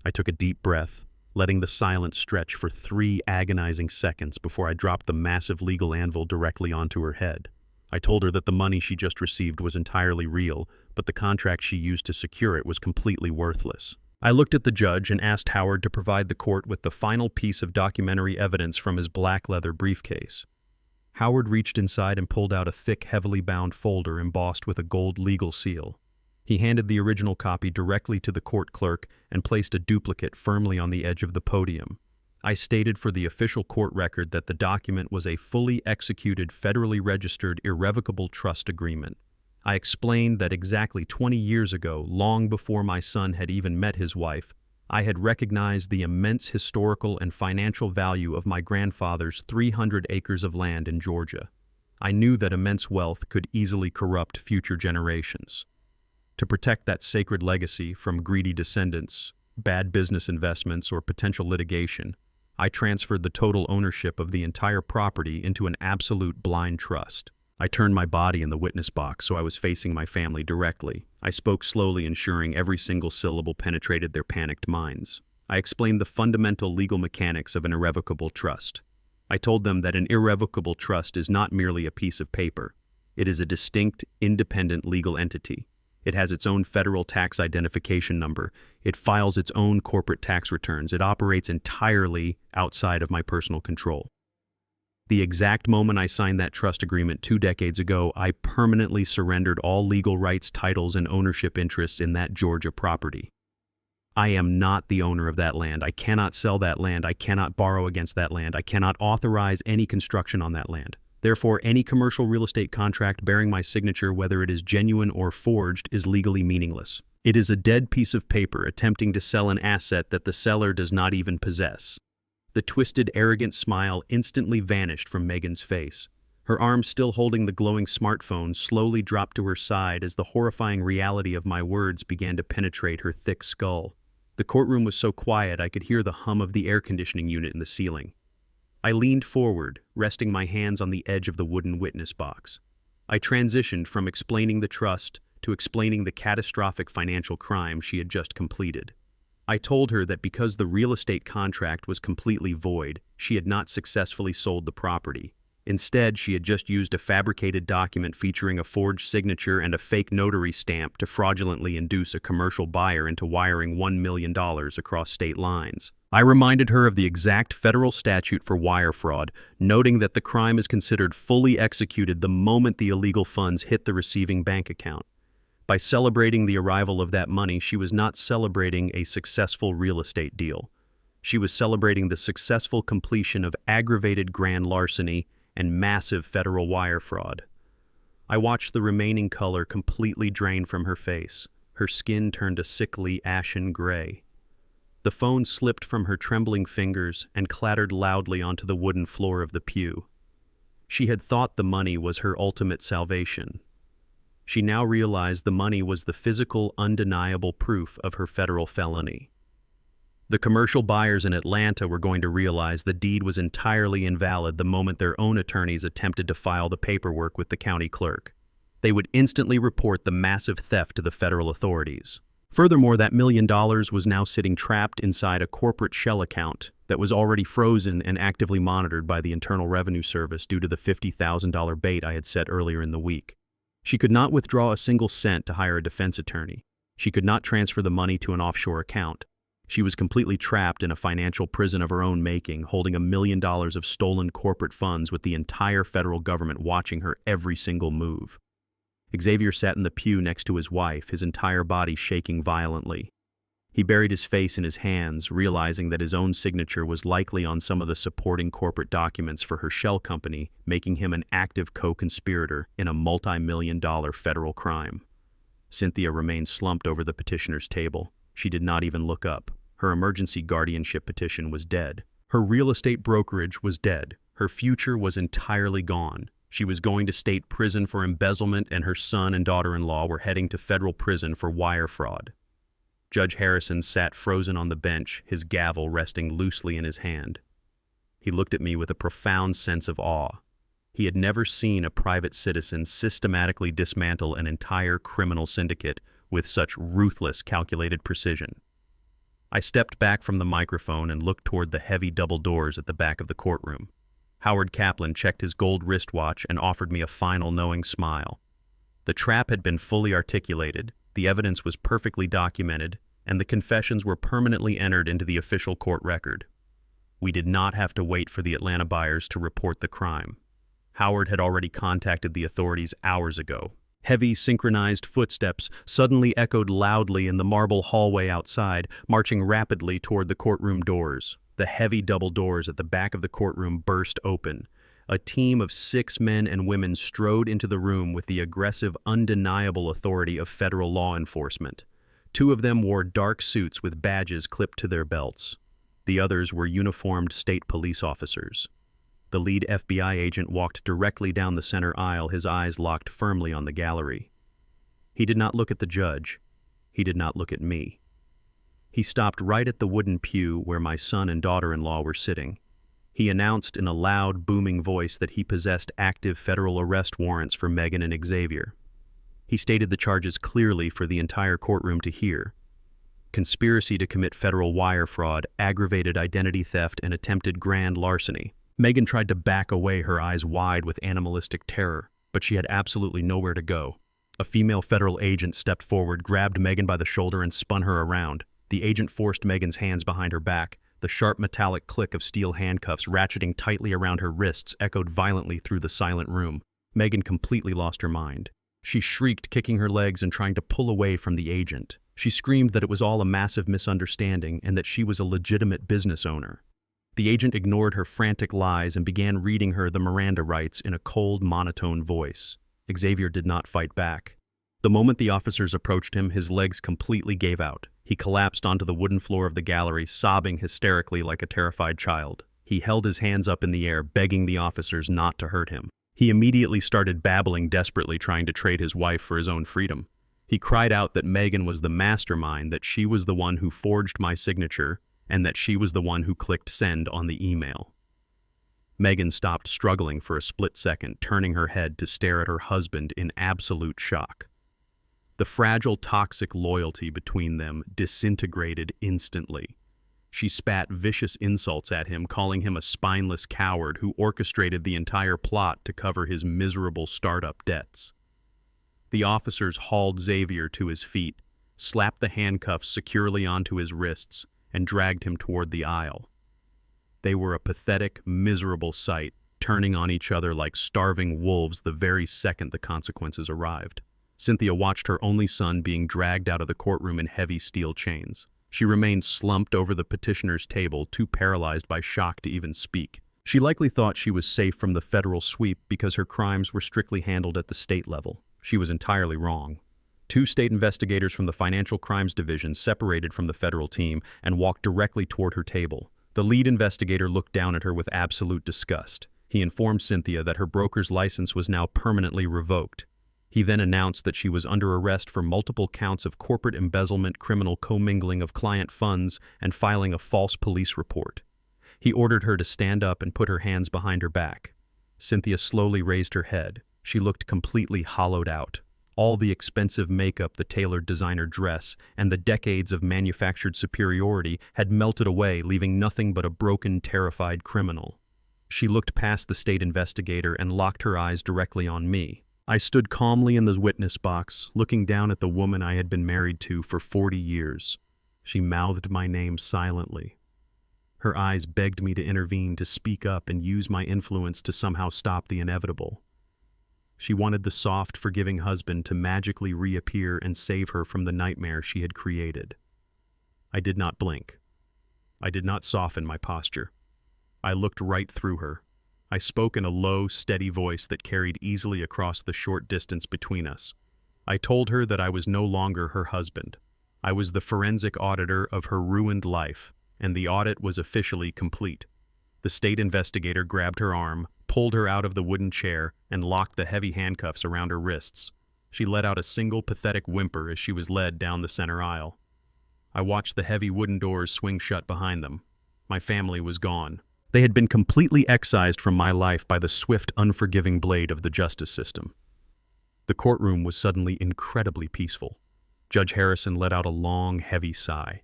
A: I took a deep breath, letting the silence stretch for 3 agonizing seconds before I dropped the massive legal anvil directly onto her head. I told her that the money she just received was entirely real, but the contract she used to secure it was completely worthless. I looked at the judge and asked Howard to provide the court with the final piece of documentary evidence from his black leather briefcase. Howard reached inside and pulled out a thick, heavily bound folder embossed with a gold legal seal. He handed the original copy directly to the court clerk and placed a duplicate firmly on the edge of the podium. I stated for the official court record that the document was a fully executed, federally registered, irrevocable trust agreement. I explained that exactly 20 years ago, long before my son had even met his wife, I had recognized the immense historical and financial value of my grandfather's 300 acres of land in Georgia. I knew that immense wealth could easily corrupt future generations. To protect that sacred legacy from greedy descendants, bad business investments, or potential litigation, I transferred the total ownership of the entire property into an absolute blind trust. I turned my body in the witness box so I was facing my family directly. I spoke slowly, ensuring every single syllable penetrated their panicked minds. I explained the fundamental legal mechanics of an irrevocable trust. I told them that an irrevocable trust is not merely a piece of paper. It is a distinct, independent legal entity. It has its own federal tax identification number. It files its own corporate tax returns. It operates entirely outside of my personal control. The exact moment I signed that trust agreement 2 decades ago, I permanently surrendered all legal rights, titles, and ownership interests in that Georgia property. I am not the owner of that land. I cannot sell that land. I cannot borrow against that land. I cannot authorize any construction on that land. Therefore, any commercial real estate contract bearing my signature, whether it is genuine or forged, is legally meaningless. It is a dead piece of paper attempting to sell an asset that the seller does not even possess. The twisted, arrogant smile instantly vanished from Megan's face. Her arm, still holding the glowing smartphone, slowly dropped to her side as the horrifying reality of my words began to penetrate her thick skull. The courtroom was so quiet I could hear the hum of the air conditioning unit in the ceiling. I leaned forward, resting my hands on the edge of the wooden witness box. I transitioned from explaining the trust to explaining the catastrophic financial crime she had just completed. I told her that because the real estate contract was completely void, she had not successfully sold the property. Instead, she had just used a fabricated document featuring a forged signature and a fake notary stamp to fraudulently induce a commercial buyer into wiring $1 million across state lines. I reminded her of the exact federal statute for wire fraud, noting that the crime is considered fully executed the moment the illegal funds hit the receiving bank account. By celebrating the arrival of that money, she was not celebrating a successful real estate deal. She was celebrating the successful completion of aggravated grand larceny and massive federal wire fraud. I watched the remaining color completely drain from her face. Her skin turned a sickly, ashen gray. The phone slipped from her trembling fingers and clattered loudly onto the wooden floor of the pew. She had thought the money was her ultimate salvation. She now realized the money was the physical, undeniable proof of her federal felony. The commercial buyers in Atlanta were going to realize the deed was entirely invalid the moment their own attorneys attempted to file the paperwork with the county clerk. They would instantly report the massive theft to the federal authorities. Furthermore, that $1 million was now sitting trapped inside a corporate shell account that was already frozen and actively monitored by the Internal Revenue Service due to the $50,000 bait I had set earlier in the week. She could not withdraw a single cent to hire a defense attorney. She could not transfer the money to an offshore account. She was completely trapped in a financial prison of her own making, holding $1 million of stolen corporate funds with the entire federal government watching her every single move. Xavier sat in the pew next to his wife, his entire body shaking violently. He buried his face in his hands, realizing that his own signature was likely on some of the supporting corporate documents for her shell company, making him an active co-conspirator in a multi-million-dollar federal crime. Cynthia remained slumped over the petitioner's table. She did not even look up. Her emergency guardianship petition was dead. Her real estate brokerage was dead. Her future was entirely gone. She was going to state prison for embezzlement, and her son and daughter-in-law were heading to federal prison for wire fraud. Judge Harrison sat frozen on the bench, his gavel resting loosely in his hand. He looked at me with a profound sense of awe. He had never seen a private citizen systematically dismantle an entire criminal syndicate with such ruthless, calculated precision. I stepped back from the microphone and looked toward the heavy double doors at the back of the courtroom. Howard Kaplan checked his gold wristwatch and offered me a final knowing smile. The trap had been fully articulated, the evidence was perfectly documented, and the confessions were permanently entered into the official court record. We did not have to wait for the Atlanta buyers to report the crime. Howard had already contacted the authorities hours ago. Heavy, synchronized footsteps suddenly echoed loudly in the marble hallway outside, marching rapidly toward the courtroom doors. The heavy double doors at the back of the courtroom burst open. A team of 6 men and women strode into the room with the aggressive, undeniable authority of federal law enforcement. 2 of them wore dark suits with badges clipped to their belts. The others were uniformed state police officers. The lead FBI agent walked directly down the center aisle, his eyes locked firmly on the gallery. He did not look at the judge. He did not look at me. He stopped right at the wooden pew where my son and daughter-in-law were sitting. He announced in a loud, booming voice that he possessed active federal arrest warrants for Megan and Xavier. He stated the charges clearly for the entire courtroom to hear: conspiracy to commit federal wire fraud, aggravated identity theft, and attempted grand larceny. Megan tried to back away, her eyes wide with animalistic terror, but she had absolutely nowhere to go. A female federal agent stepped forward, grabbed Megan by the shoulder, and spun her around. The agent forced Megan's hands behind her back. The sharp metallic click of steel handcuffs ratcheting tightly around her wrists echoed violently through the silent room. Megan completely lost her mind. She shrieked, kicking her legs and trying to pull away from the agent. She screamed that it was all a massive misunderstanding and that she was a legitimate business owner. The agent ignored her frantic lies and began reading her the Miranda rights in a cold, monotone voice. Xavier did not fight back. The moment the officers approached him, his legs completely gave out. He collapsed onto the wooden floor of the gallery, sobbing hysterically like a terrified child. He held his hands up in the air, begging the officers not to hurt him. He immediately started babbling desperately, trying to trade his wife for his own freedom. He cried out that Megan was the mastermind, that she was the one who forged my signature, and that she was the one who clicked send on the email. Megan stopped struggling for a split second, turning her head to stare at her husband in absolute shock. The fragile, toxic loyalty between them disintegrated instantly. She spat vicious insults at him, calling him a spineless coward who orchestrated the entire plot to cover his miserable startup debts. The officers hauled Xavier to his feet, slapped the handcuffs securely onto his wrists, and dragged him toward the aisle. They were a pathetic, miserable sight, turning on each other like starving wolves the very second the consequences arrived. Cynthia watched her only son being dragged out of the courtroom in heavy steel chains. She remained slumped over the petitioner's table, too paralyzed by shock to even speak. She likely thought she was safe from the federal sweep because her crimes were strictly handled at the state level. She was entirely wrong. 2 state investigators from the Financial Crimes Division separated from the federal team and walked directly toward her table. The lead investigator looked down at her with absolute disgust. He informed Cynthia that her broker's license was now permanently revoked. He then announced that she was under arrest for multiple counts of corporate embezzlement, criminal commingling of client funds, and filing a false police report. He ordered her to stand up and put her hands behind her back. Cynthia slowly raised her head. She looked completely hollowed out. All the expensive makeup, the tailored designer dress, and the decades of manufactured superiority had melted away, leaving nothing but a broken, terrified criminal. She looked past the state investigator and locked her eyes directly on me. I stood calmly in the witness box, looking down at the woman I had been married to for 40 years. She mouthed my name silently. Her eyes begged me to intervene, to speak up and use my influence to somehow stop the inevitable. She wanted the soft, forgiving husband to magically reappear and save her from the nightmare she had created. I did not blink. I did not soften my posture. I looked right through her. I spoke in a low, steady voice that carried easily across the short distance between us. I told her that I was no longer her husband. I was the forensic auditor of her ruined life, and the audit was officially complete. The state investigator grabbed her arm, pulled her out of the wooden chair, and locked the heavy handcuffs around her wrists. She let out a single pathetic whimper as she was led down the center aisle. I watched the heavy wooden doors swing shut behind them. My family was gone. They had been completely excised from my life by the swift, unforgiving blade of the justice system. The courtroom was suddenly incredibly peaceful. Judge Harrison let out a long, heavy sigh.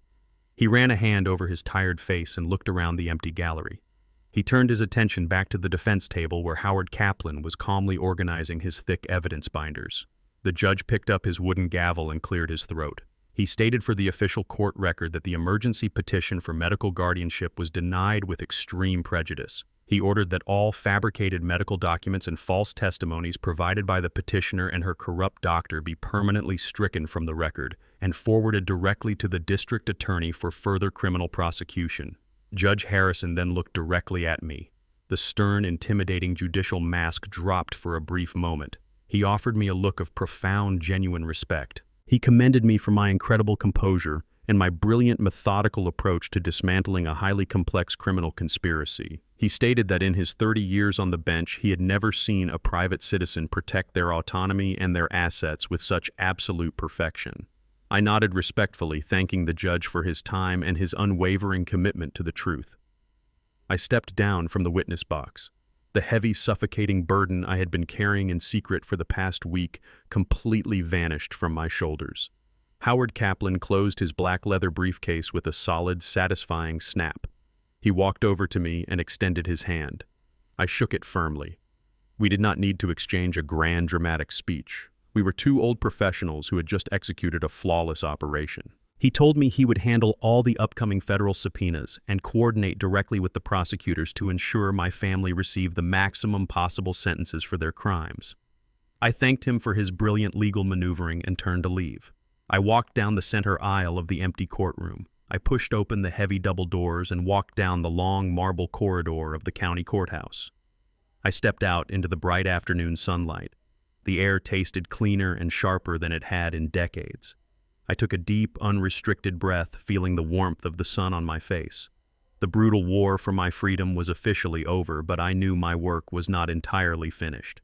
A: He ran a hand over his tired face and looked around the empty gallery. He turned his attention back to the defense table where Howard Kaplan was calmly organizing his thick evidence binders. The judge picked up his wooden gavel and cleared his throat. He stated for the official court record that the emergency petition for medical guardianship was denied with extreme prejudice. He ordered that all fabricated medical documents and false testimonies provided by the petitioner and her corrupt doctor be permanently stricken from the record and forwarded directly to the district attorney for further criminal prosecution. Judge Harrison then looked directly at me. The stern, intimidating judicial mask dropped for a brief moment. He offered me a look of profound, genuine respect. He commended me for my incredible composure and my brilliant, methodical approach to dismantling a highly complex criminal conspiracy. He stated that in his 30 years on the bench, he had never seen a private citizen protect their autonomy and their assets with such absolute perfection. I nodded respectfully, thanking the judge for his time and his unwavering commitment to the truth. I stepped down from the witness box. The heavy, suffocating burden I had been carrying in secret for the past week completely vanished from my shoulders. Howard Kaplan closed his black leather briefcase with a solid, satisfying snap. He walked over to me and extended his hand. I shook it firmly. We did not need to exchange a grand, dramatic speech. We were 2 old professionals who had just executed a flawless operation. He told me he would handle all the upcoming federal subpoenas and coordinate directly with the prosecutors to ensure my family received the maximum possible sentences for their crimes. I thanked him for his brilliant legal maneuvering and turned to leave. I walked down the center aisle of the empty courtroom. I pushed open the heavy double doors and walked down the long marble corridor of the county courthouse. I stepped out into the bright afternoon sunlight. The air tasted cleaner and sharper than it had in decades. I took a deep, unrestricted breath, feeling the warmth of the sun on my face. The brutal war for my freedom was officially over, but I knew my work was not entirely finished.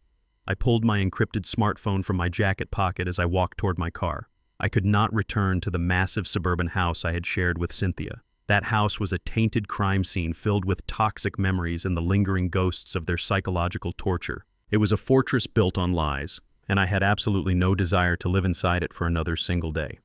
A: I pulled my encrypted smartphone from my jacket pocket as I walked toward my car. I could not return to the massive suburban house I had shared with Cynthia. That house was a tainted crime scene filled with toxic memories and the lingering ghosts of their psychological torture. It was a fortress built on lies, and I had absolutely no desire to live inside it for another single day.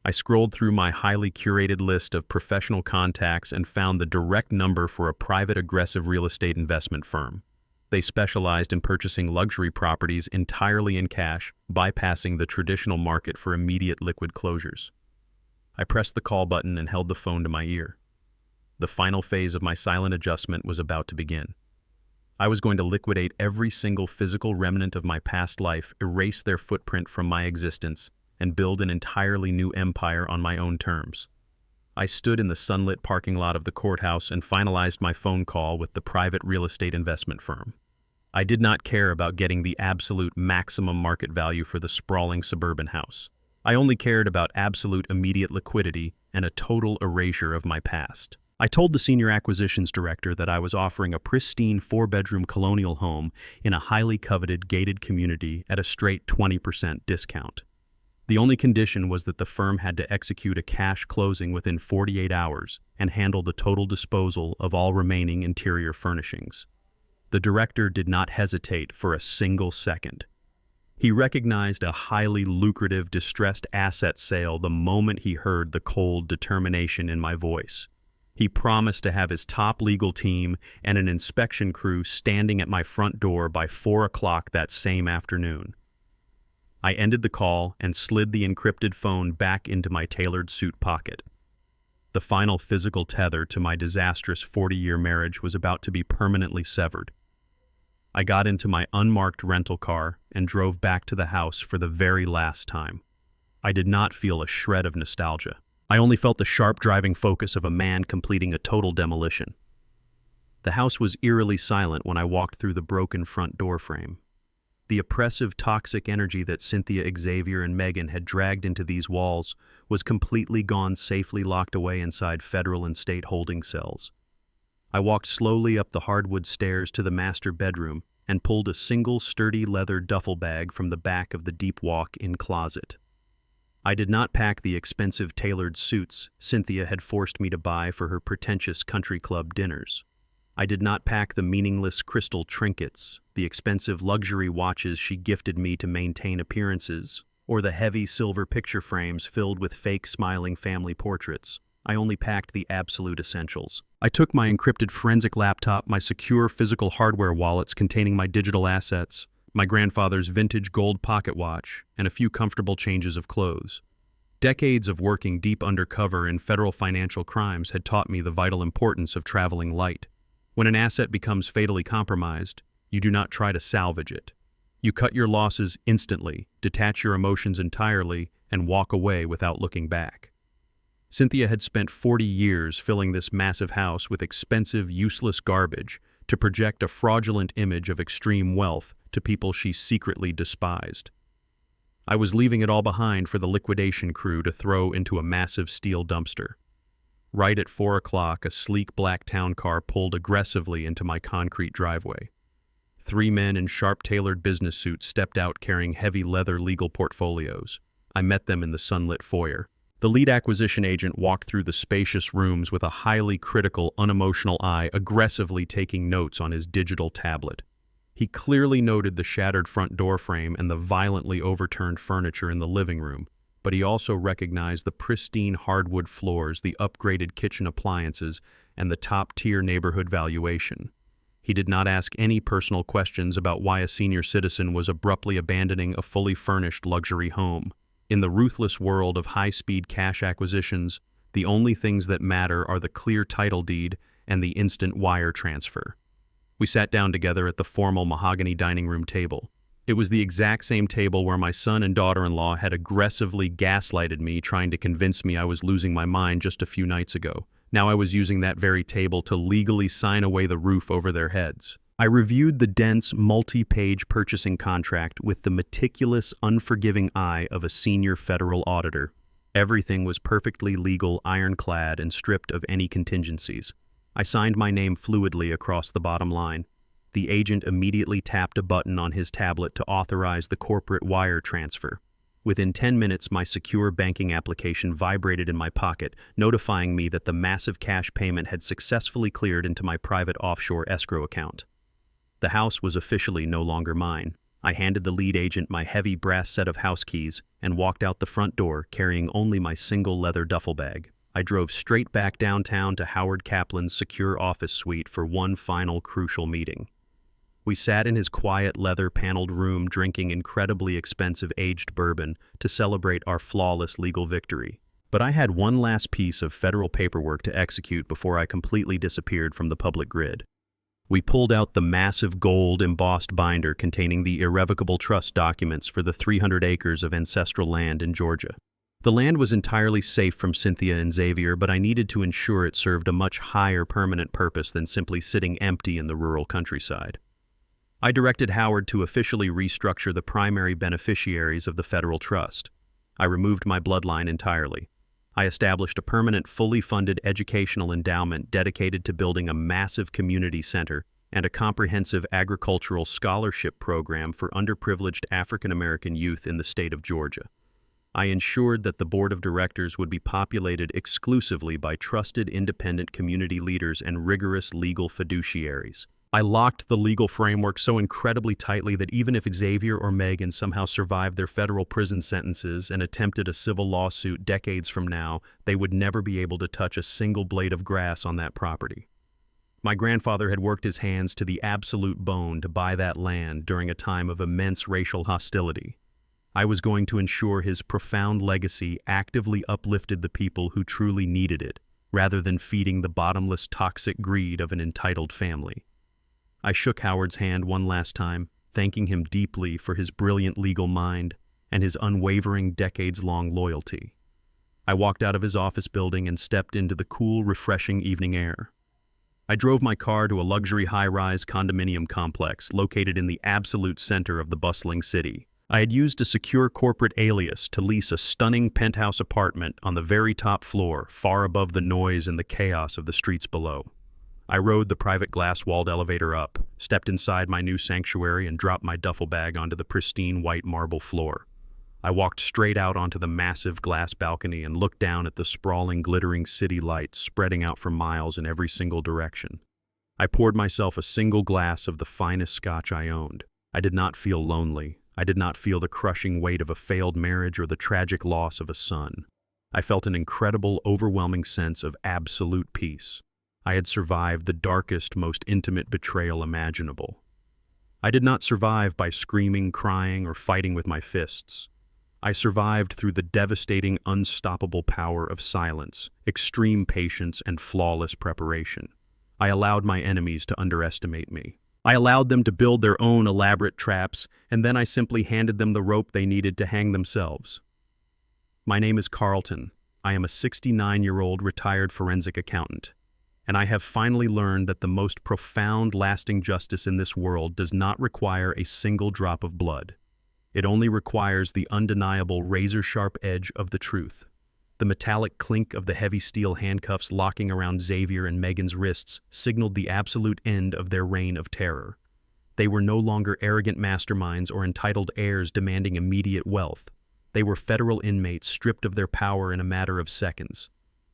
A: I scrolled through my highly curated list of professional contacts and found the direct number for a private aggressive real estate investment firm. They specialized in purchasing luxury properties entirely in cash, bypassing the traditional market for immediate liquid closures. I pressed the call button and held the phone to my ear. The final phase of my silent adjustment was about to begin. I was going to liquidate every single physical remnant of my past life, erase their footprint from my existence, and build an entirely new empire on my own terms. I stood in the sunlit parking lot of the courthouse and finalized my phone call with the private real estate investment firm. I did not care about getting the absolute maximum market value for the sprawling suburban house. I only cared about absolute immediate liquidity and a total erasure of my past. I told the senior acquisitions director that I was offering a pristine 4-bedroom colonial home in a highly coveted gated community at a straight 20% discount. The only condition was that the firm had to execute a cash closing within 48 hours and handle the total disposal of all remaining interior furnishings. The director did not hesitate for a single second. He recognized a highly lucrative distressed asset sale the moment he heard the cold determination in my voice. He promised to have his top legal team and an inspection crew standing at my front door by 4 o'clock that same afternoon. I ended the call and slid the encrypted phone back into my tailored suit pocket. The final physical tether to my disastrous 40-year marriage was about to be permanently severed. I got into my unmarked rental car and drove back to the house for the very last time. I did not feel a shred of nostalgia. I only felt the sharp driving focus of a man completing a total demolition. The house was eerily silent when I walked through the broken front door frame. The oppressive, toxic energy that Cynthia, Xavier, and Megan had dragged into these walls was completely gone, safely locked away inside federal and state holding cells. I walked slowly up the hardwood stairs to the master bedroom and pulled a single sturdy leather duffel bag from the back of the deep walk-in closet. I did not pack the expensive tailored suits Cynthia had forced me to buy for her pretentious country club dinners. I did not pack the meaningless crystal trinkets, the expensive luxury watches she gifted me to maintain appearances, or the heavy silver picture frames filled with fake smiling family portraits. I only packed the absolute essentials. I took my encrypted forensic laptop, my secure physical hardware wallets containing my digital assets, my grandfather's vintage gold pocket watch, and a few comfortable changes of clothes. Decades of working deep undercover in federal financial crimes had taught me the vital importance of traveling light. When an asset becomes fatally compromised, you do not try to salvage it. You cut your losses instantly, detach your emotions entirely, and walk away without looking back. Cynthia had spent 40 years filling this massive house with expensive, useless garbage to project a fraudulent image of extreme wealth to people she secretly despised. I was leaving it all behind for the liquidation crew to throw into a massive steel dumpster. Right at 4 o'clock, a sleek black town car pulled aggressively into my concrete driveway. 3 men in sharp-tailored business suits stepped out carrying heavy leather legal portfolios. I met them in the sunlit foyer. The lead acquisition agent walked through the spacious rooms with a highly critical, unemotional eye, aggressively taking notes on his digital tablet. He clearly noted the shattered front door frame and the violently overturned furniture in the living room, but he also recognized the pristine hardwood floors, the upgraded kitchen appliances, and the top-tier neighborhood valuation. He did not ask any personal questions about why a senior citizen was abruptly abandoning a fully furnished luxury home. In the ruthless world of high-speed cash acquisitions, the only things that matter are the clear title deed and the instant wire transfer. We sat down together at the formal mahogany dining room table. It was the exact same table where my son and daughter-in-law had aggressively gaslighted me, trying to convince me I was losing my mind just a few nights ago. Now I was using that very table to legally sign away the roof over their heads. I reviewed the dense, multi-page purchasing contract with the meticulous, unforgiving eye of a senior federal auditor. Everything was perfectly legal, ironclad, and stripped of any contingencies. I signed my name fluidly across the bottom line. The agent immediately tapped a button on his tablet to authorize the corporate wire transfer. Within 10 minutes, my secure banking application vibrated in my pocket, notifying me that the massive cash payment had successfully cleared into my private offshore escrow account. The house was officially no longer mine. I handed the lead agent my heavy brass set of house keys and walked out the front door carrying only my single leather duffel bag. I drove straight back downtown to Howard Kaplan's secure office suite for one final crucial meeting. We sat in his quiet leather-paneled room drinking incredibly expensive aged bourbon to celebrate our flawless legal victory. But I had one last piece of federal paperwork to execute before I completely disappeared from the public grid. We pulled out the massive gold embossed binder containing the irrevocable trust documents for the 300 acres of ancestral land in Georgia. The land was entirely safe from Cynthia and Xavier, but I needed to ensure it served a much higher permanent purpose than simply sitting empty in the rural countryside. I directed Howard to officially restructure the primary beneficiaries of the federal trust. I removed my bloodline entirely. I established a permanent, fully funded educational endowment dedicated to building a massive community center and a comprehensive agricultural scholarship program for underprivileged African American youth in the state of Georgia. I ensured that the board of directors would be populated exclusively by trusted independent community leaders and rigorous legal fiduciaries. I locked the legal framework so incredibly tightly that even if Xavier or Megan somehow survived their federal prison sentences and attempted a civil lawsuit decades from now, they would never be able to touch a single blade of grass on that property. My grandfather had worked his hands to the absolute bone to buy that land during a time of immense racial hostility. I was going to ensure his profound legacy actively uplifted the people who truly needed it, rather than feeding the bottomless toxic greed of an entitled family. I shook Howard's hand one last time, thanking him deeply for his brilliant legal mind and his unwavering decades-long loyalty. I walked out of his office building and stepped into the cool, refreshing evening air. I drove my car to a luxury high-rise condominium complex located in the absolute center of the bustling city. I had used a secure corporate alias to lease a stunning penthouse apartment on the very top floor, far above the noise and the chaos of the streets below. I rode the private glass-walled elevator up, stepped inside my new sanctuary, and dropped my duffel bag onto the pristine white marble floor. I walked straight out onto the massive glass balcony and looked down at the sprawling, glittering city lights spreading out for miles in every single direction. I poured myself a single glass of the finest scotch I owned. I did not feel lonely. I did not feel the crushing weight of a failed marriage or the tragic loss of a son. I felt an incredible, overwhelming sense of absolute peace. I had survived the darkest, most intimate betrayal imaginable. I did not survive by screaming, crying, or fighting with my fists. I survived through the devastating, unstoppable power of silence, extreme patience, and flawless preparation. I allowed my enemies to underestimate me. I allowed them to build their own elaborate traps, and then I simply handed them the rope they needed to hang themselves. My name is Carlton. I am a 69-year-old retired forensic accountant. And I have finally learned that the most profound, lasting justice in this world does not require a single drop of blood. It only requires the undeniable razor-sharp edge of the truth. The metallic clink of the heavy steel handcuffs locking around Xavier and Megan's wrists signaled the absolute end of their reign of terror. They were no longer arrogant masterminds or entitled heirs demanding immediate wealth. They were federal inmates stripped of their power in a matter of seconds.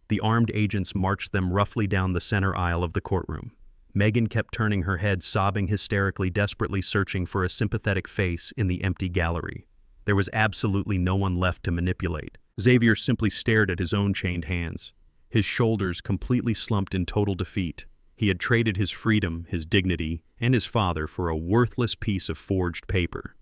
A: The armed agents marched them roughly down the center aisle of the courtroom. Megan kept turning her head, sobbing hysterically, desperately searching for a sympathetic face in the empty gallery. There was absolutely no one left to manipulate. Xavier simply stared at his own chained hands. His shoulders completely slumped in total defeat. He had traded his freedom, his dignity, and his father for a worthless piece of forged paper.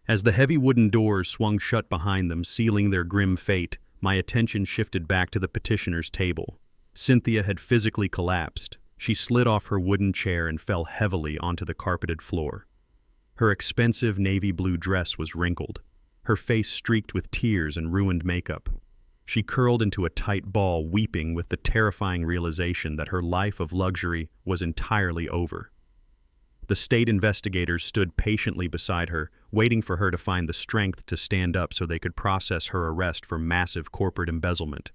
A: As the heavy wooden doors swung shut behind them, sealing their grim fate, my attention shifted back to the petitioner's table. Cynthia had physically collapsed. She slid off her wooden chair and fell heavily onto the carpeted floor. Her expensive navy blue dress was wrinkled, her face streaked with tears and ruined makeup. She curled into a tight ball, weeping with the terrifying realization that her life of luxury was entirely over. The state investigators stood patiently beside her, waiting for her to find the strength to stand up so they could process her arrest for massive corporate embezzlement.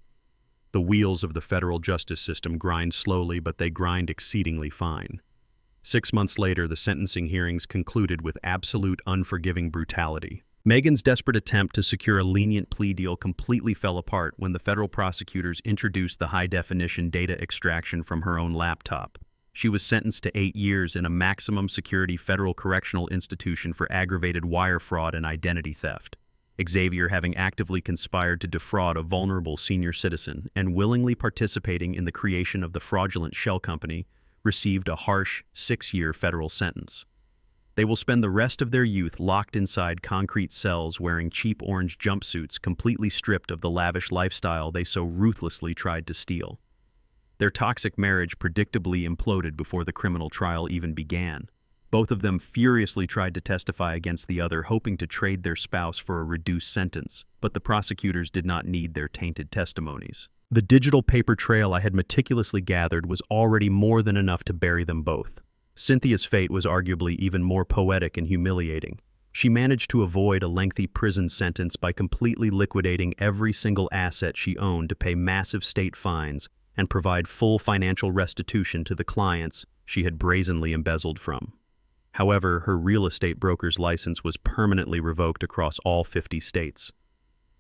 A: The wheels of the federal justice system grind slowly, but they grind exceedingly fine. 6 months later, the sentencing hearings concluded with absolute unforgiving brutality. Megan's desperate attempt to secure a lenient plea deal completely fell apart when the federal prosecutors introduced the high-definition data extraction from her own laptop. She was sentenced to 8 years in a maximum security federal correctional institution for aggravated wire fraud and identity theft. Xavier, having actively conspired to defraud a vulnerable senior citizen and willingly participating in the creation of the fraudulent shell company, received a harsh 6-year federal sentence. They will spend the rest of their youth locked inside concrete cells wearing cheap orange jumpsuits, completely stripped of the lavish lifestyle they so ruthlessly tried to steal. Their toxic marriage predictably imploded before the criminal trial even began. Both of them furiously tried to testify against the other, hoping to trade their spouse for a reduced sentence, but the prosecutors did not need their tainted testimonies. The digital paper trail I had meticulously gathered was already more than enough to bury them both. Cynthia's fate was arguably even more poetic and humiliating. She managed to avoid a lengthy prison sentence by completely liquidating every single asset she owned to pay massive state fines and provide full financial restitution to the clients she had brazenly embezzled from. However, her real estate broker's license was permanently revoked across all 50 states.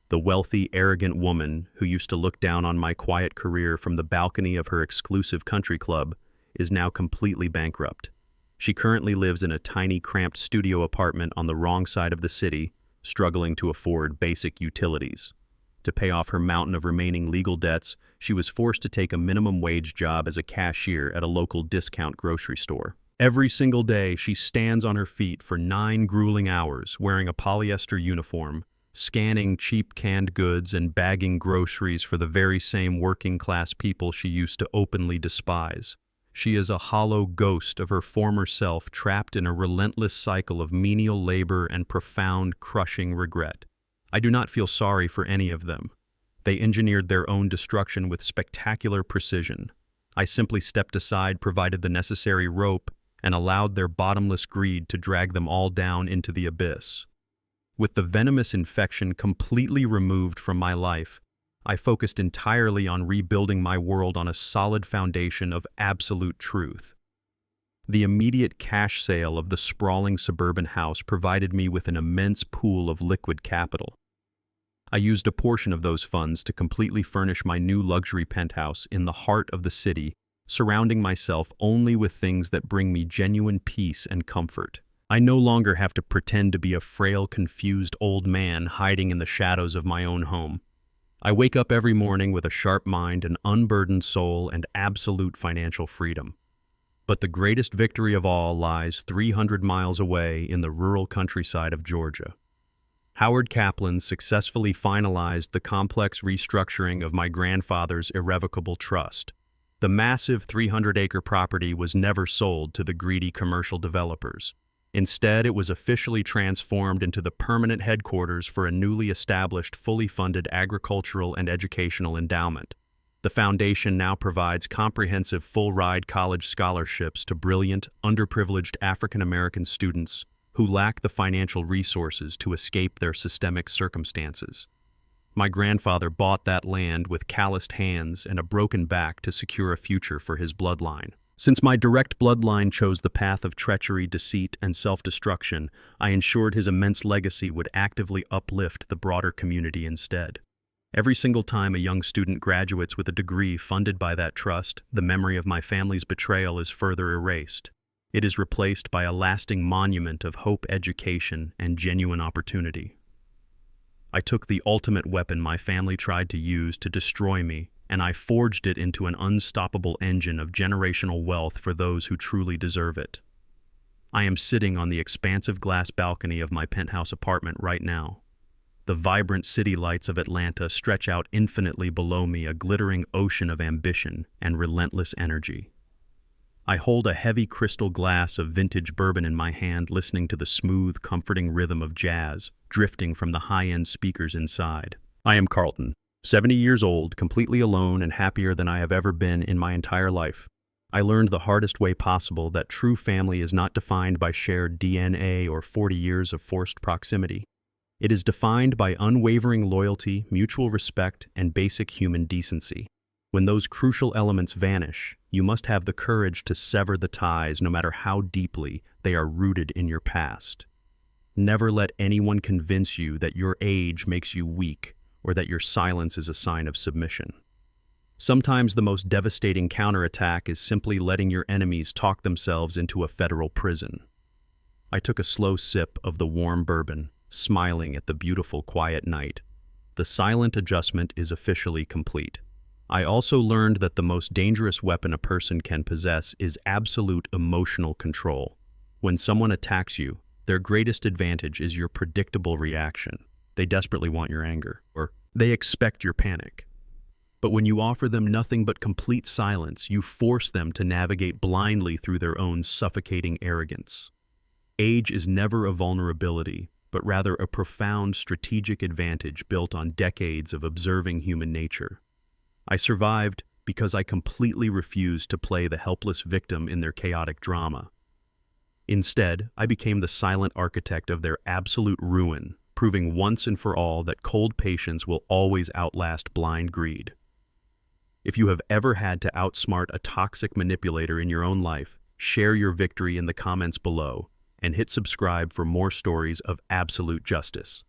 A: The wealthy, arrogant woman who used to look down on my quiet career from the balcony of her exclusive country club is now completely bankrupt. She currently lives in a tiny, cramped studio apartment on the wrong side of the city, struggling to afford basic utilities. To pay off her mountain of remaining legal debts, she was forced to take a minimum wage job as a cashier at a local discount grocery store. Every single day, she stands on her feet for 9 grueling hours, wearing a polyester uniform, scanning cheap canned goods and bagging groceries for the very same working-class people she used to openly despise. She is a hollow ghost of her former self, trapped in a relentless cycle of menial labor and profound, crushing regret. I do not feel sorry for any of them. They engineered their own destruction with spectacular precision. I simply stepped aside, provided the necessary rope, and allowed their bottomless greed to drag them all down into the abyss. With the venomous infection completely removed from my life, I focused entirely on rebuilding my world on a solid foundation of absolute truth. The immediate cash sale of the sprawling suburban house provided me with an immense pool of liquid capital. I used a portion of those funds to completely furnish my new luxury penthouse in the heart of the city, surrounding myself only with things that bring me genuine peace and comfort. I no longer have to pretend to be a frail, confused old man hiding in the shadows of my own home. I wake up every morning with a sharp mind, an unburdened soul, and absolute financial freedom. But the greatest victory of all lies 300 miles away in the rural countryside of Georgia. Howard Kaplan successfully finalized the complex restructuring of my grandfather's irrevocable trust. The massive 300-acre property was never sold to the greedy commercial developers. Instead, it was officially transformed into the permanent headquarters for a newly established, fully funded agricultural and educational endowment. The foundation now provides comprehensive full-ride college scholarships to brilliant, underprivileged African-American students who lack the financial resources to escape their systemic circumstances. My grandfather bought that land with calloused hands and a broken back to secure a future for his bloodline. Since my direct bloodline chose the path of treachery, deceit, and self-destruction, I ensured his immense legacy would actively uplift the broader community instead. Every single time a young student graduates with a degree funded by that trust, the memory of my family's betrayal is further erased. It is replaced by a lasting monument of hope, education, and genuine opportunity. I took the ultimate weapon my family tried to use to destroy me, and I forged it into an unstoppable engine of generational wealth for those who truly deserve it. I am sitting on the expansive glass balcony of my penthouse apartment right now. The vibrant city lights of Atlanta stretch out infinitely below me, a glittering ocean of ambition and relentless energy. I hold a heavy crystal glass of vintage bourbon in my hand, listening to the smooth, comforting rhythm of jazz drifting from the high-end speakers inside. I am Carlton, 70 years old, completely alone and happier than I have ever been in my entire life. I learned the hardest way possible that true family is not defined by shared DNA or 40 years of forced proximity. It is defined by unwavering loyalty, mutual respect, and basic human decency. When those crucial elements vanish, you must have the courage to sever the ties no matter how deeply they are rooted in your past. Never let anyone convince you that your age makes you weak or that your silence is a sign of submission. Sometimes the most devastating counterattack is simply letting your enemies talk themselves into a federal prison. I took a slow sip of the warm bourbon, smiling at the beautiful quiet night. The silent adjustment is officially complete. I also learned that the most dangerous weapon a person can possess is absolute emotional control. When someone attacks you, their greatest advantage is your predictable reaction. They desperately want your anger, or they expect your panic. But when you offer them nothing but complete silence, you force them to navigate blindly through their own suffocating arrogance. Age is never a vulnerability, but rather a profound strategic advantage built on decades of observing human nature. I survived because I completely refused to play the helpless victim in their chaotic drama. Instead, I became the silent architect of their absolute ruin, proving once and for all that cold patience will always outlast blind greed. If you have ever had to outsmart a toxic manipulator in your own life, share your victory in the comments below and hit subscribe for more stories of absolute justice.